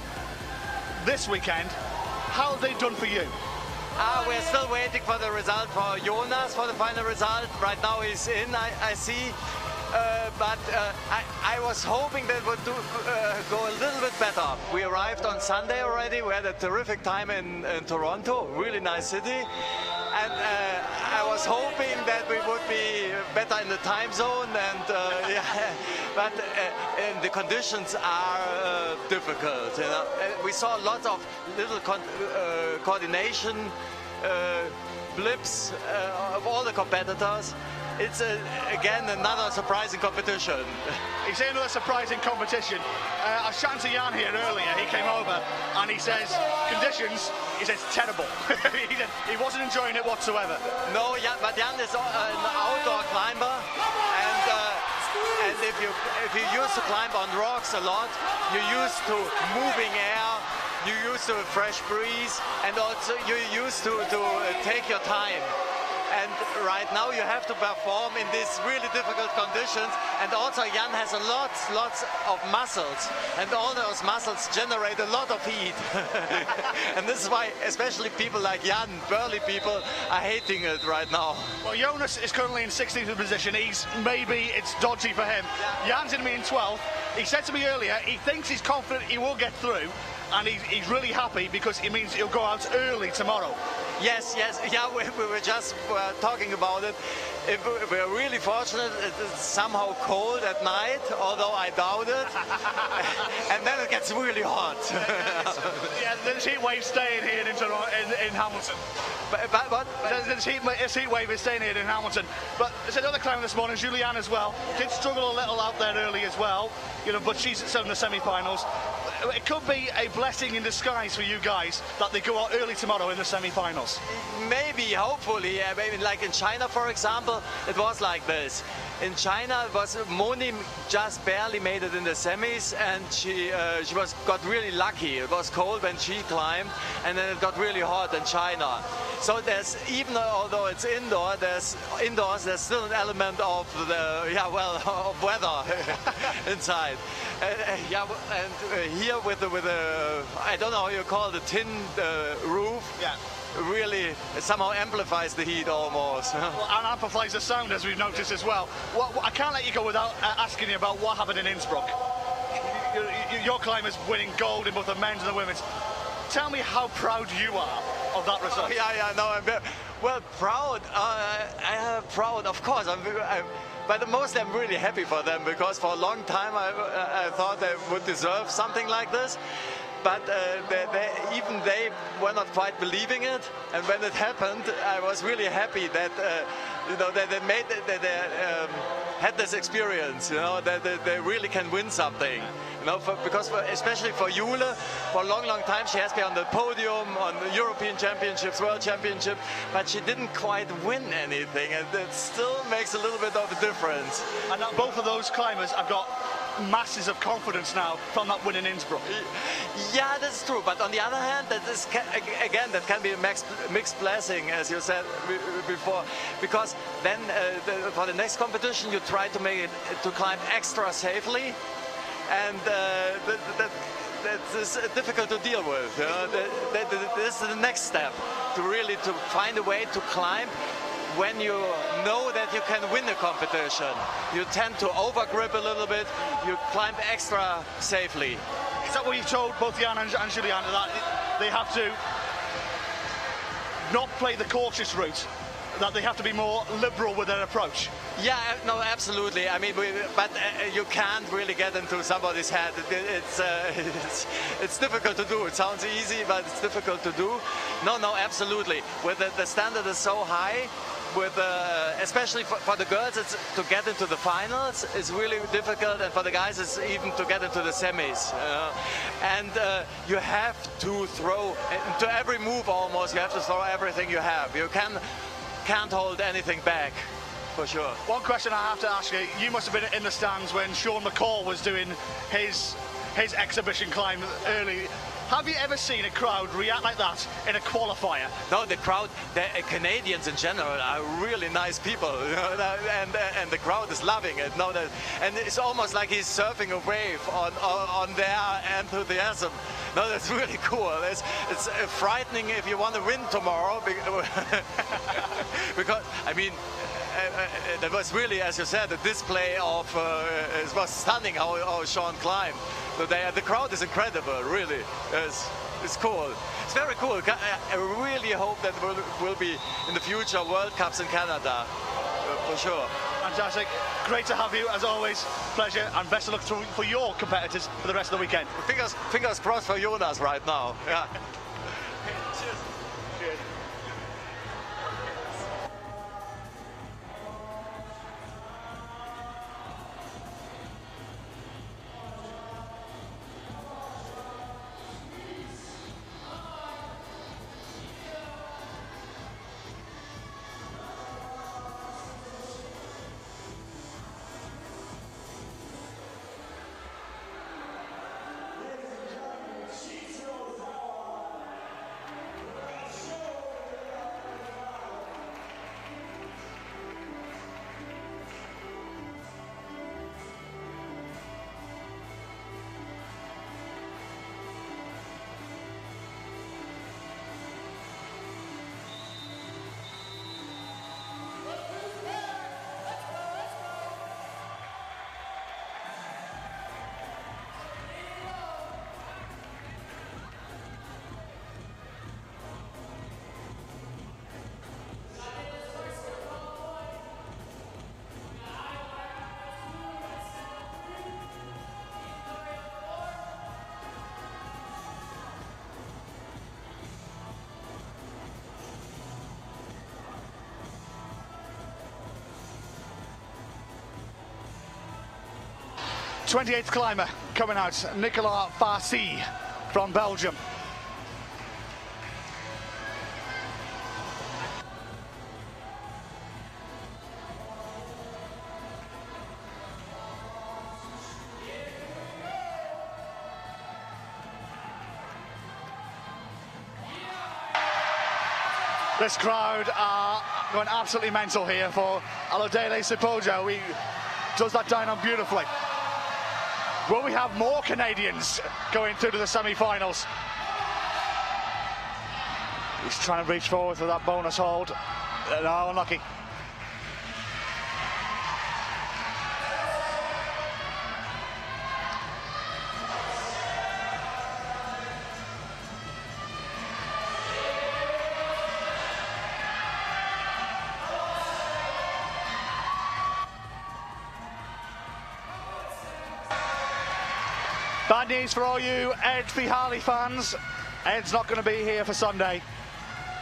this weekend. How have they done for you? We're still waiting for the result for Jonas, for the final result. Right now he's in, I see. But I was hoping that would go a little bit better. We arrived on Sunday already. We had a terrific time in Toronto, really nice city. And I was hoping that we would be better in the time zone, and yeah, but the conditions are difficult. You know? We saw lots of little coordination blips of all the competitors. It's again another surprising competition. He's in another surprising competition. I was chatting to Jan here earlier. He came over and he says conditions. He says terrible. he wasn't enjoying it whatsoever. No, yeah, but Jan is an outdoor climber, and if you used to climb on rocks a lot, you're used to moving air. You're used to a fresh breeze, and also you're used to take your time. And right now you have to perform in these really difficult conditions. And also Jan has lots of muscles, and all those muscles generate a lot of heat. And this is why especially people like Jan, burly people, are hating it right now. Well, Jonas is currently in 16th position. Maybe it's dodgy for him. Jan's going to be in 12th. He said to me earlier, he thinks he's confident he will get through. And he's really happy because it means he'll go out early tomorrow. Yes, yeah, we were just talking about it. If we're really fortunate, it's somehow cold at night, although I doubt it. And then it gets really hot. Yeah, there's heat wave staying here in Hamilton. But this heat wave is staying here in Hamilton. But there's another climber this morning, Julianne as well. Did struggle a little out there early as well, you know, but she's still in the semi-finals. It could be a blessing in disguise for you guys that they go out early tomorrow in the semi-finals. Maybe, hopefully. Maybe like in China, for example, it was like this. In China, it was Moni just barely made it in the semis, and she got really lucky. It was cold when she climbed, and then it got really hot in China. So there's, even although it's indoors, there's still an element of of weather inside. Here with the I don't know how you call it, the tin roof. Yeah. Really somehow amplifies the heat almost. Well, and amplifies the sound, as we've noticed as well. I can't let you go without asking you about what happened in Innsbruck. your climbers winning gold in both the men's and the women's. Tell me how proud you are of that result. Oh, yeah, no, I'm very, well, proud. Proud, of course. But mostly I'm really happy for them, because for a long time I thought they would deserve something like this. But even they were not quite believing it, and when it happened, I was really happy that that they had this experience. That they really can win something. Because especially for Jule, for a long time she has been on the podium, on the European Championships, World Championship, but she didn't quite win anything, and it still makes a little bit of a difference. And both of those climbers have got masses of confidence now from that win in Innsbruck. Yeah, that's true. But on the other hand, that can be a mixed blessing, as you said before, because then for the next competition you try to make it to climb extra safely, and that is difficult to deal with. This is the next step, to find a way to climb. When you know that you can win a competition, you tend to overgrip a little bit, you climb extra safely. Is that what you've told both Jan and Juliana, that they have to not play the cautious route, that they have to be more liberal with their approach? Yeah, no, absolutely. I mean, but you can't really get into somebody's head. It's difficult to do. It sounds easy, but it's difficult to do. No, absolutely. With the standard is so high, especially for the girls, it's to get into the finals is really difficult, and for the guys, it's even to get into the semis. And you have to throw into every move almost. You have to throw everything you have. You can't hold anything back, for sure. One question I have to ask you: you must have been in the stands when Sean McCall was doing his exhibition climb early. Have you ever seen a crowd react like that in a qualifier? No, the crowd, the Canadians in general are really nice people, and the crowd is loving it. And it's almost like he's surfing a wave on their enthusiasm. No, that's really cool. It's frightening if you want to win tomorrow, because I mean, that was really, as you said, a display of. It was stunning how Sean climbed. So the crowd is incredible, really. It's cool. It's very cool. I really hope that will be in the future World Cups in Canada, for sure. Fantastic. Great to have you, as always. Pleasure, and best of luck for your competitors for the rest of the weekend. Fingers crossed for Jonas right now. Yeah. Cheers. Cheers. '28th climber coming out, Nicolas Farcy from Belgium. This crowd are going absolutely mental here for Alodele Sipojo. He does that down on beautifully. Will we have more Canadians going through to the semi-finals? He's trying to reach forward for that bonus hold. No, unlucky. Bad news for all you Ed Harley fans. Ed's not going to be here for Sunday.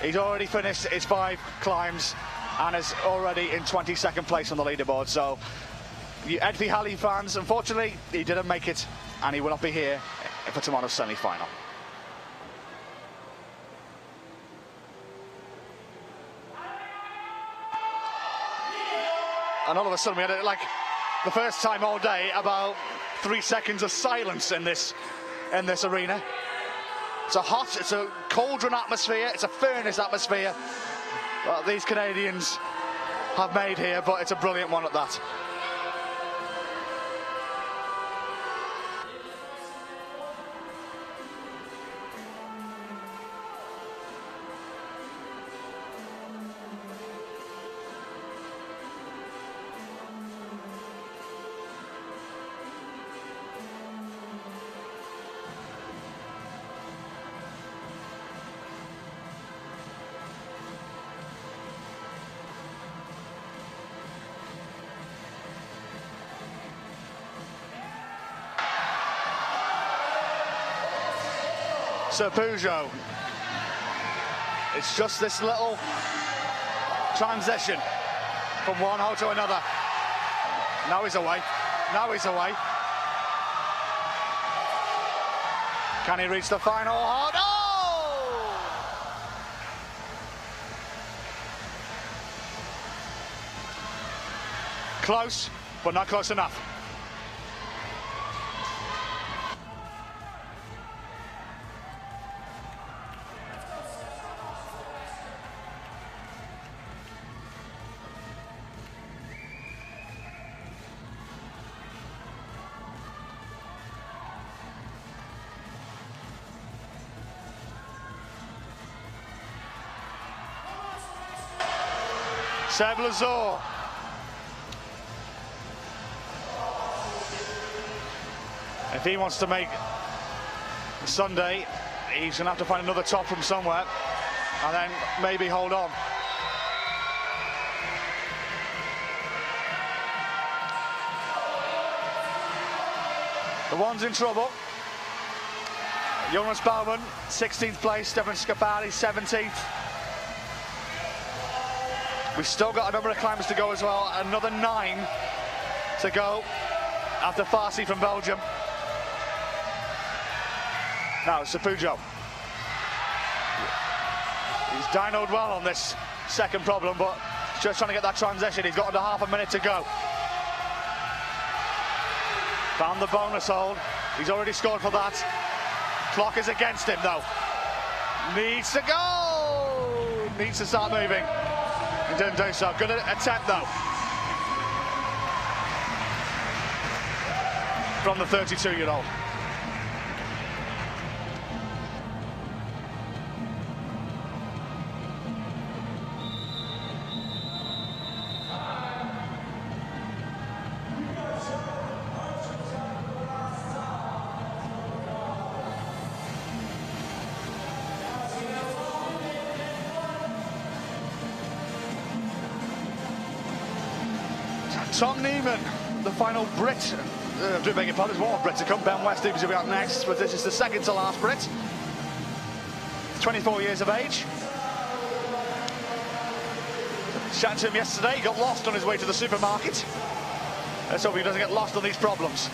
He's already finished his 5 climbs and is already in 22nd place on the leaderboard. So, you Ed Harley fans, unfortunately, he didn't make it and he will not be here for tomorrow's semi-final. And all of a sudden we had, like, the first time all day, about 3 seconds of silence in this arena. It's a hot, it's a cauldron atmosphere, it's a furnace atmosphere that these Canadians have made here, but it's a brilliant one at that. So Peugeot, it's just this little transition from one hole to another. Now he's away, now he's away. Can he reach the final hole? Oh! Close, but not close enough. Seb Lazor. If he wants to make Sunday, he's going to have to find another top from somewhere and then maybe hold on. The one's in trouble. Jonas Baumann, 16th place. Stefan Scapari, 17th. We've still got a number of climbers to go as well. Another 9 to go after Farsi from Belgium. Now, Peugeot. He's dynoed well on this second problem, but just trying to get that transition. He's got under half a minute to go. Found the bonus hold. He's already scored for that. Clock is against him, though. Needs to go! Needs to start moving. He didn't do so. Good attempt, though. From the 32-year-old. Tom Neiman, the final Brit. I do beg your pardon, there's one more Brit to come. Ben West, who's going to be out next, but this is the second to last Brit. 24 years of age. Chatted to him yesterday, he got lost on his way to the supermarket. Let's hope he doesn't get lost on these problems.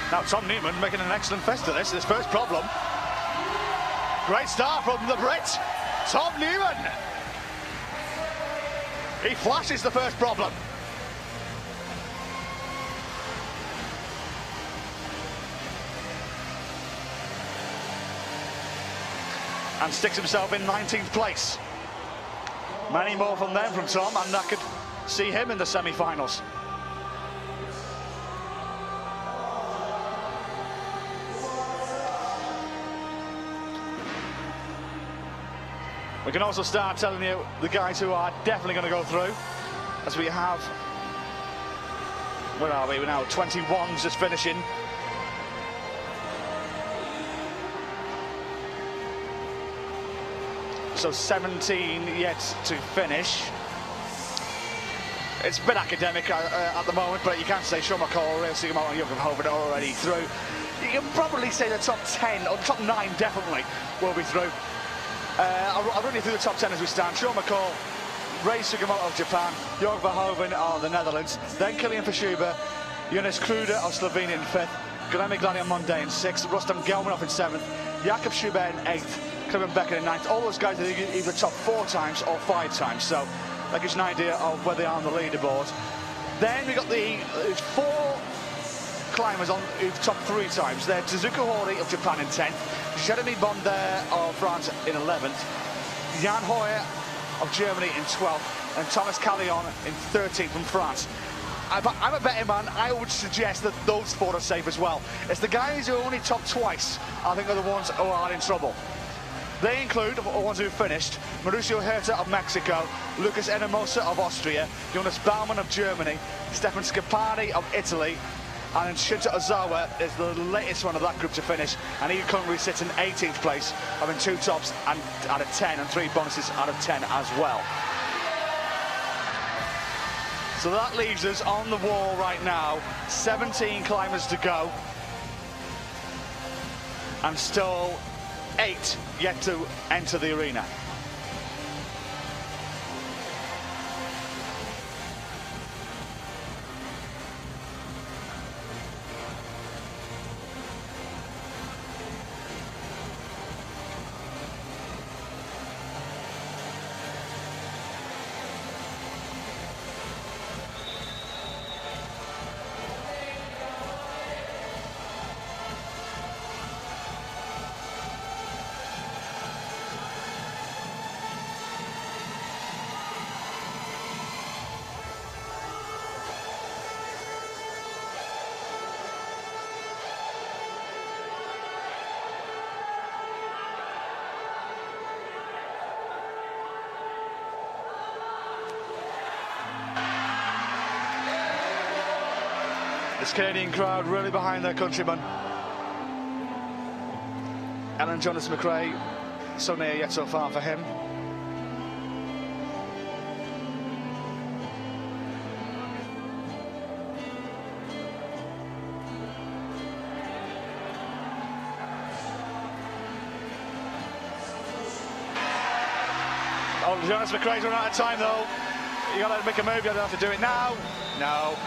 Now Tom Neiman making an excellent fest of this first problem. Great start from the Brit, Tom Neiman. He flashes the first problem. and sticks himself in 19th place. Many more from them from Tom, and I could see him in the semi-finals. We can also start telling you the guys who are definitely going to go through, as we have, where are we? We're now 21's just finishing. So 17 yet to finish. It's a bit academic at the moment, but you can't say Sean McCall, Ray Sigmund and Jürgen Hoven are already through. You can probably say the top 10, or the top 9 definitely will be through. I'll run you through the top 10 as we stand. Sean McCall, Ray Sigmund of Japan, Jürgen Verhoeven of the Netherlands, then Kilian Verschuber, Jonas Kruder of Slovenia in 5th, Guilherme Gladiamonde in 6th, Rustam Gelmanov in 7th, Jakob Schubert in 8th, Clement Becker in 9th. All those guys are either top 4 times or 5 times, so that gives you an idea of where they are on the leaderboard. Then we got the 4 climbers on who've top 3 times. They're Tezuka Hori of Japan in 10th, Jeremy Bonder of France in 11th, Jan Hoyer of Germany in 12th, and Thomas Callion in 13th from France. I'm a betting man. I would suggest that those 4 are safe as well. It's the guys who are only top twice, I think, are the ones who are in trouble. They include, the ones who finished, Mauricio Herta of Mexico, Lucas Enamosa of Austria, Jonas Baumann of Germany, Stefan Scapani of Italy, and Shinta Ozawa is the latest one of that group to finish, and he currently sits in 18th place, having 2 tops and out of 10 and 3 bonuses out of 10 as well. So that leaves us on the wall right now, 17 climbers to go, and still 8 yet to enter the arena. This Canadian crowd really behind their countryman. Alan Jonas McRae, so near yet so far for him. Oh, Jonas McRae's run out of time though. You gotta make a move, you don't have to do it now. No.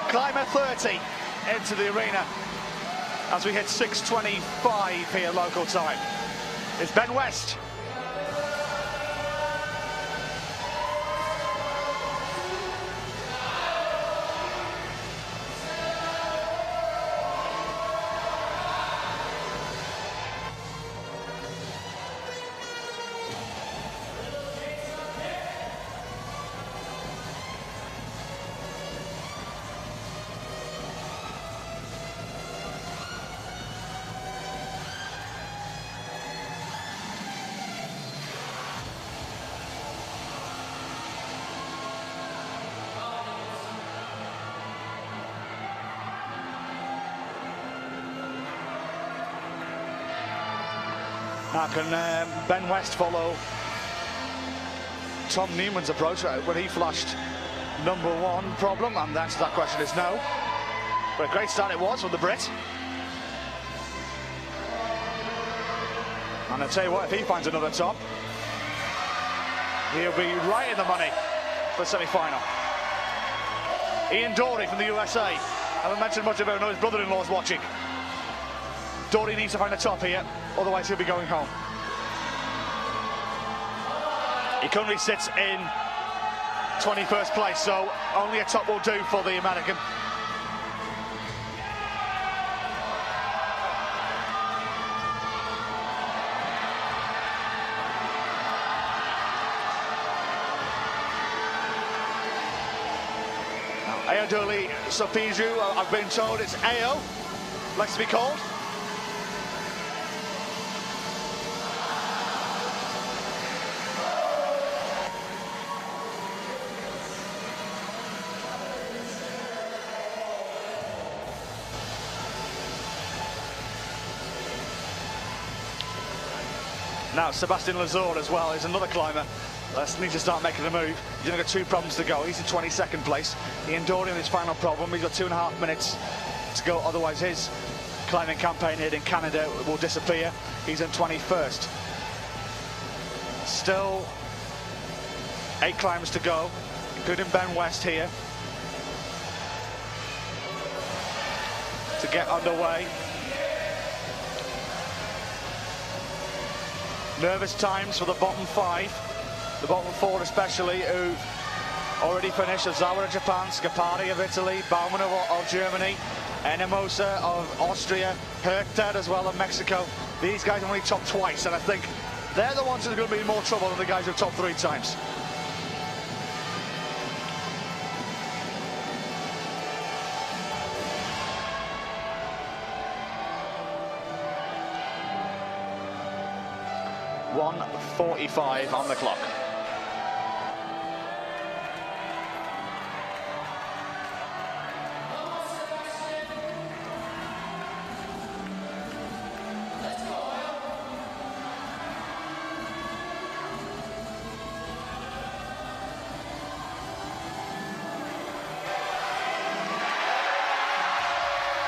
Climber 30 into the arena as we hit 6:25 here local time. It's Ben West. Now can Ben West follow Tom Newman's approach when he flashed #1 problem? And the answer to that question is no. But a great start it was from the Brit. And I'll tell you what, if he finds another top, he'll be right in the money for the semi-final. Ian Dory from the USA. I haven't mentioned much about him, his brother-in-law's watching. Dory needs to find a top here, otherwise he'll be going home. He currently sits in 21st place, so only a top will do for the American. Ayodoli Sopiju, I've been told it's Ayo, likes to be called. Now Sebastian Lazor as well is another climber. Let's need to start making a move. He's only got 2 problems to go. He's in 22nd place. Ian Dorian, his final problem. He's got 2.5 minutes to go. Otherwise, his climbing campaign here in Canada will disappear. He's in 21st. Still 8 climbers to go, including Ben West here to get underway. Nervous times for the bottom 5. The bottom 4 especially, who've already finished. Ozawa of Japan, Scapari of Italy, Baumann of Germany, Enemosa of Austria, Hertad as well of Mexico. These guys have only topped twice, and I think they're the ones that are going to be in more trouble than the guys who've topped 3 times. .1:45 on the clock.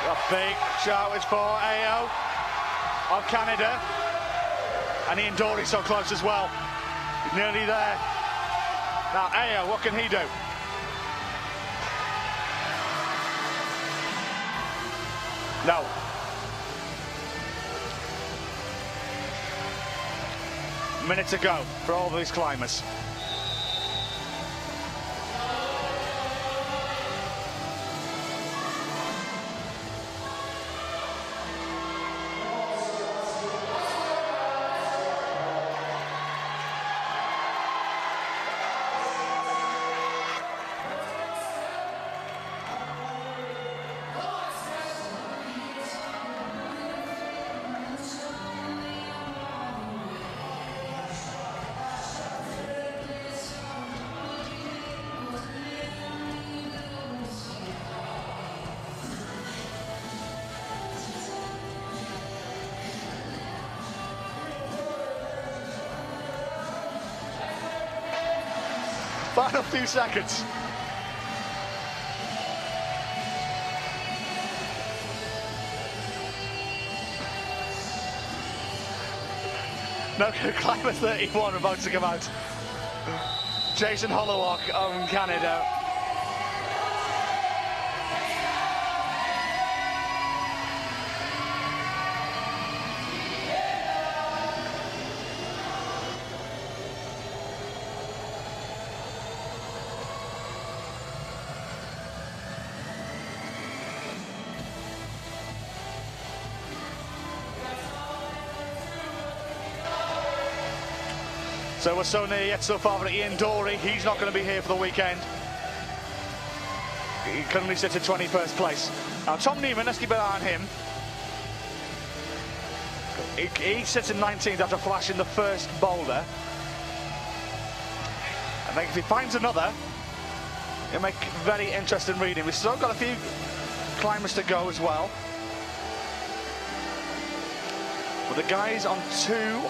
A big shout is for Ayo of Canada. And Ian Dory so close as well. He's nearly there. Now Ayo, what can he do? No. Minute to go for all these climbers. Final few seconds. No, climber 31 about to come out. Jason Hollowock of Canada. So we're so near yet so far, but Ian Dory, he's not going to be here for the weekend. He currently sits in 21st place. Now Tom Newman, let's keep an eye on him. He sits in 19th after flashing the first boulder. I think if he finds another, it'll make very interesting reading. We've still got a few climbers to go as well. But the guys on 2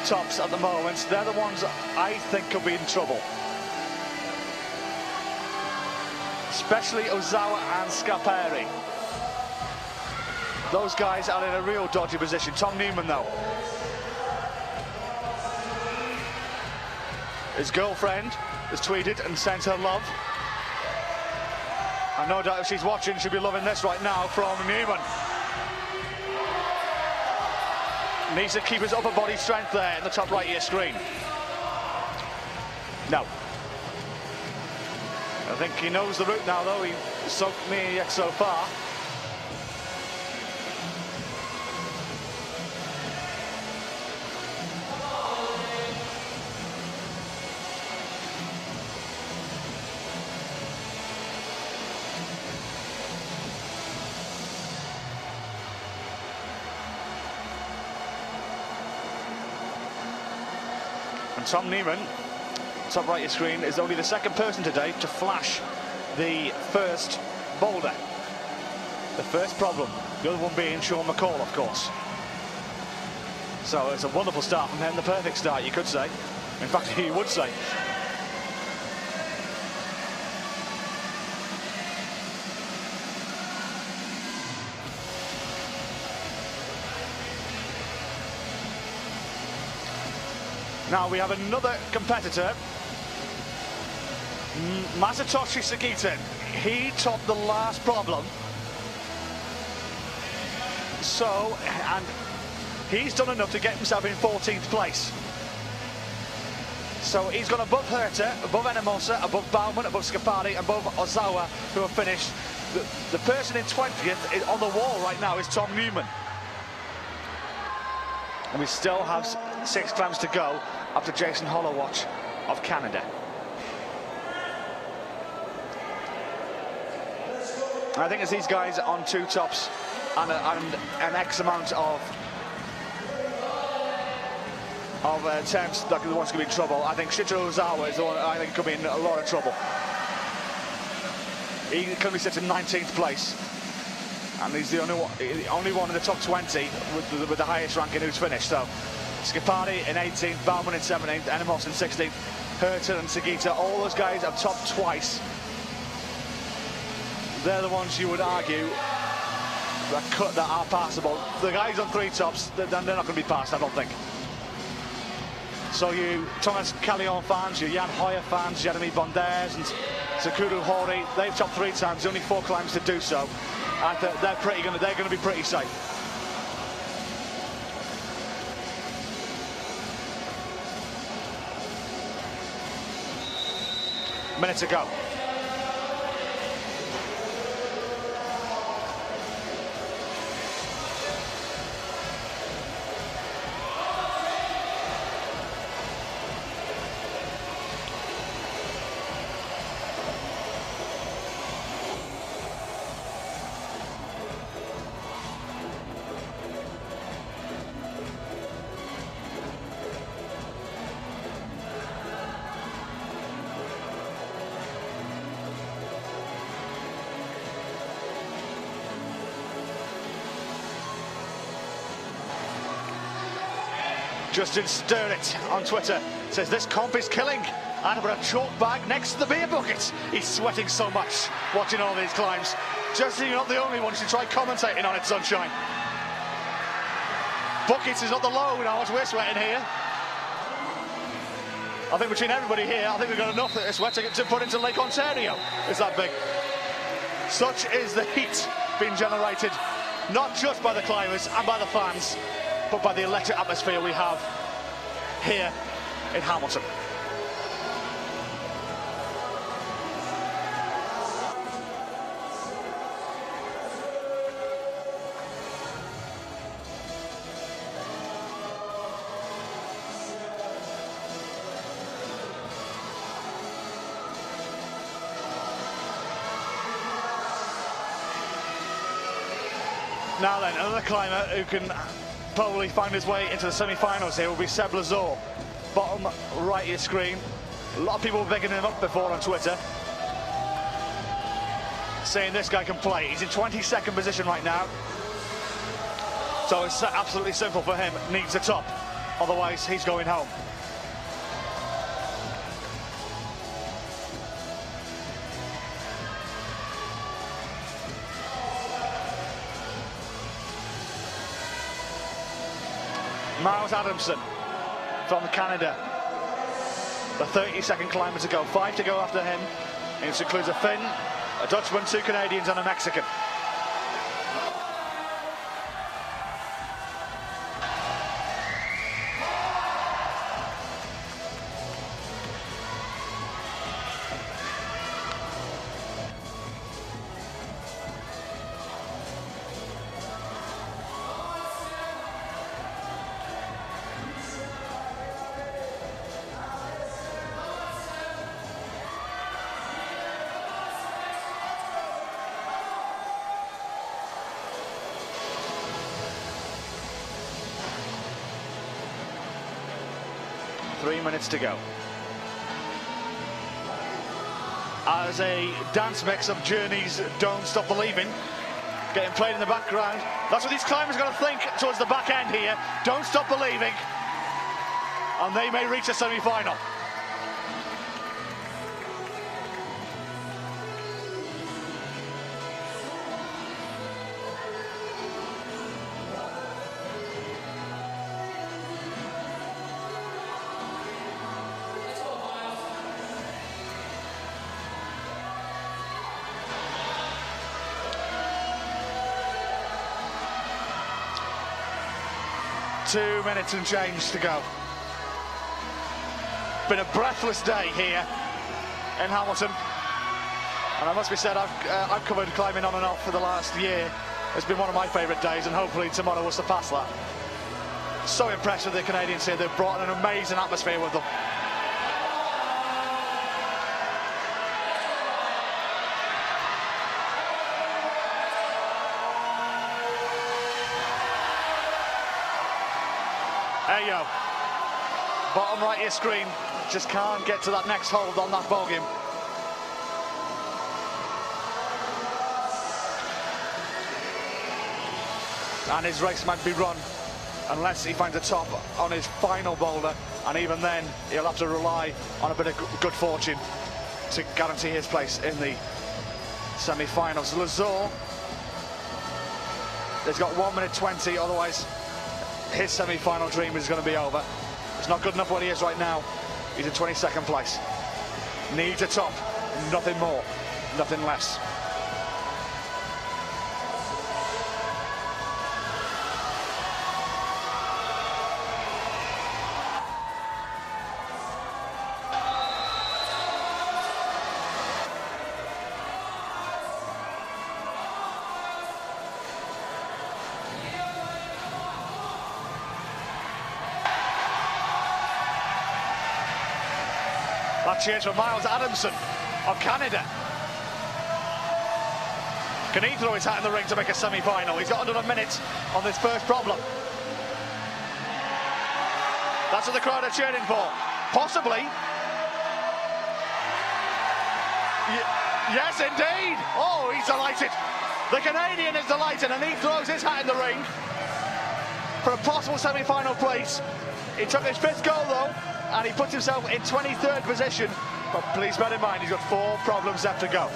tops at the moment, they're the ones I think could be in trouble. Especially Ozawa and Scapari. Those guys are in a real dodgy position. Tom Newman though. His girlfriend has tweeted and sent her love. And no doubt if she's watching, she'll be loving this right now from Newman. Needs to keep his upper body strength there in the top right of your screen. No. I think he knows the route now though. He's so near yet so far. And Tom Neiman, top right of your screen, is only the second person today to flash the first boulder. The first problem, the other one being Sean McCall, of course. So it's a wonderful start from him, the perfect start, you could say. In fact, you would say. Now we have another competitor, Masatoshi Sugita. He topped the last problem. So, and he's done enough to get himself in 14th place. So he's gone above Herta, above Enemosa, above Baumann, above Scapari, above Ozawa, who have finished. The person in 20th is on the wall right now is Tom Newman. And we still have 6 climbs to go after Jason Hollowatch of Canada. I think it's these guys on 2 tops and an X amount of attempts that the ones could be in trouble. I think Shitaro Ozawa is the one I think could be in a lot of trouble. He currently sits in 19th place. And he's the only one in the top 20 with the highest ranking who's finished. So Scapari in 18th, Baumann in 17th, Enemos in 16th, Herta and Sugita, all those guys have topped twice. They're the ones you would argue that are passable. The guys on 3 tops, they're not going to be passed, I don't think. So you Thomas Callion fans, you Jan Hoyer fans, Jeremy Bonders and Sakuru Hori, they've topped 3 times, only 4 climbs to do so. And they're going to be pretty safe. Minute to go. Justin Sturrit on Twitter says this comp is killing. And with a chalk bag next to the beer bucket. He's sweating so much watching all these climbs. Justin, you're not the only one. You should try commentating on it, Sunshine. Buckets is not the low now as we're sweating here. I think between everybody here, I think we've got enough sweat to put into Lake Ontario. It's that big. Such is the heat being generated, not just by the climbers and by the fans, but by the electric atmosphere we have here in Hamilton. Now then, another climber who can probably find his way into the semi-finals here will be Seb Lazor. Bottom right of your screen. A lot of people were bigging him up before on Twitter, saying this guy can play. He's in 22nd position right now. So it's absolutely simple for him. Needs a top. Otherwise, he's going home. Miles Adamson from Canada, the 32nd climber to go, 5 to go after him. It includes a Finn, a Dutchman, 2 Canadians and a Mexican. 3 minutes to go. As a dance mix of Journey's Don't Stop Believing getting played in the background. That's what these climbers got to think towards the back end here. Don't stop believing. And they may reach a semi-final. Two minutes and change to go. Been a breathless day here in Hamilton, and I must be said, I've covered climbing on and off for the last year. It's been one of my favourite days, and hopefully tomorrow will surpass that. So impressed with the Canadians here. They've brought an amazing atmosphere with them. There you go. Bottom right of your screen. Just can't get to that next hold on that volume. And his race might be run unless he finds a top on his final boulder, and even then he'll have to rely on a bit of good fortune to guarantee his place in the semi-finals. Lazor has got 1 minute 20, otherwise his semi-final dream is going to be over. It's not good enough what he is right now. He's in 22nd place. Needs a top, nothing more, nothing less. That cheers for Miles Adamson of Canada. Can he throw his hat in the ring to make a semi-final? He's got under a minute on this first problem. That's what the crowd are cheering for. Possibly. Yes, indeed. Oh, he's delighted. The Canadian is delighted, and he throws his hat in the ring for a possible semi-final place. He took his 5th goal, though, and he puts himself in 23rd position. But please bear in mind, he's got 4 problems left to go.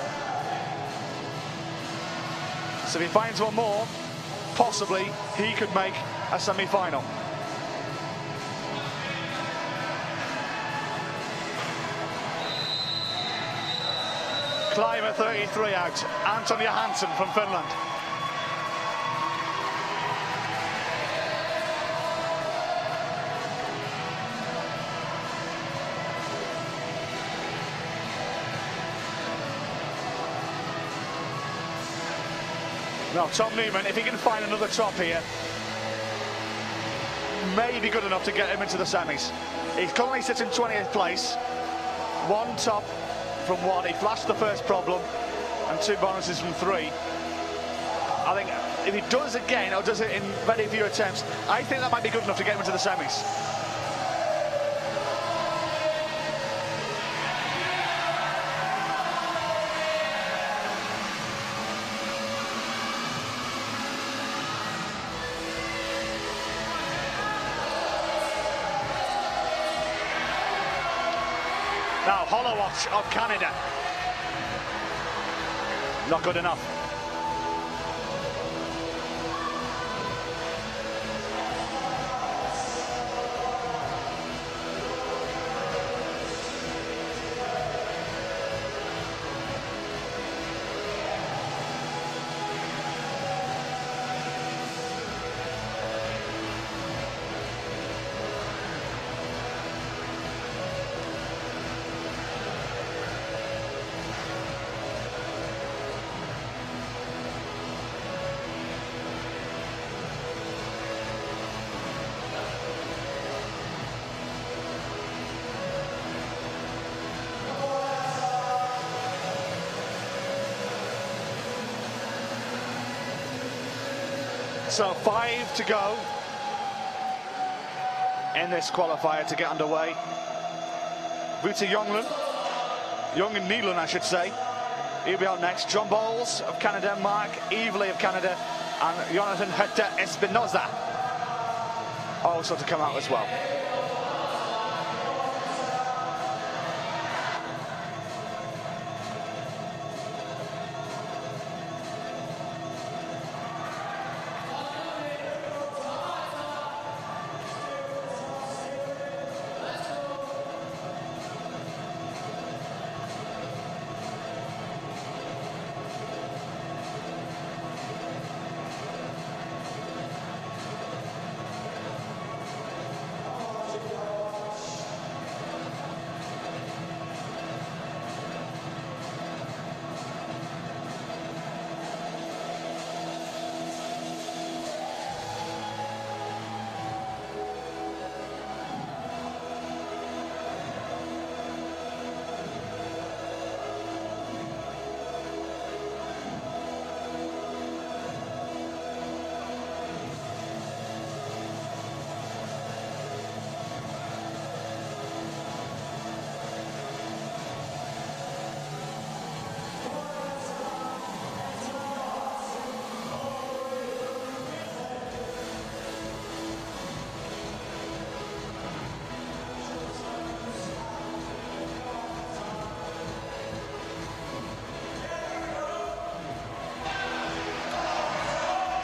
So if he finds one more, possibly he could make a semi-final. Climber 33 out, Anton Johansson from Finland. Now, Tom Newman, if he can find another top here, may be good enough to get him into the semis. He currently sits in 20th place. 1 top from 1. He flashed the first problem and 2 bonuses from 3. I think if he does again, or does it in very few attempts, I think that might be good enough to get him into the semis. Now, Hollowatch of Canada. Not good enough. So 5 to go in this qualifier to get underway. Wouter Jongen-Nielsen, I should say. He'll be on next. John Bowles of Canada, Mark Evely of Canada, and Jonathan Hector Espinoza also to come out as well.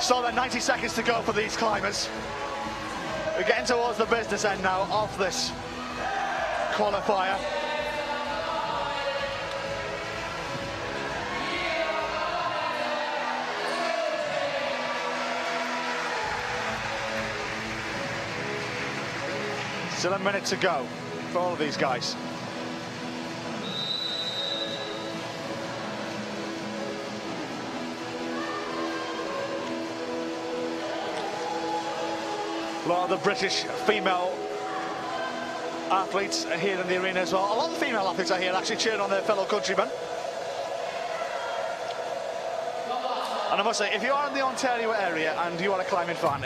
So then 90 seconds to go for these climbers. We're getting towards the business end now of this qualifier. Still a minute to go for all of these guys. A lot of the British female athletes are here in the arena as well. A lot of the female athletes are here actually cheering on their fellow countrymen. And I must say, if you are in the Ontario area and you are a climbing fan,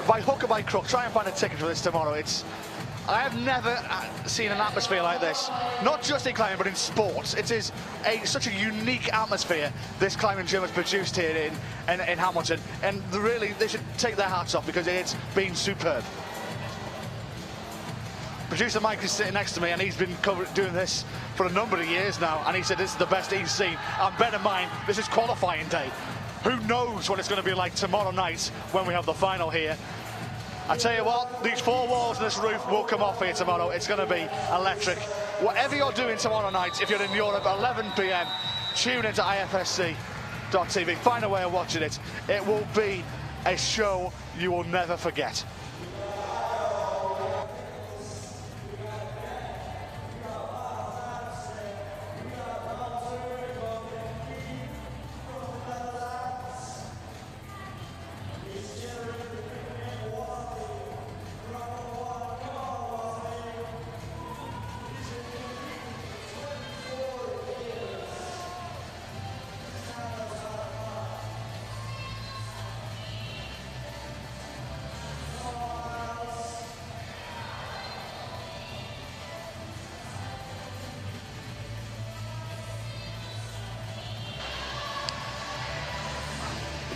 by hook or by crook, try and find a ticket for this tomorrow. I have never seen an atmosphere like this, not just in climbing, but in sports. It is such a unique atmosphere this climbing gym has produced here in Hamilton, and really they should take their hats off because it's been superb. Producer Mike is sitting next to me, and he's been doing this for a number of years now, and he said this is the best he's seen. And bear in mind, this is qualifying day. Who knows what it's going to be like tomorrow night when we have the final here. I tell you what, these four walls and this roof will come off here tomorrow. It's going to be electric. Whatever you're doing tomorrow night, if you're in Europe, 11 p.m, tune into IFSC.tv. Find a way of watching it. It will be a show you will never forget.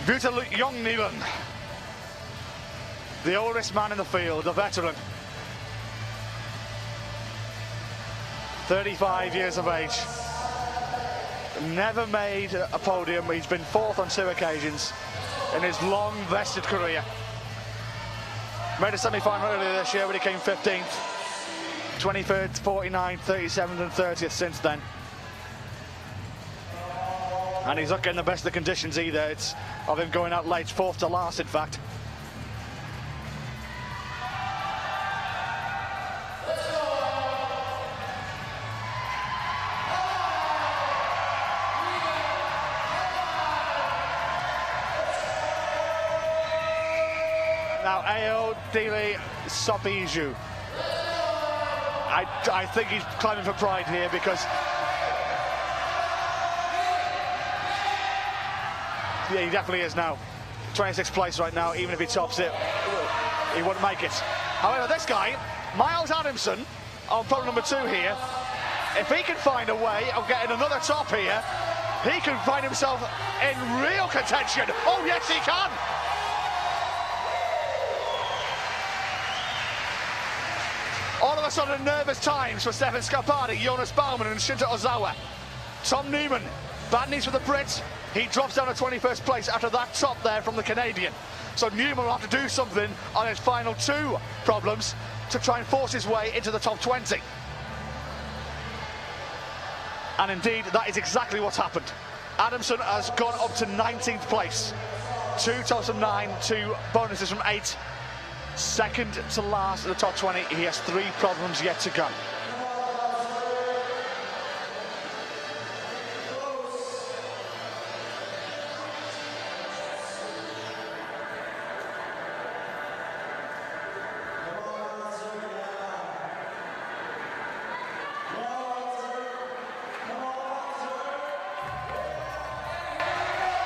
Wouter Jongen-Nielsen, the oldest man in the field, the veteran. 35 years of age. Never made a podium. He's been fourth on 2 occasions in his long vested career. Made a semi-final earlier this year when he came 15th. 23rd, 49th, 37th and 30th since then. And he's not getting the best of the conditions either. It's of him going out late, fourth to last, in fact. Now, Ao Dele Sopiju. I think he's climbing for pride here because yeah, he definitely is now. 26th place right now. Even if he tops it, he wouldn't make it. However, this guy, Miles Adamson, on problem number 2 here, if he can find a way of getting another top here, he can find himself in real contention. Oh, yes, he can. All of a sudden, nervous times for Stefan Scarpati, Jonas Baumann and Shinta Ozawa. Tom Newman, bad news for the Brits. He drops down to 21st place after that top there from the Canadian. So Newman will have to do something on his final 2 problems to try and force his way into the top 20. And indeed, that is exactly what's happened. Adamson has gone up to 19th place. 2 tops from 9, 2 bonuses from 8. Second to last in the top 20. He has 3 problems yet to go.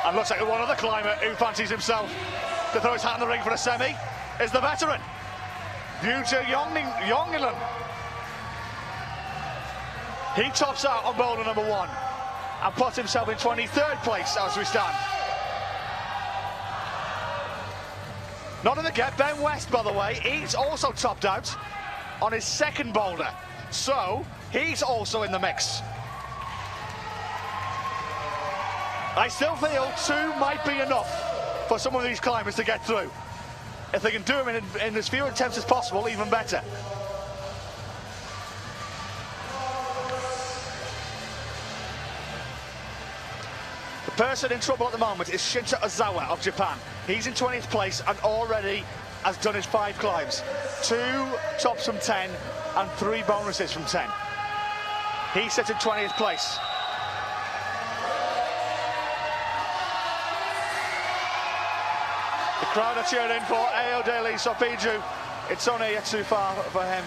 And looks like one other climber who fancies himself to throw his hat in the ring for a semi is the veteran, Yuja Jongilan. He tops out on boulder number 1 and puts himself in 23rd place as we stand. Not in the get, Ben West, by the way, he's also topped out on his 2nd boulder, so he's also in the mix. I still feel 2 might be enough for some of these climbers to get through. If they can do them in as few attempts as possible, even better. The person in trouble at the moment is Shinta Ozawa of Japan. He's in 20th place and already has done his 5 climbs. 2 tops from 10 and 3 bonuses from 10. He sits in 20th place. The crowd are cheering for Ayodele Sopiju. It's only too far for him.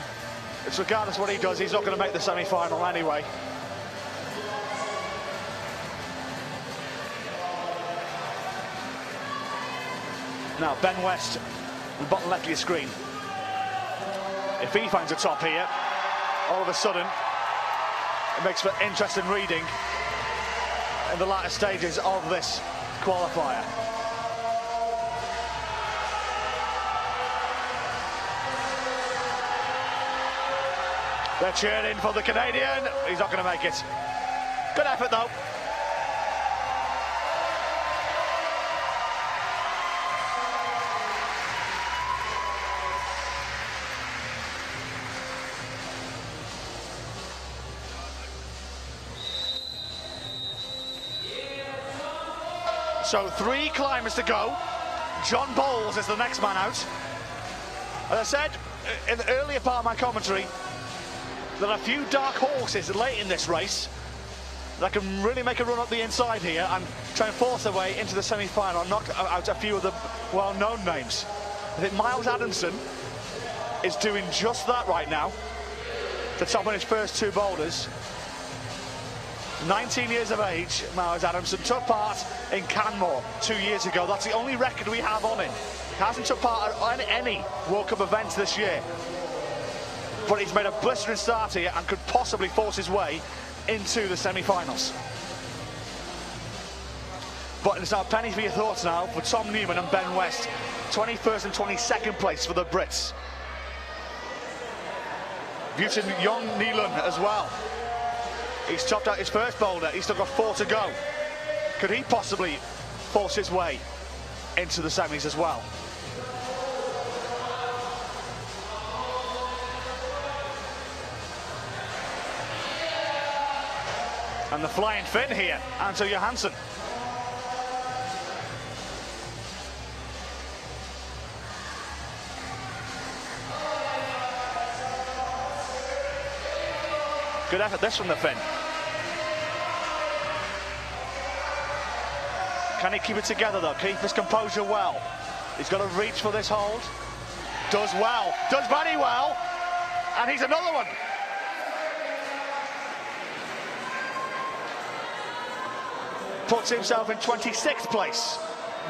It's regardless what he does, he's not going to make the semi-final anyway. Now, Ben West, the bottom left of your screen. If he finds a top here, all of a sudden, it makes for interesting reading in the latter stages of this qualifier. They're cheering for the Canadian. He's not going to make it. Good effort, though. So 3 climbers to go. John Bowles is the next man out. As I said in the earlier part of my commentary, there are a few dark horses late in this race that can really make a run up the inside here and try and force their way into the semi-final and knock out a few of the well-known names. I think Miles Adamson is doing just that right now. The top on his first 2 boulders. 19 years of age, Miles Adamson took part in Canmore 2 years ago. That's the only record we have on him. He hasn't took part in any World Cup events this year. But he's made a blistering start here and could possibly force his way into the semi-finals. But it's now a penny for your thoughts now for Tom Newman and Ben West. 21st and 22nd place for the Brits. Yuja Jongilan as well. He's topped out his first boulder. He's still got 4 to go. Could he possibly force his way into the semis as well? And the flying Finn here, Anto Johansson. Good effort this from the Finn. Can he keep it together though? Keep his composure well. He's got to reach for this hold. Does well, does very well. And he's another one. Puts himself in 26th place.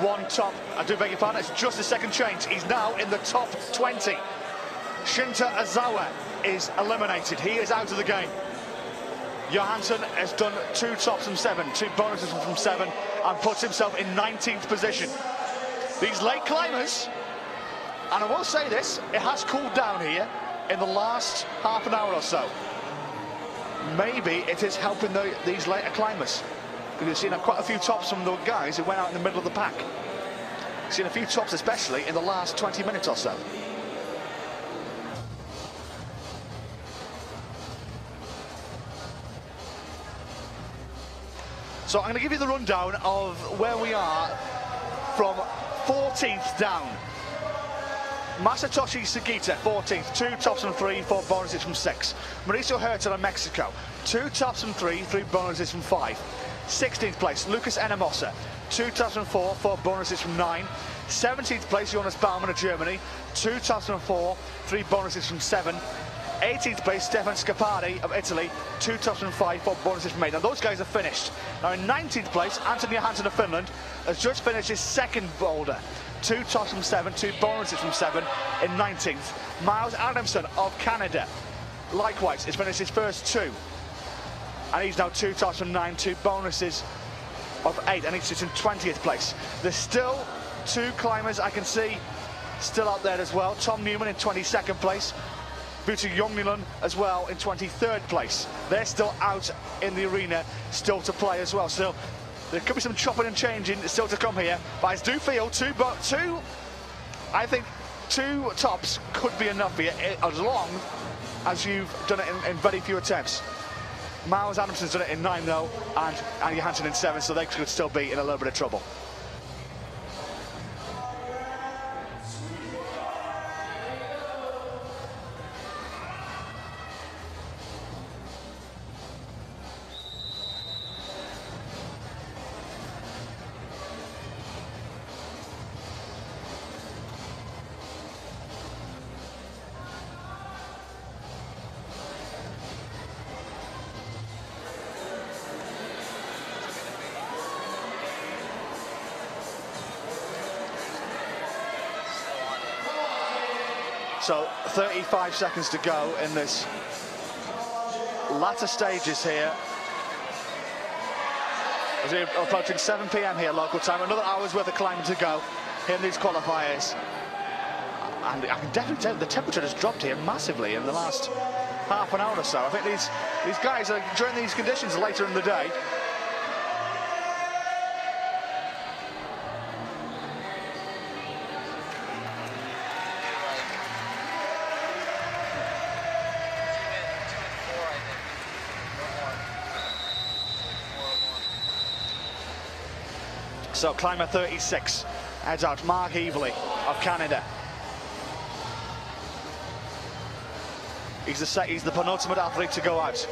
1 top, I do beg your pardon, it's just a second change. He's now in the top 20. Shinta Azawa is eliminated. He is out of the game. Johansson has done 2 tops from 7, 2 bonuses from 7, and puts himself in 19th position. These late climbers, and I will say this, it has cooled down here in the last half an hour or so. Maybe it is helping these later climbers. Because you've seen quite a few tops from the guys who went out in the middle of the pack. Seen a few tops, especially in the last 20 minutes or so. So I'm going to give you the rundown of where we are from 14th down. Masatoshi Sugita, 14th, 2 tops from 3, 4 bonuses from 6. Mauricio Hertel of Mexico, 2 tops from 3, 3 bonuses from 5. 16th place, Lucas Enemosa, 2 tops from 4, 4 bonuses from 9. 17th place, Jonas Baumann of Germany, 2 tops from 4, 3 bonuses from 7. 18th place, Stefan Scapardi of Italy, 2 tops from 5, 4 bonuses from 8. Now those guys are finished. Now in 19th place, Anthony Johansson of Finland has just finished his 2nd boulder. 2 tops from 7, 2 bonuses from 7 in 19th. Miles Adamson of Canada, likewise, has finished his first 2. And he's now 2 tops from 9, 2 bonuses of 8, and he's just in 20th place. There's still 2 climbers I can see still out there as well. Tom Newman in 22nd place. Butu Jongnilan as well in 23rd place. They're still out in the arena, still to play as well. Still, there could be some chopping and changing still to come here, but I do feel I think 2 tops could be enough here, as long as you've done it in very few attempts. Miles Adamson's done it in 9 though, and Johansson in 7, so they could still be in a little bit of trouble. So 35 seconds to go in this latter stages here. As we're approaching 7 p.m. here local time, another hour's worth of climbing to go here in these qualifiers. And I can definitely tell the temperature has dropped here massively in the last half an hour or so. I think these guys are enjoying these conditions later in the day. So climber 36 heads out, Mark Evely of Canada. He's the penultimate athlete to go out.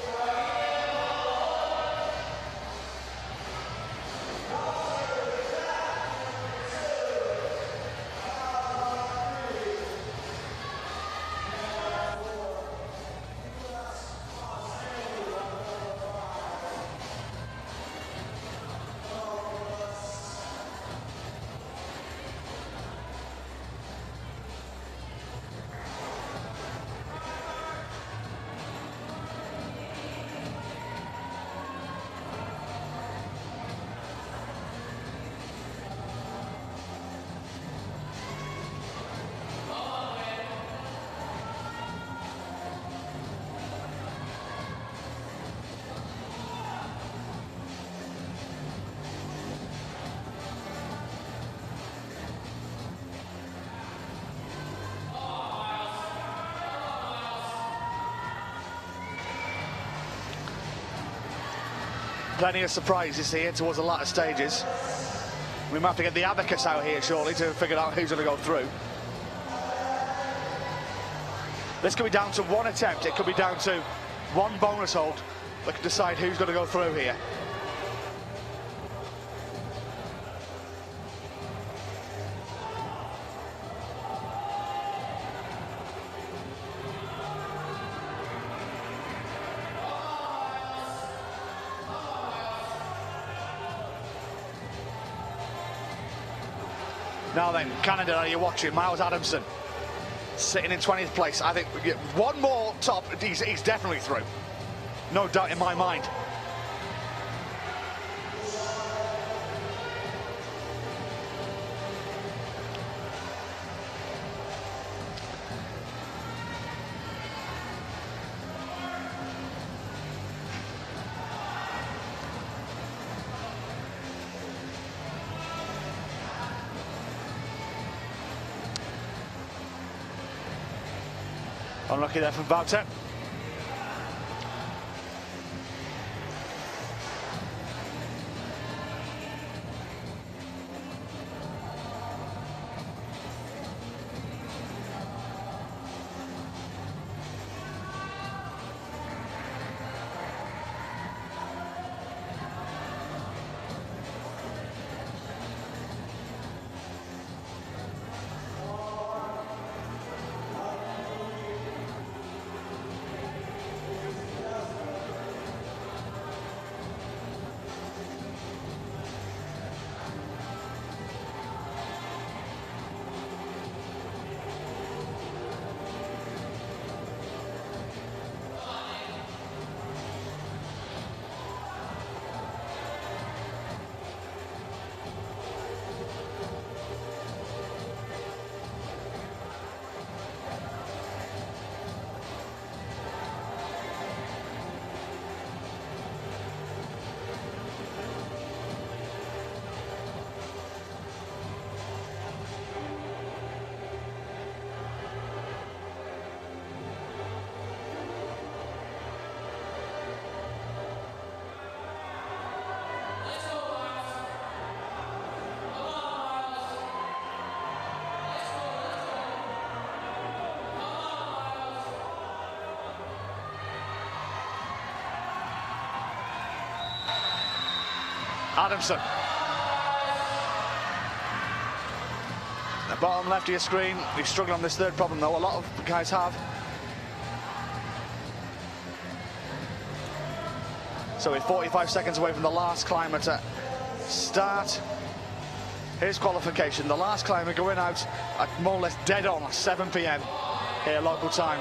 Plenty of surprises here towards the latter stages. We might have to get the abacus out here shortly to figure out who's going to go through. This could be down to 1 attempt. It could be down to 1 bonus hold that could decide who's going to go through here. Now then, Canada, are you watching? Miles Adamson sitting in 20th place. I think one more top, he's definitely through. No doubt in my mind. Unlucky there from Wouter. Adamson. The bottom left of your screen. He's struggling on this third problem though. A lot of guys have. So we're 45 seconds away from the last climber to start his qualification. The last climber going out at more or less dead on 7 p.m. here local time.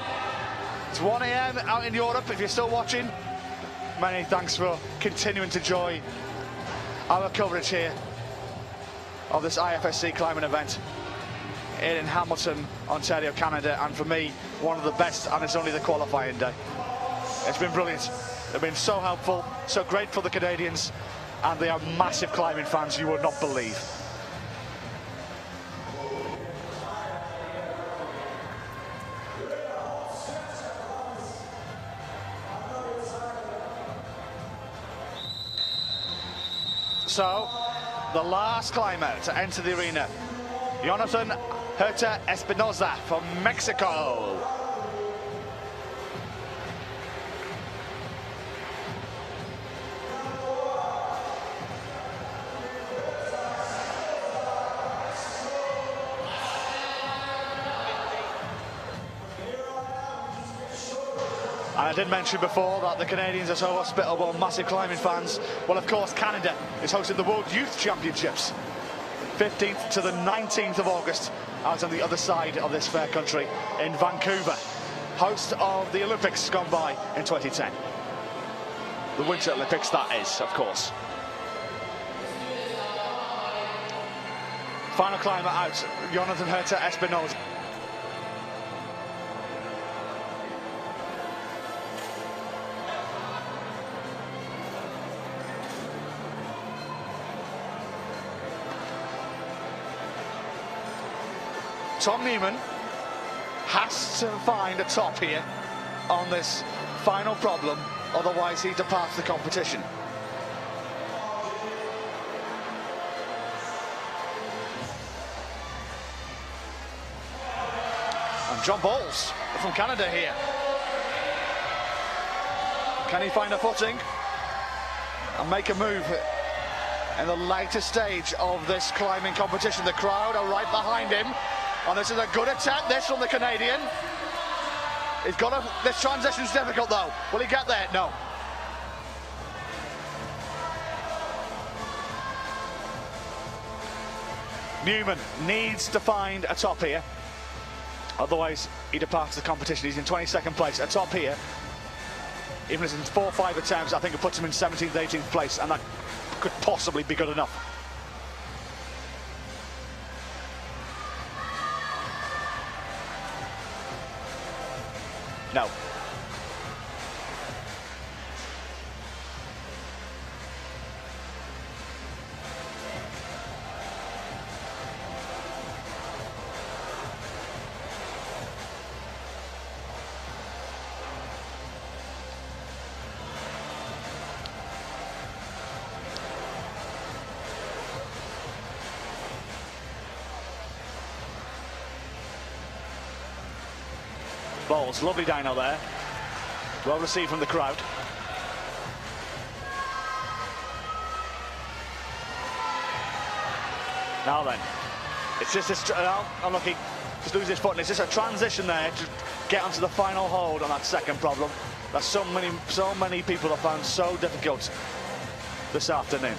It's 1 a.m. out in Europe. If you're still watching, many thanks for continuing to join our coverage here of this IFSC climbing event here in Hamilton, Ontario, Canada, and for me, one of the best, and it's only the qualifying day. It's been brilliant. They've been so helpful, so great for the Canadians, and they are massive climbing fans you would not believe. So, the last climber to enter the arena, Jonathan Herta Espinoza from Mexico. And I did mention before that the Canadians are so hospitable, massive climbing fans. Well, of course, Canada is hosting the World Youth Championships, 15th to the 19th of August, out on the other side of this fair country in Vancouver, host of the Olympics gone by in 2010. The Winter Olympics, that is, of course. Final climber out, Jonathan Herta Espinoza. Tom Newman has to find a top here on this final problem, otherwise he departs the competition. And John Bowles from Canada here. Can he find a footing and make a move in the later stage of this climbing competition? The crowd are right behind him. And this is a good attempt, this from the Canadian. He's got to, this transition's difficult though. Will he get there? No. Newman needs to find a top here. Otherwise, he departs the competition. He's in 22nd place. Atop here, even if it's in 4 or 5 attempts, I think it puts him in 17th, 18th place, and that could possibly be good enough. No. Bowles, lovely dyno there. Well received from the crowd. Now then, it's just this, unlucky, just lose his foot, and it's just a transition there to get onto the final hold on that second problem that so many people have found so difficult this afternoon.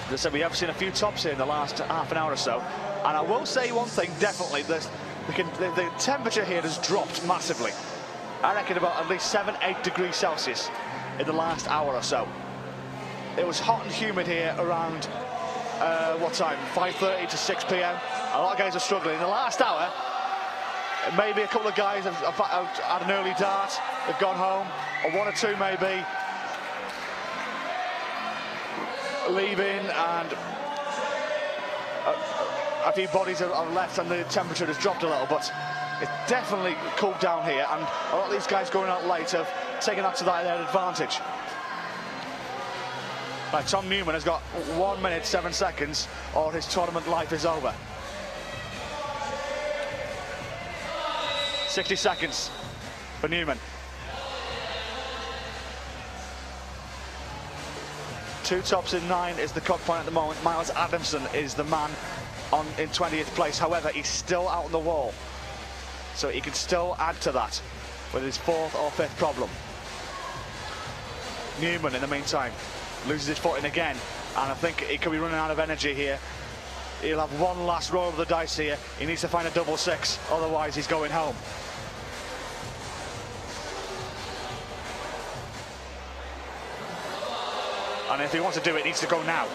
As I said, we have seen a few tops here in the last half an hour or so, and I will say one thing definitely: the temperature here has dropped massively. I reckon about at least 7-8 degrees Celsius in the last hour or so. It was hot and humid here around what time? 5:30 to 6 p.m. A lot of guys are struggling. In the last hour, maybe a couple of guys have had an early dart, they've gone home, or 1 or 2 maybe leaving, and a few bodies are left, and the temperature has dropped a little, but it's definitely cooled down here, and a lot of these guys going out late have taken that to their advantage. Right, Tom Newman has got 1 minute 7 seconds, or his tournament life is over. 60 seconds for Newman. 2 tops in 9 is the cut point at the moment. Miles Adamson is the man in 20th place. However, he's still out on the wall, so he can still add to that with his 4th or 5th problem. Newman, in the meantime, loses his footing again, and I think he could be running out of energy here. He'll have one last roll of the dice here. He needs to find a double 6, otherwise he's going home. And if he wants to do it, he needs to go now.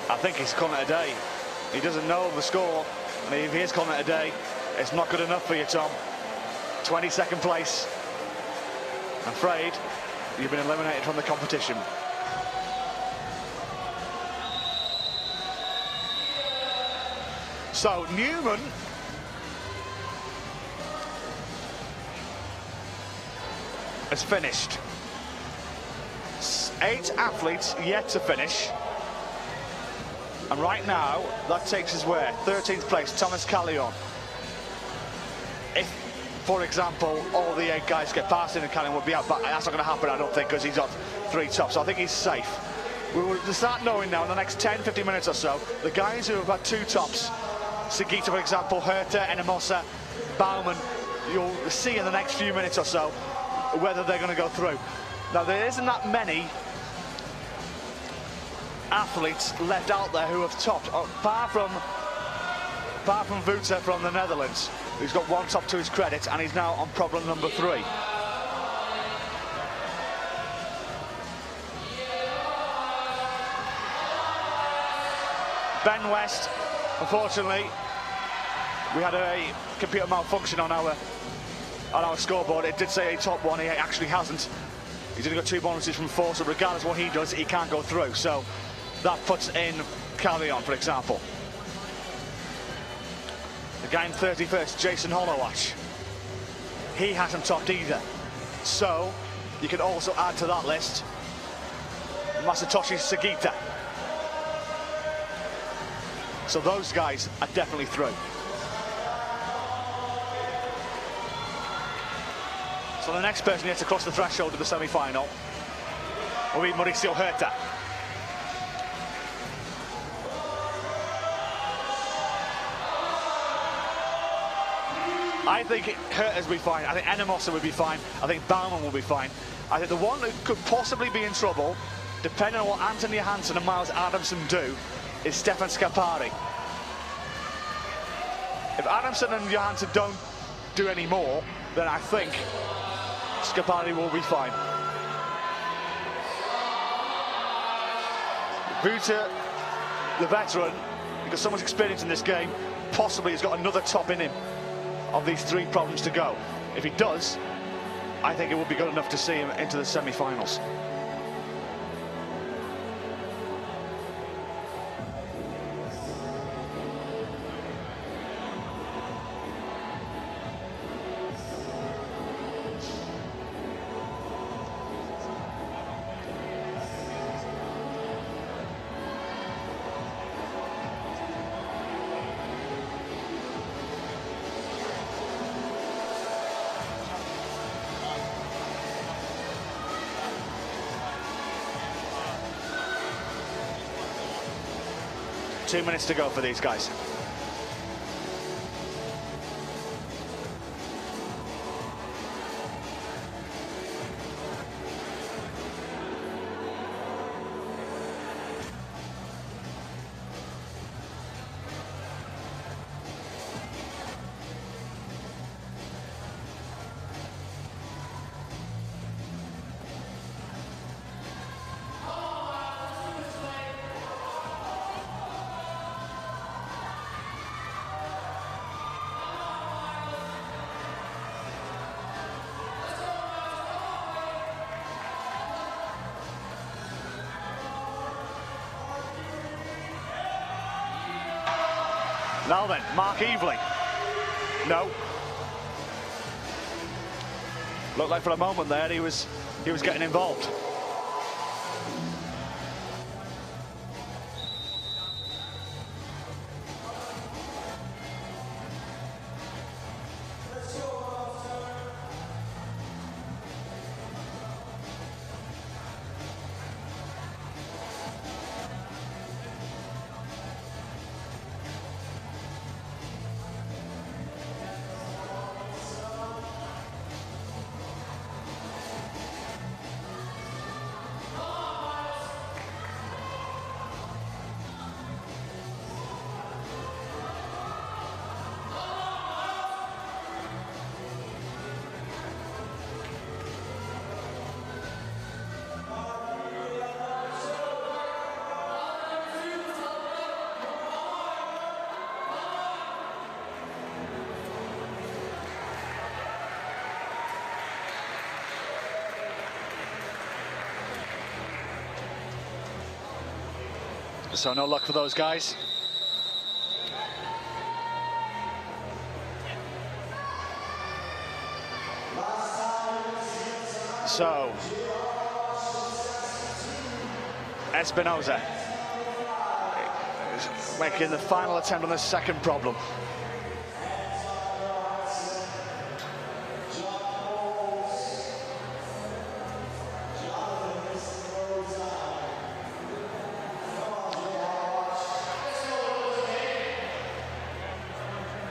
I think he's calling it a day. He doesn't know the score, and if he is calling it a day, it's not good enough for you, Tom. 22nd place. I'm afraid you've been eliminated from the competition. So Newman has finished. 8 athletes yet to finish. And right now, that takes us where? 13th place, Thomas Callion. If, for example, all the 8 guys get past him and Callion would be out, but that's not going to happen, I don't think, because he's got 3 tops. So I think he's safe. We will start knowing now in the next 10-15 minutes or so, the guys who have had 2 tops, Sagita, for example, Herta, Enemosa, Baumann, you'll see in the next few minutes or so whether they're going to go through. Now, there isn't that many athletes left out there who have topped, apart from Vuta from the Netherlands, who's got 1 top to his credit, and he's now on problem number 3. Ben West, unfortunately, we had a computer malfunction on our scoreboard. It did say a top 1, he actually hasn't. He's only got 2 bonuses from 4, so regardless of what he does, he can't go through. So that puts in Callion, for example. The guy in 31st, Jason Hollowatch, he hasn't topped either. So you can also add to that list Masatoshi Sagita. So those guys are definitely through. So the next person yet to cross the threshold of the semi-final will be Mauricio Herta. I think Herters will be fine. I think Enemosa will be fine. I think Baumann will be fine. I think the one who could possibly be in trouble, depending on what Anton Johansson and Miles Adamson do, is Stefan Scapari. If Adamson and Johansson don't do any more, then I think Scapari will be fine. Buter, the veteran, because so much experience in this game, possibly has got another top in him of these 3 problems to go. If he does, I think it would be good enough to see him into the semi-finals. Two minutes to go for these guys. Now then, Mark Evely. No. Looked like for a moment there he was getting involved. So no luck for those guys. So Espinosa is making the final attempt on the second problem.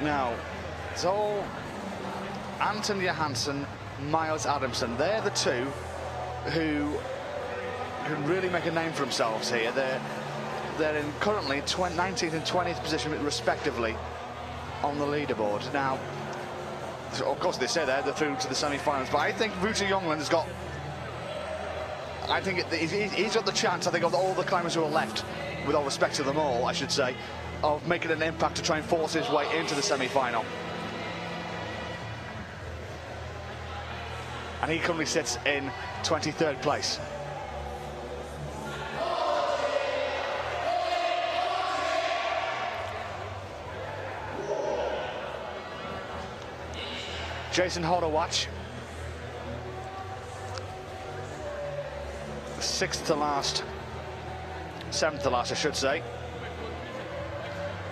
Now, it's all Anton Johansson, Miles Adamson. They're the two who can really make a name for themselves here. They're in currently 19th and 20th position respectively on the leaderboard. Now, of course they say they're through to the semi-finals, but I think Wouter Jonglin has got, I think he's got the chance, I think, of all the climbers who are left, with all respect to them all, I should say, of making an impact to try and force his way into the semi-final. And he currently sits in 23rd place. Jason Hodowatch, 6th to last, 7th to last, I should say.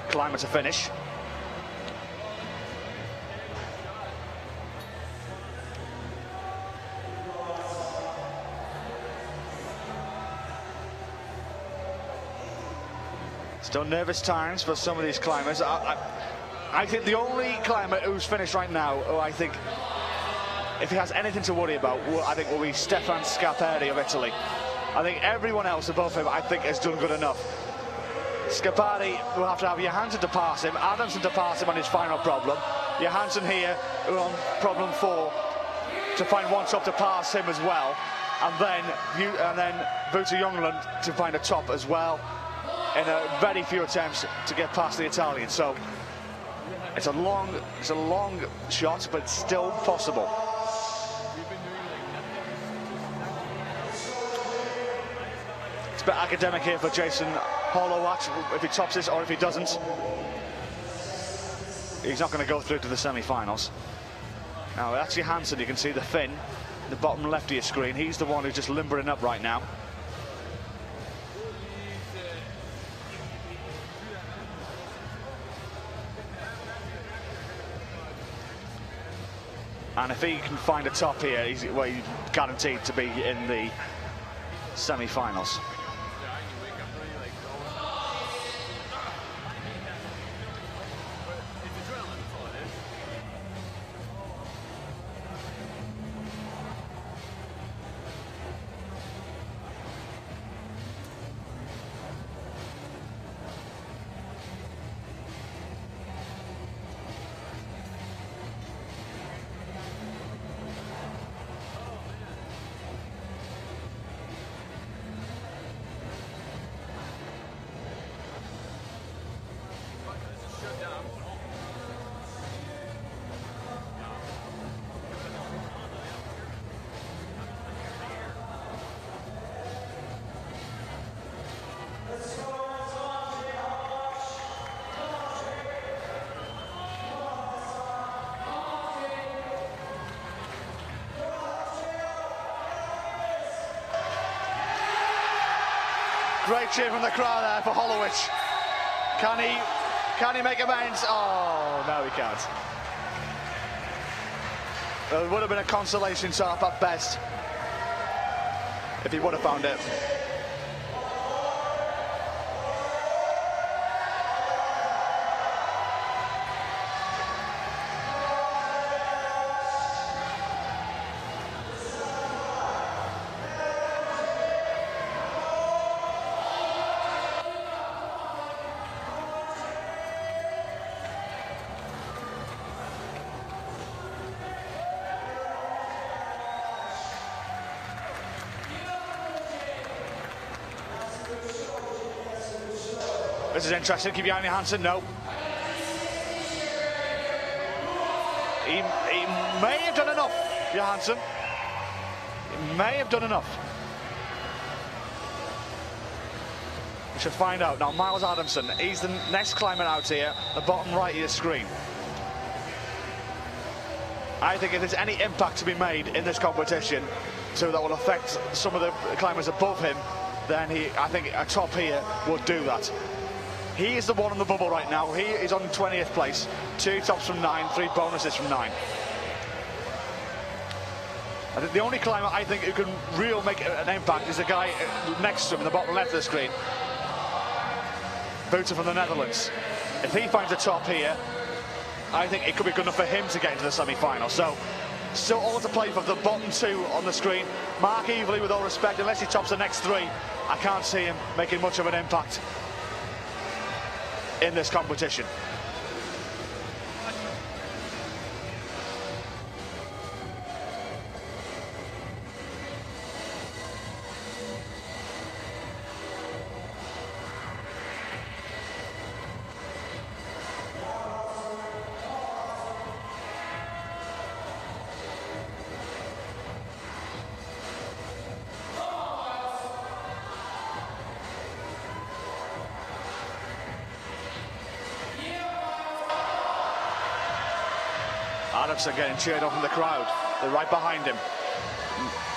Climber to finish. Still nervous times for some of these climbers. I think the only climber who's finished right now, who I think, if he has anything to worry about, I think will be Stefan Scarperi of Italy. I think everyone else above him, I think, has done good enough. Scarperi will have to have Johansson to pass him, Adamson to pass him on his final problem. Johansson here on problem 4 to find one top to pass him as well, and then Wouter Jongeland to find a top as well in a very few attempts to get past the Italian. So it's a long shot, but it's still possible. It's a bit academic here for Jason Hollowat, if he tops this or if he doesn't. He's not going to go through to the semi-finals. Now that's Johansson, you can see the fin, the bottom left of your screen. He's the one who's just limbering up right now. And if he can find a top here, he's guaranteed to be in the semi-finals. Great cheer from the crowd there for Hollowich. Can he make amends? Oh, no, he can't. It would have been a consolation top at best if he would have found it. This is interesting. Keep behind Johansson. No. He may have done enough, Johansson. He may have done enough. We should find out. Now, Miles Adamson, he's the next climber out here, the bottom right of your screen. I think if there's any impact to be made in this competition, so that will affect some of the climbers above him, then I think a top here would do that. He is the one on the bubble right now. He is on 20th place. 2 tops from 9, 3 bonuses from 9. I think the only climber I think who can really make an impact is the guy next to him in the bottom left of the screen. Wouter from the Netherlands. If he finds a top here, I think it could be good enough for him to get into the semi-final. So, still all to play for the bottom 2 on the screen. Mark Evely, with all respect, unless he tops the next 3, I can't see him making much of an impact in this competition. Adamson getting cheered on from the crowd. They're right behind him.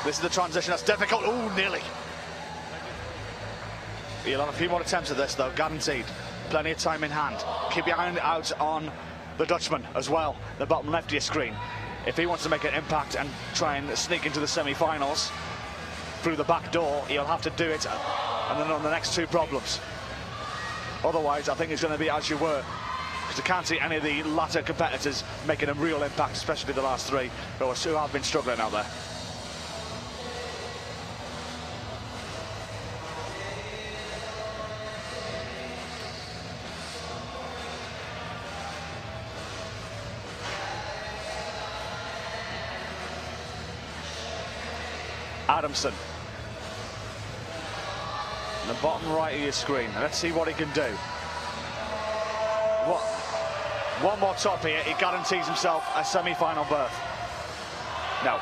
This is the transition that's difficult. Oh, nearly. He'll have a few more attempts at this, though, guaranteed. Plenty of time in hand. Keep your hand out on the Dutchman as well, the bottom left of your screen. If he wants to make an impact and try and sneak into the semi-finals through the back door, he'll have to do it, and then on the next 2 problems. Otherwise, I think it's going to be as you were. because I can't see any of the latter competitors making a real impact, especially the last three who have been struggling out there. Adamson. In the bottom right of your screen. Let's see what he can do. One more top here, he guarantees himself a semi-final berth. No.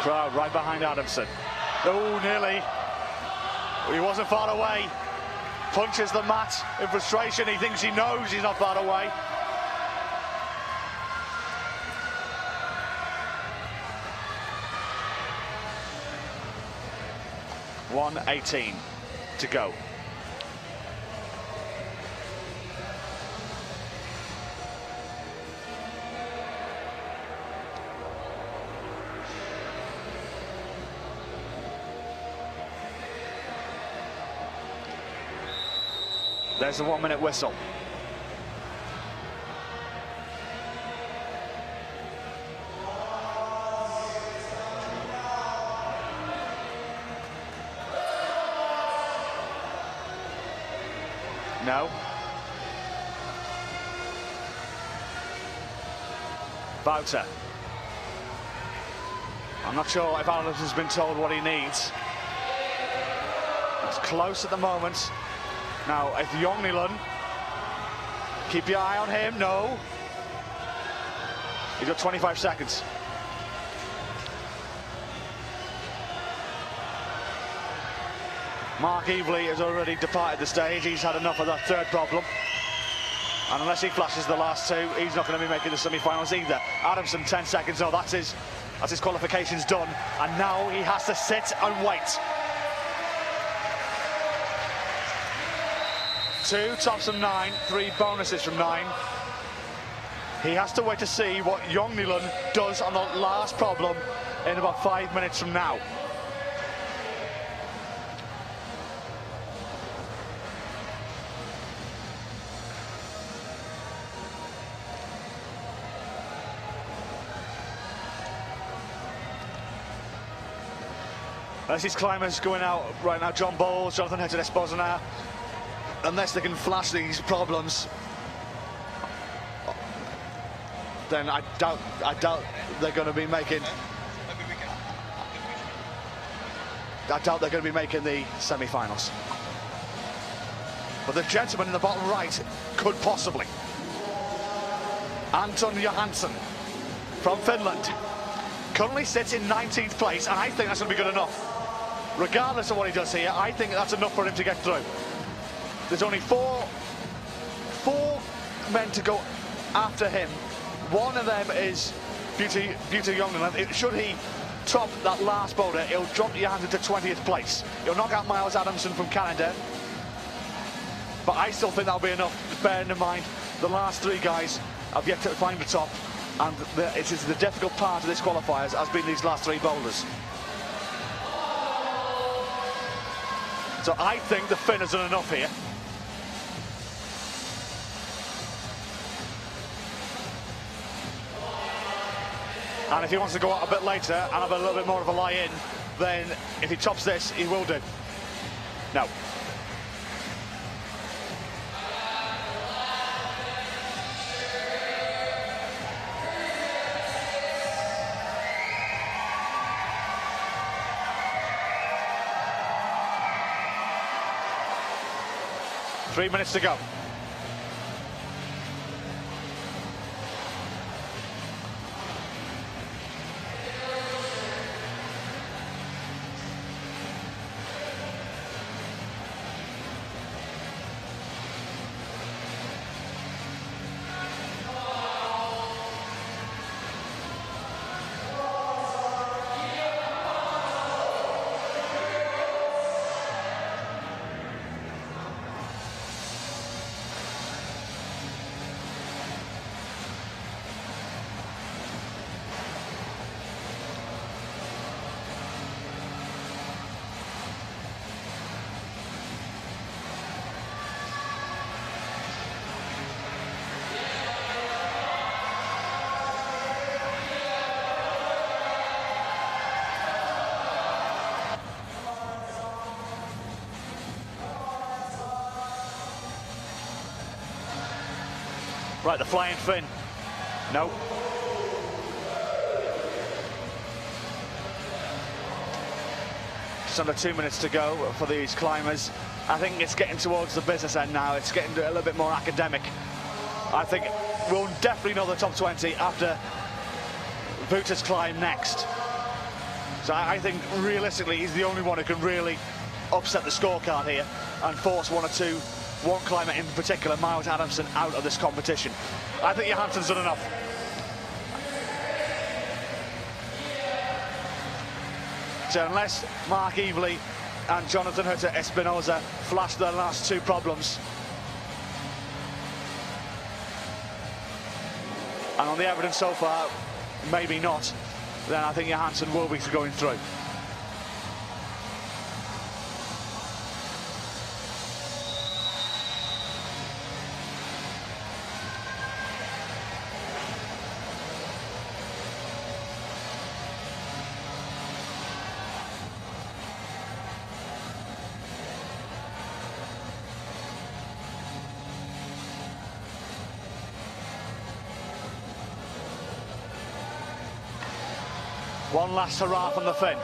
Crowd right behind Adamson. Oh, nearly. He wasn't far away. Punches the mat in frustration. He thinks he knows he's not far away. .118 to go. There's the 1 minute whistle. No. Bouter. I'm not sure if Adamson's been told what he needs. It's close at the moment. Now, if Jongnilund, keep your eye on him, no. He's got 25 seconds. Mark Evely has already departed the stage. He's had enough of that third problem. And unless he flashes the last two, he's not going to be making the semi-finals either. Adamson, 10 seconds, oh, that's his qualifications done. And now he has to sit and wait. 2 tops from 9, 3 bonuses from 9. He has to wait to see what Jongnilund does on the last problem in about 5 minutes from now. As these climbers going out right now, John Bowles, Jonathan Hector-Esposana, unless they can flash these problems, then I doubt they're going to be making. I doubt they're going to be making the semi-finals. But the gentleman in the bottom right could possibly. Anton Johansson from Finland currently sits in 19th place, and I think that's going to be good enough. Regardless of what he does here, I think that's enough for him to get through. There's only four men to go after him. One of them is Beauty Jongnilund. Should he top that last boulder, he'll drop Johansson to 20th place. He'll knock out Miles Adamson from Canada. But I still think that'll be enough, bearing in mind the last 3 guys have yet to find the top. And it is the difficult part of this qualifiers has been these last 3 boulders. So I think the Finn has done enough here. And if he wants to go out a bit later and have a little bit more of a lie-in, then if he tops this, he will do. No. 3 minutes to go. Right, the flying fin. No. Just under 2 minutes to go for these climbers. I think it's getting towards the business end now. It's getting a little bit more academic. I think we'll definitely know the top 20 after Wouter's climb next. So I think realistically he's the only one who can really upset the scorecard here and force one climber in particular, Miles Adamson, out of this competition. I think Johansson's done enough. So unless Mark Evely and Jonathan Hutter Espinosa flash their last two problems, and on the evidence so far, maybe not, then I think Johansson will be going through. One last hurrah from the fin.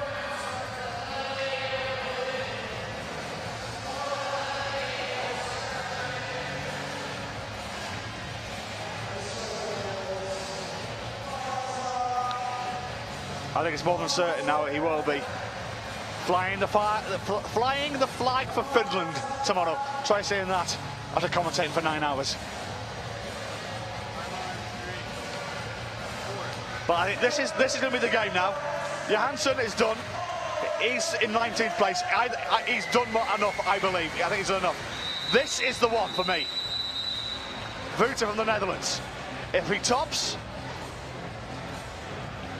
I think it's more than certain now he will be flying the flag for Finland tomorrow. Try saying that after commentating for 9 hours. But I think this is going to be the game now. Johansson is done. He's in 19th place. He's done enough, I believe. I think he's done enough. This is the one for me. Wouter from the Netherlands. If he tops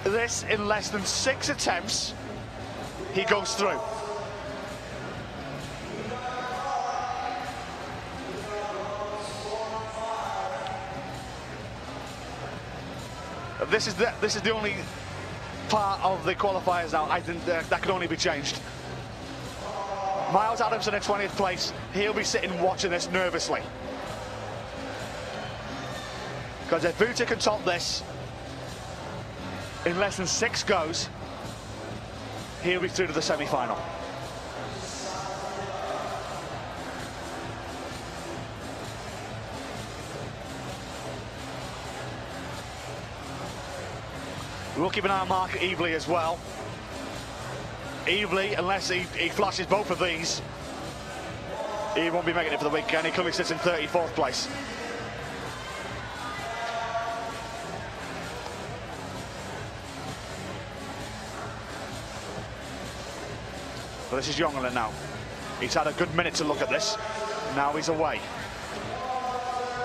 this in less than 6 attempts, he goes through. This is the only part of the qualifiers now. I think that can only be changed. Miles Adamson in 20th place. He'll be sitting watching this nervously. Because if Wouter can top this in less than 6 goes, he'll be through to the semi-final. We'll keep an eye on Mark Evely as well. Evely, unless he flashes both of these, he won't be making it for the weekend. He currently sits in 34th place. But this is Jongelen now. He's had a good minute to look at this. Now he's away.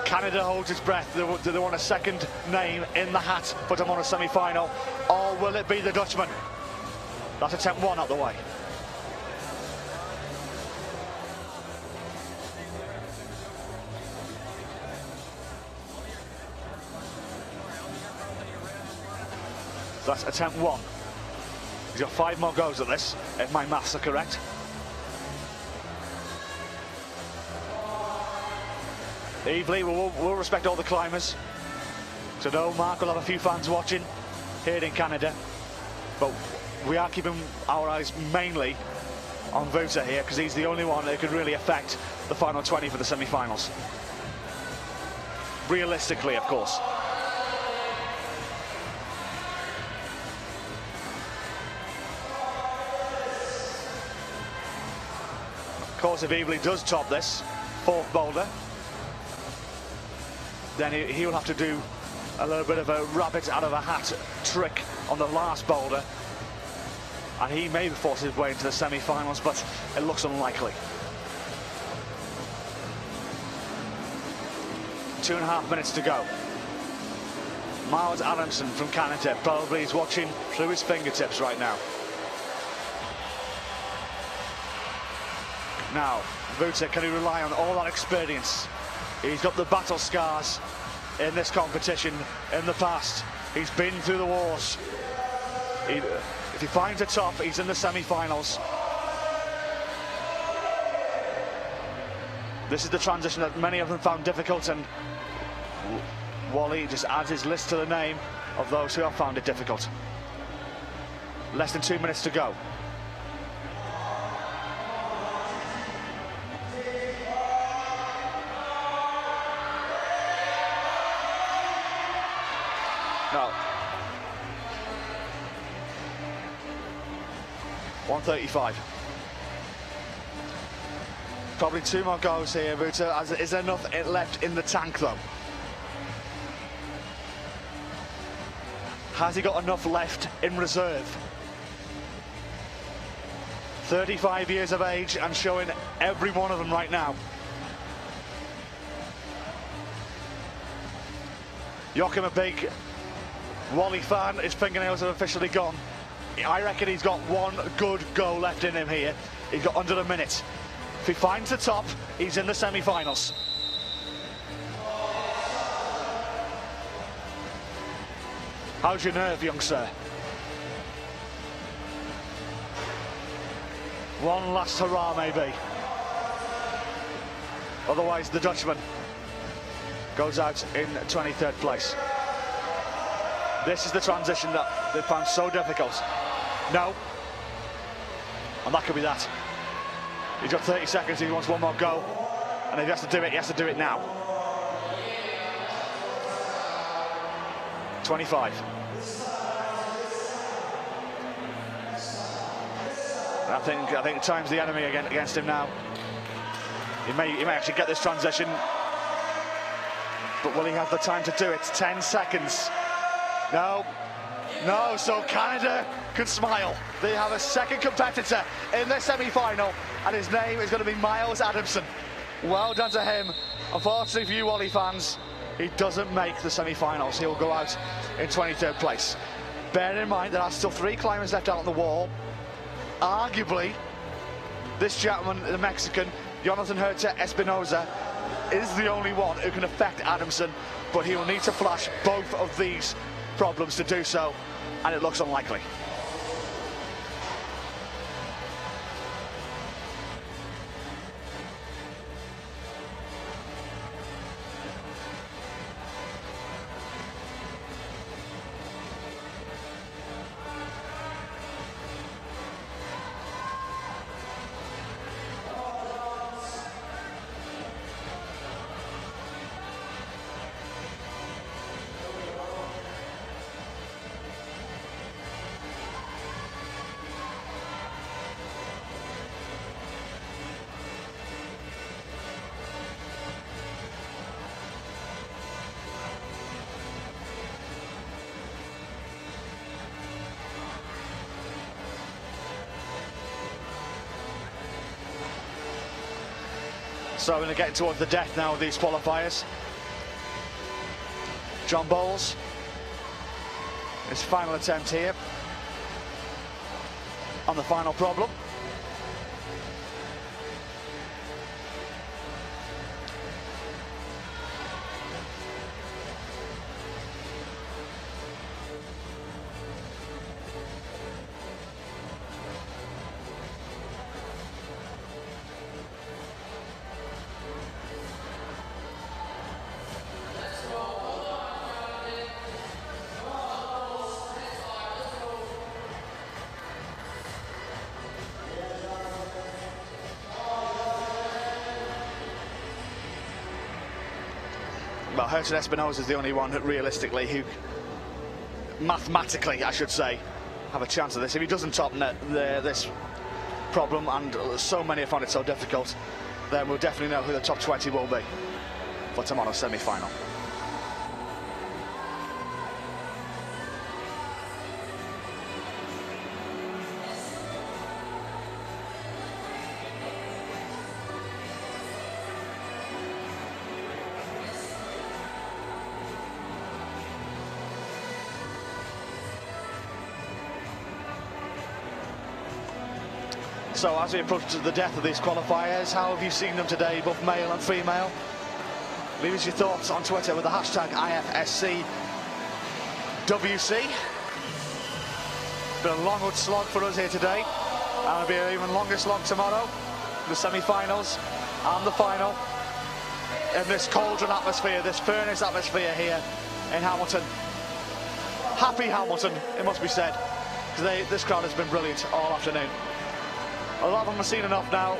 Canada holds its breath. Do they want a second name in the hat for tomorrow's semi-final, or will it be the Dutchman? That's attempt 1 out the way. That's attempt 1. He's got 5 more goes at this, if my maths are correct. Evely will respect all the climbers. So no, Mark will have a few fans watching here in Canada. But we are keeping our eyes mainly on Vuta here, because he's the only one that could really affect the final 20 for the semi-finals. Realistically, of course. Of course, if Evely does top this fourth boulder, then he'll have to do a little bit of a rabbit out of a hat trick on the last boulder, and he may force his way into the semi-finals, but it looks unlikely. 2.5 minutes to go. Miles Adamson from Canada probably is watching through his fingertips right now. Now, Vuta, can he rely on all that experience? He's got the battle scars in this competition in the past. He's been through the wars. If he finds a top, he's in the semi-finals. This is the transition that many of them found difficult, and Wally just adds his list to the name of those who have found it difficult. Less than 2 minutes to go. No. 135. Probably 2 more goes here, Vuta. Is there enough left in the tank, though? Has he got enough left in reserve? 35 years of age and showing every one of them right now. Joachim, a big Wally fan, his fingernails are officially gone. I reckon he's got one good go left in him here. He's got under a minute. If he finds the top, he's in the semi-finals. How's your nerve, young sir? One last hurrah, maybe. Otherwise, the Dutchman goes out in 23rd place. This is the transition that they found so difficult. No. And that could be that. He's got 30 seconds, he wants one more go. And if he has to do it, he has to do it now. 25. I think time's the enemy against him now. He may actually get this transition, but will he have the time to do it? 10 seconds. No, no, so Canada can smile. They have a second competitor in their semi-final, and his name is going to be Miles Adamson. Well done to him. Unfortunately for you Wally fans, he doesn't make the semi-finals. He'll go out in 23rd place. Bear in mind there are still 3 climbers left out on the wall. Arguably, this gentleman, the Mexican, Jonathan Herta Espinoza, is the only one who can affect Adamson, but he will need to flash both of these problems to do so, and it looks unlikely. So we're going to get towards the death now of these qualifiers. John Bowles, his final attempt here on the final problem. Well, Herton Espinosa is the only one, realistically, who, mathematically, I should say, have a chance of this. If he doesn't top net this problem, and so many have found it so difficult, then we'll definitely know who the top 20 will be for tomorrow's semi-final. So as we approach the death of these qualifiers, how have you seen them today, both male and female? Leave us your thoughts on Twitter with the hashtag IFSCWC. Been a long old slog for us here today, and it'll be an even longer slog tomorrow, the semi-finals and the final, in this cauldron atmosphere, this furnace atmosphere here in Hamilton. Happy Hamilton, it must be said, because this crowd has been brilliant all afternoon. A lot of them have seen enough now,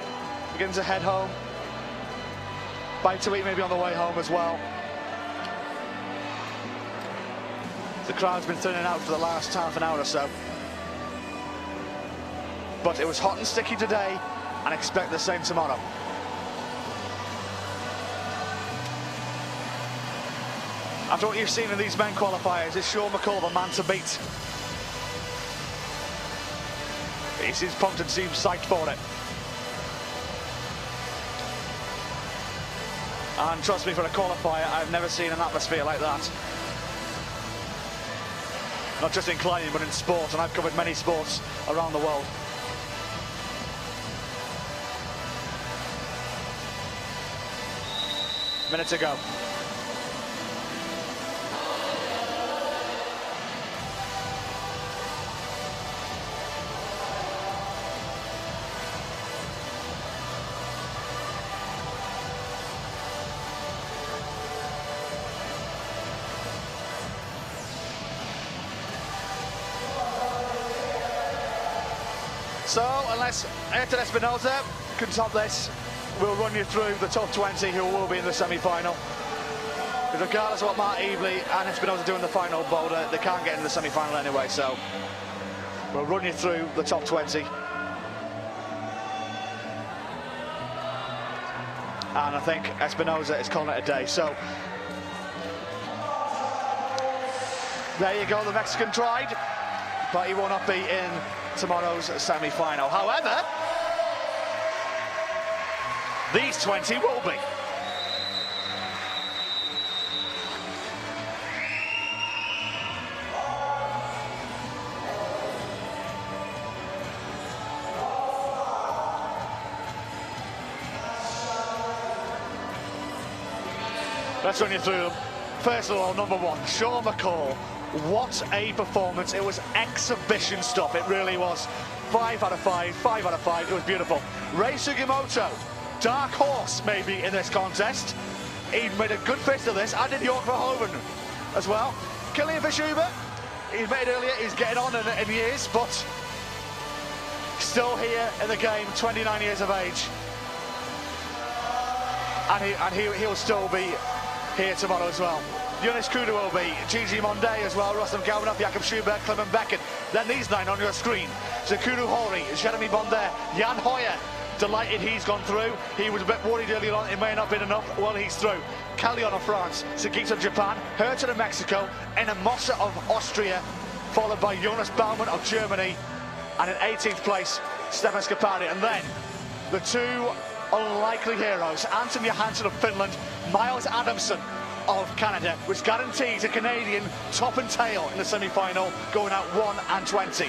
beginning to head home. Bite to eat maybe on the way home as well. The crowd's been thinning out for the last half an hour or so. But it was hot and sticky today, and expect the same tomorrow. After what you've seen in these men qualifiers, is Sean McCall the man to beat? He seems pumped and seems psyched for it. And trust me, for a qualifier, I've never seen an atmosphere like that. Not just in climbing, but in sport, and I've covered many sports around the world. Minute to go. So, unless Herton Espinosa can top this, we'll run you through the top 20 who will be in the semi-final. But regardless of what Mark Evely and Espinosa do in the final boulder, they can't get into the semi-final anyway, so we'll run you through the top 20. And I think Espinosa is calling it a day, so there you go, the Mexican tried, but he will not be in tomorrow's semi-final. However, these 20 will be. Let's run you through them. First of all, number one, Sean McCall. What a performance. It was exhibition stuff, it really was. 5 out of 5, 5 out of 5, it was beautiful. Rei Sugimoto, dark horse maybe in this contest. He made a good fist of this, and did York Verhoeven as well. Kilian Verschuber, he made earlier, he's getting on in years, but still here in the game, 29 years of age. And he'll still be here tomorrow as well. Jonas Kudu will be, Gigi Monday as well, Rustam Galvanov, Jakob Schubert, Clement Beckett. Then these 9 on your screen. So Kudu Hori, Jeremy Bondé, Jan Hoyer, delighted he's gone through. He was a bit worried earlier on, it may not have been enough. Well, he's through. Callion of France, Sagita of Japan, Herton of Mexico, Enamosa of Austria, followed by Jonas Baumann of Germany, and in 18th place, Stefan Scapari. And then the two unlikely heroes, Anton Johansson of Finland, Miles Adamson of Canada, which guarantees a Canadian top and tail in the semi-final, going out 1 and 20.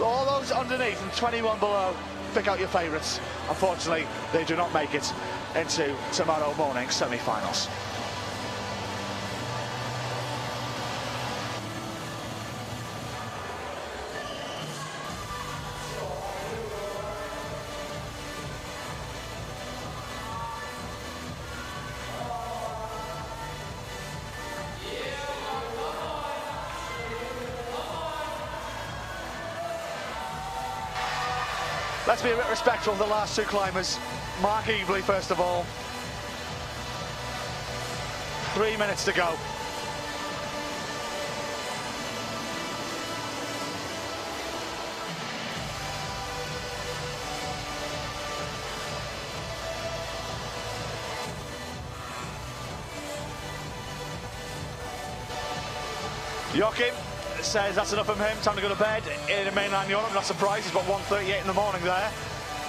All those underneath and 21 below, pick out your favourites. Unfortunately, they do not make it into tomorrow morning's semi-finals. Let's be a bit respectful of the last two climbers. Mark Evely, first of all. 3 minutes to go. Joachim says that's enough from him, time to go to bed in mainland Europe. Not surprised, it's about 1:38 in the morning there.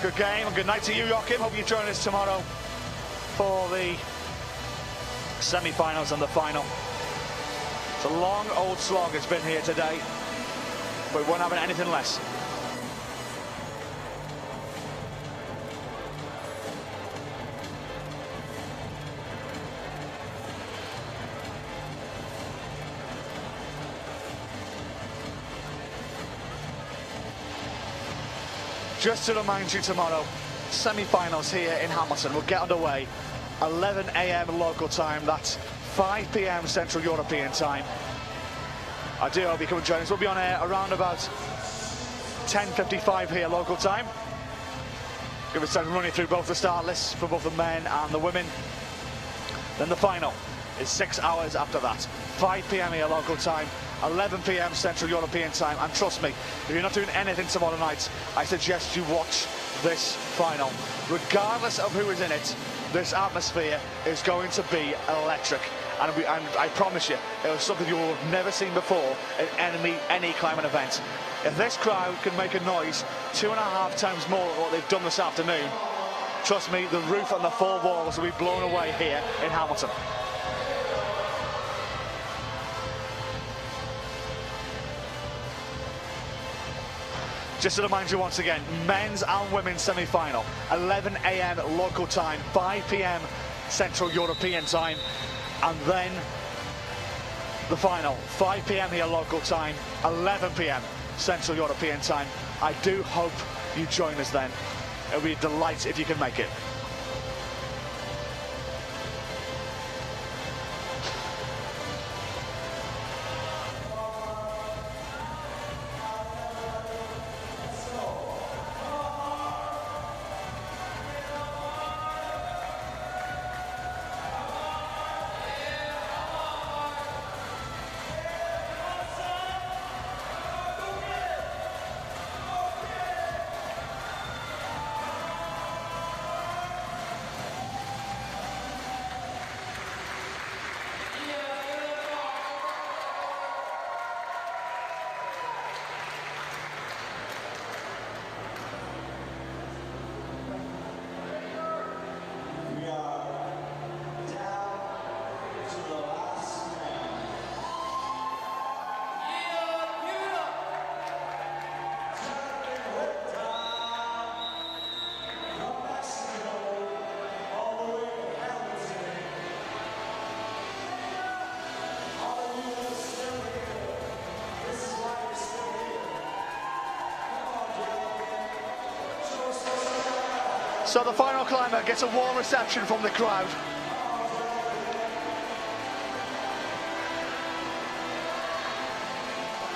Good game and good night to you, Joachim. Hope you join us tomorrow for the semi-finals and the final. It's a long old slog it's been here today, but we won't have anything less. Just to remind you, tomorrow, semi-finals here in Hamilton will get underway 11 AM local time. That's 5 PM Central European time. I do hope you come and join us. We'll be on air around about 10:55 here local time. Give us time to run you through both the start lists for both the men and the women. Then the final is 6 hours after that. 5 PM here local time, 11 PM Central European time. And trust me, if you're not doing anything tomorrow night, I suggest you watch this final. Regardless of who is in it, this atmosphere is going to be electric. And I promise you, it was something you've never seen before in any climbing event. If this crowd can make a noise 2.5 times more than what they've done this afternoon, trust me, the roof and the four walls will be blown away here in Hamilton. Just to remind you once again, men's and women's semi-final, 11 AM local time, 5 PM Central European time, and then the final, 5 PM here local time, 11 PM Central European time. I do hope you join us then. It'll be a delight if you can make it. So the final climber gets a warm reception from the crowd.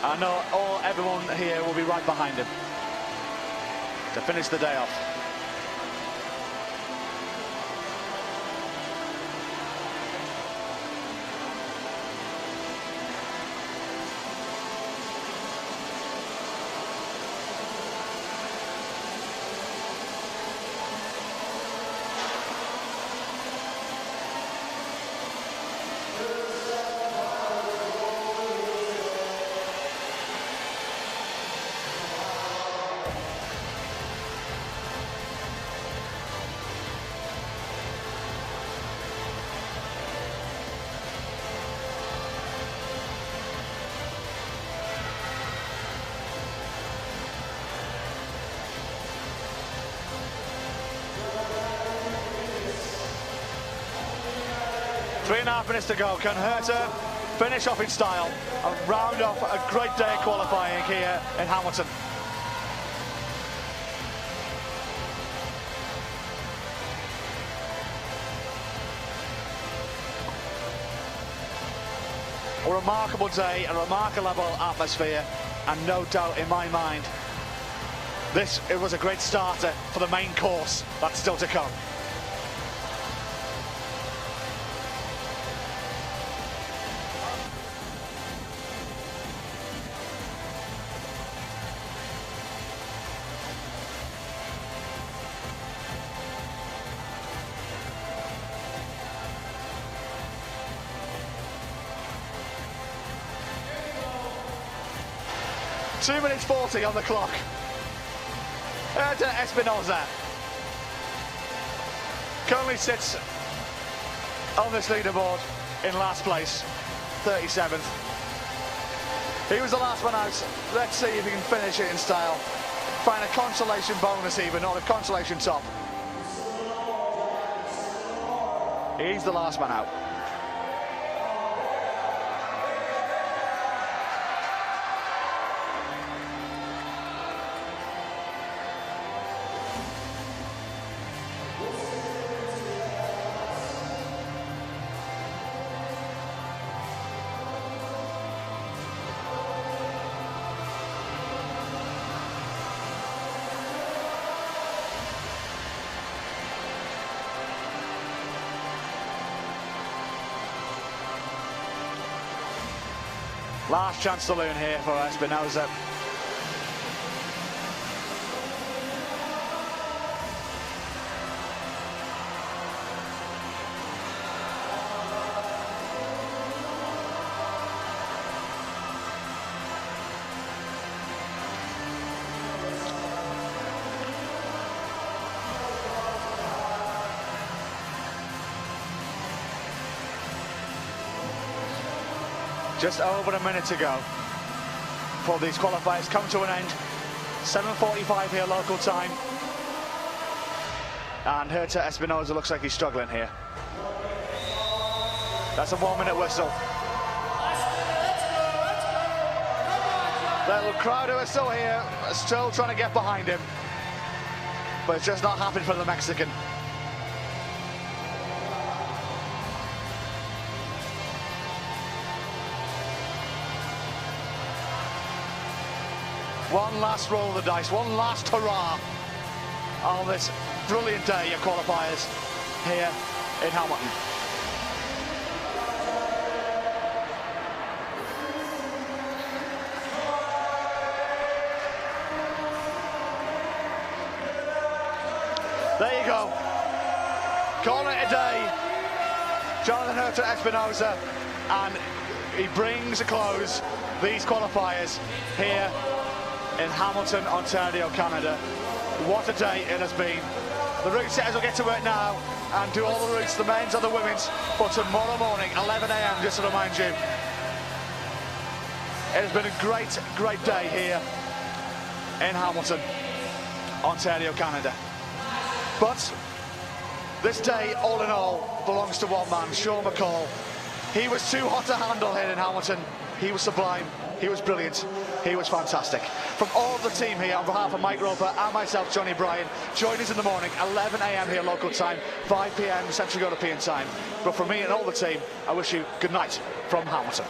I know everyone here will be right behind him to finish the day off. Three and a half minutes to go. Can Herta finish off in style and round off a great day of qualifying here in Hamilton? A remarkable day, a remarkable atmosphere, and no doubt in my mind, it was a great starter for the main course that's still to come. 2 minutes 40 on the clock. To Espinosa. Currently sits on this leaderboard in last place, 37th. He was the last one out. Let's see if he can finish it in style. Find a consolation bonus even, or a consolation top. He's the last man out. Last chance saloon here for Espinosa. Just over a minute to go before these qualifiers come to an end. 7:45 here local time. And Herta Espinosa looks like he's struggling here. That's a 1 minute whistle. The little crowd who are still here are still trying to get behind him. But it's just not happening for the Mexican. One last roll of the dice, one last hurrah on this brilliant day of qualifiers here in Hamilton. There you go. Calling it a day. Jonathan Herta Espinosa, and he brings a close these qualifiers here in Hamilton, Ontario, Canada. What a day it has been. The route setters will get to work now and do all the routes, the men's and the women's, for tomorrow morning, 11 AM, just to remind you. It has been a great, great day here in Hamilton, Ontario, Canada. But this day, all in all, belongs to one man, Sean McCall. He was too hot to handle here in Hamilton. He was sublime. He was brilliant. He was fantastic. From all of the team here, on behalf of Mike Roper and myself, Johnny Bryan, join us in the morning, 11 AM here local time, 5 PM Central European time. But from me and all the team, I wish you good night from Hamilton.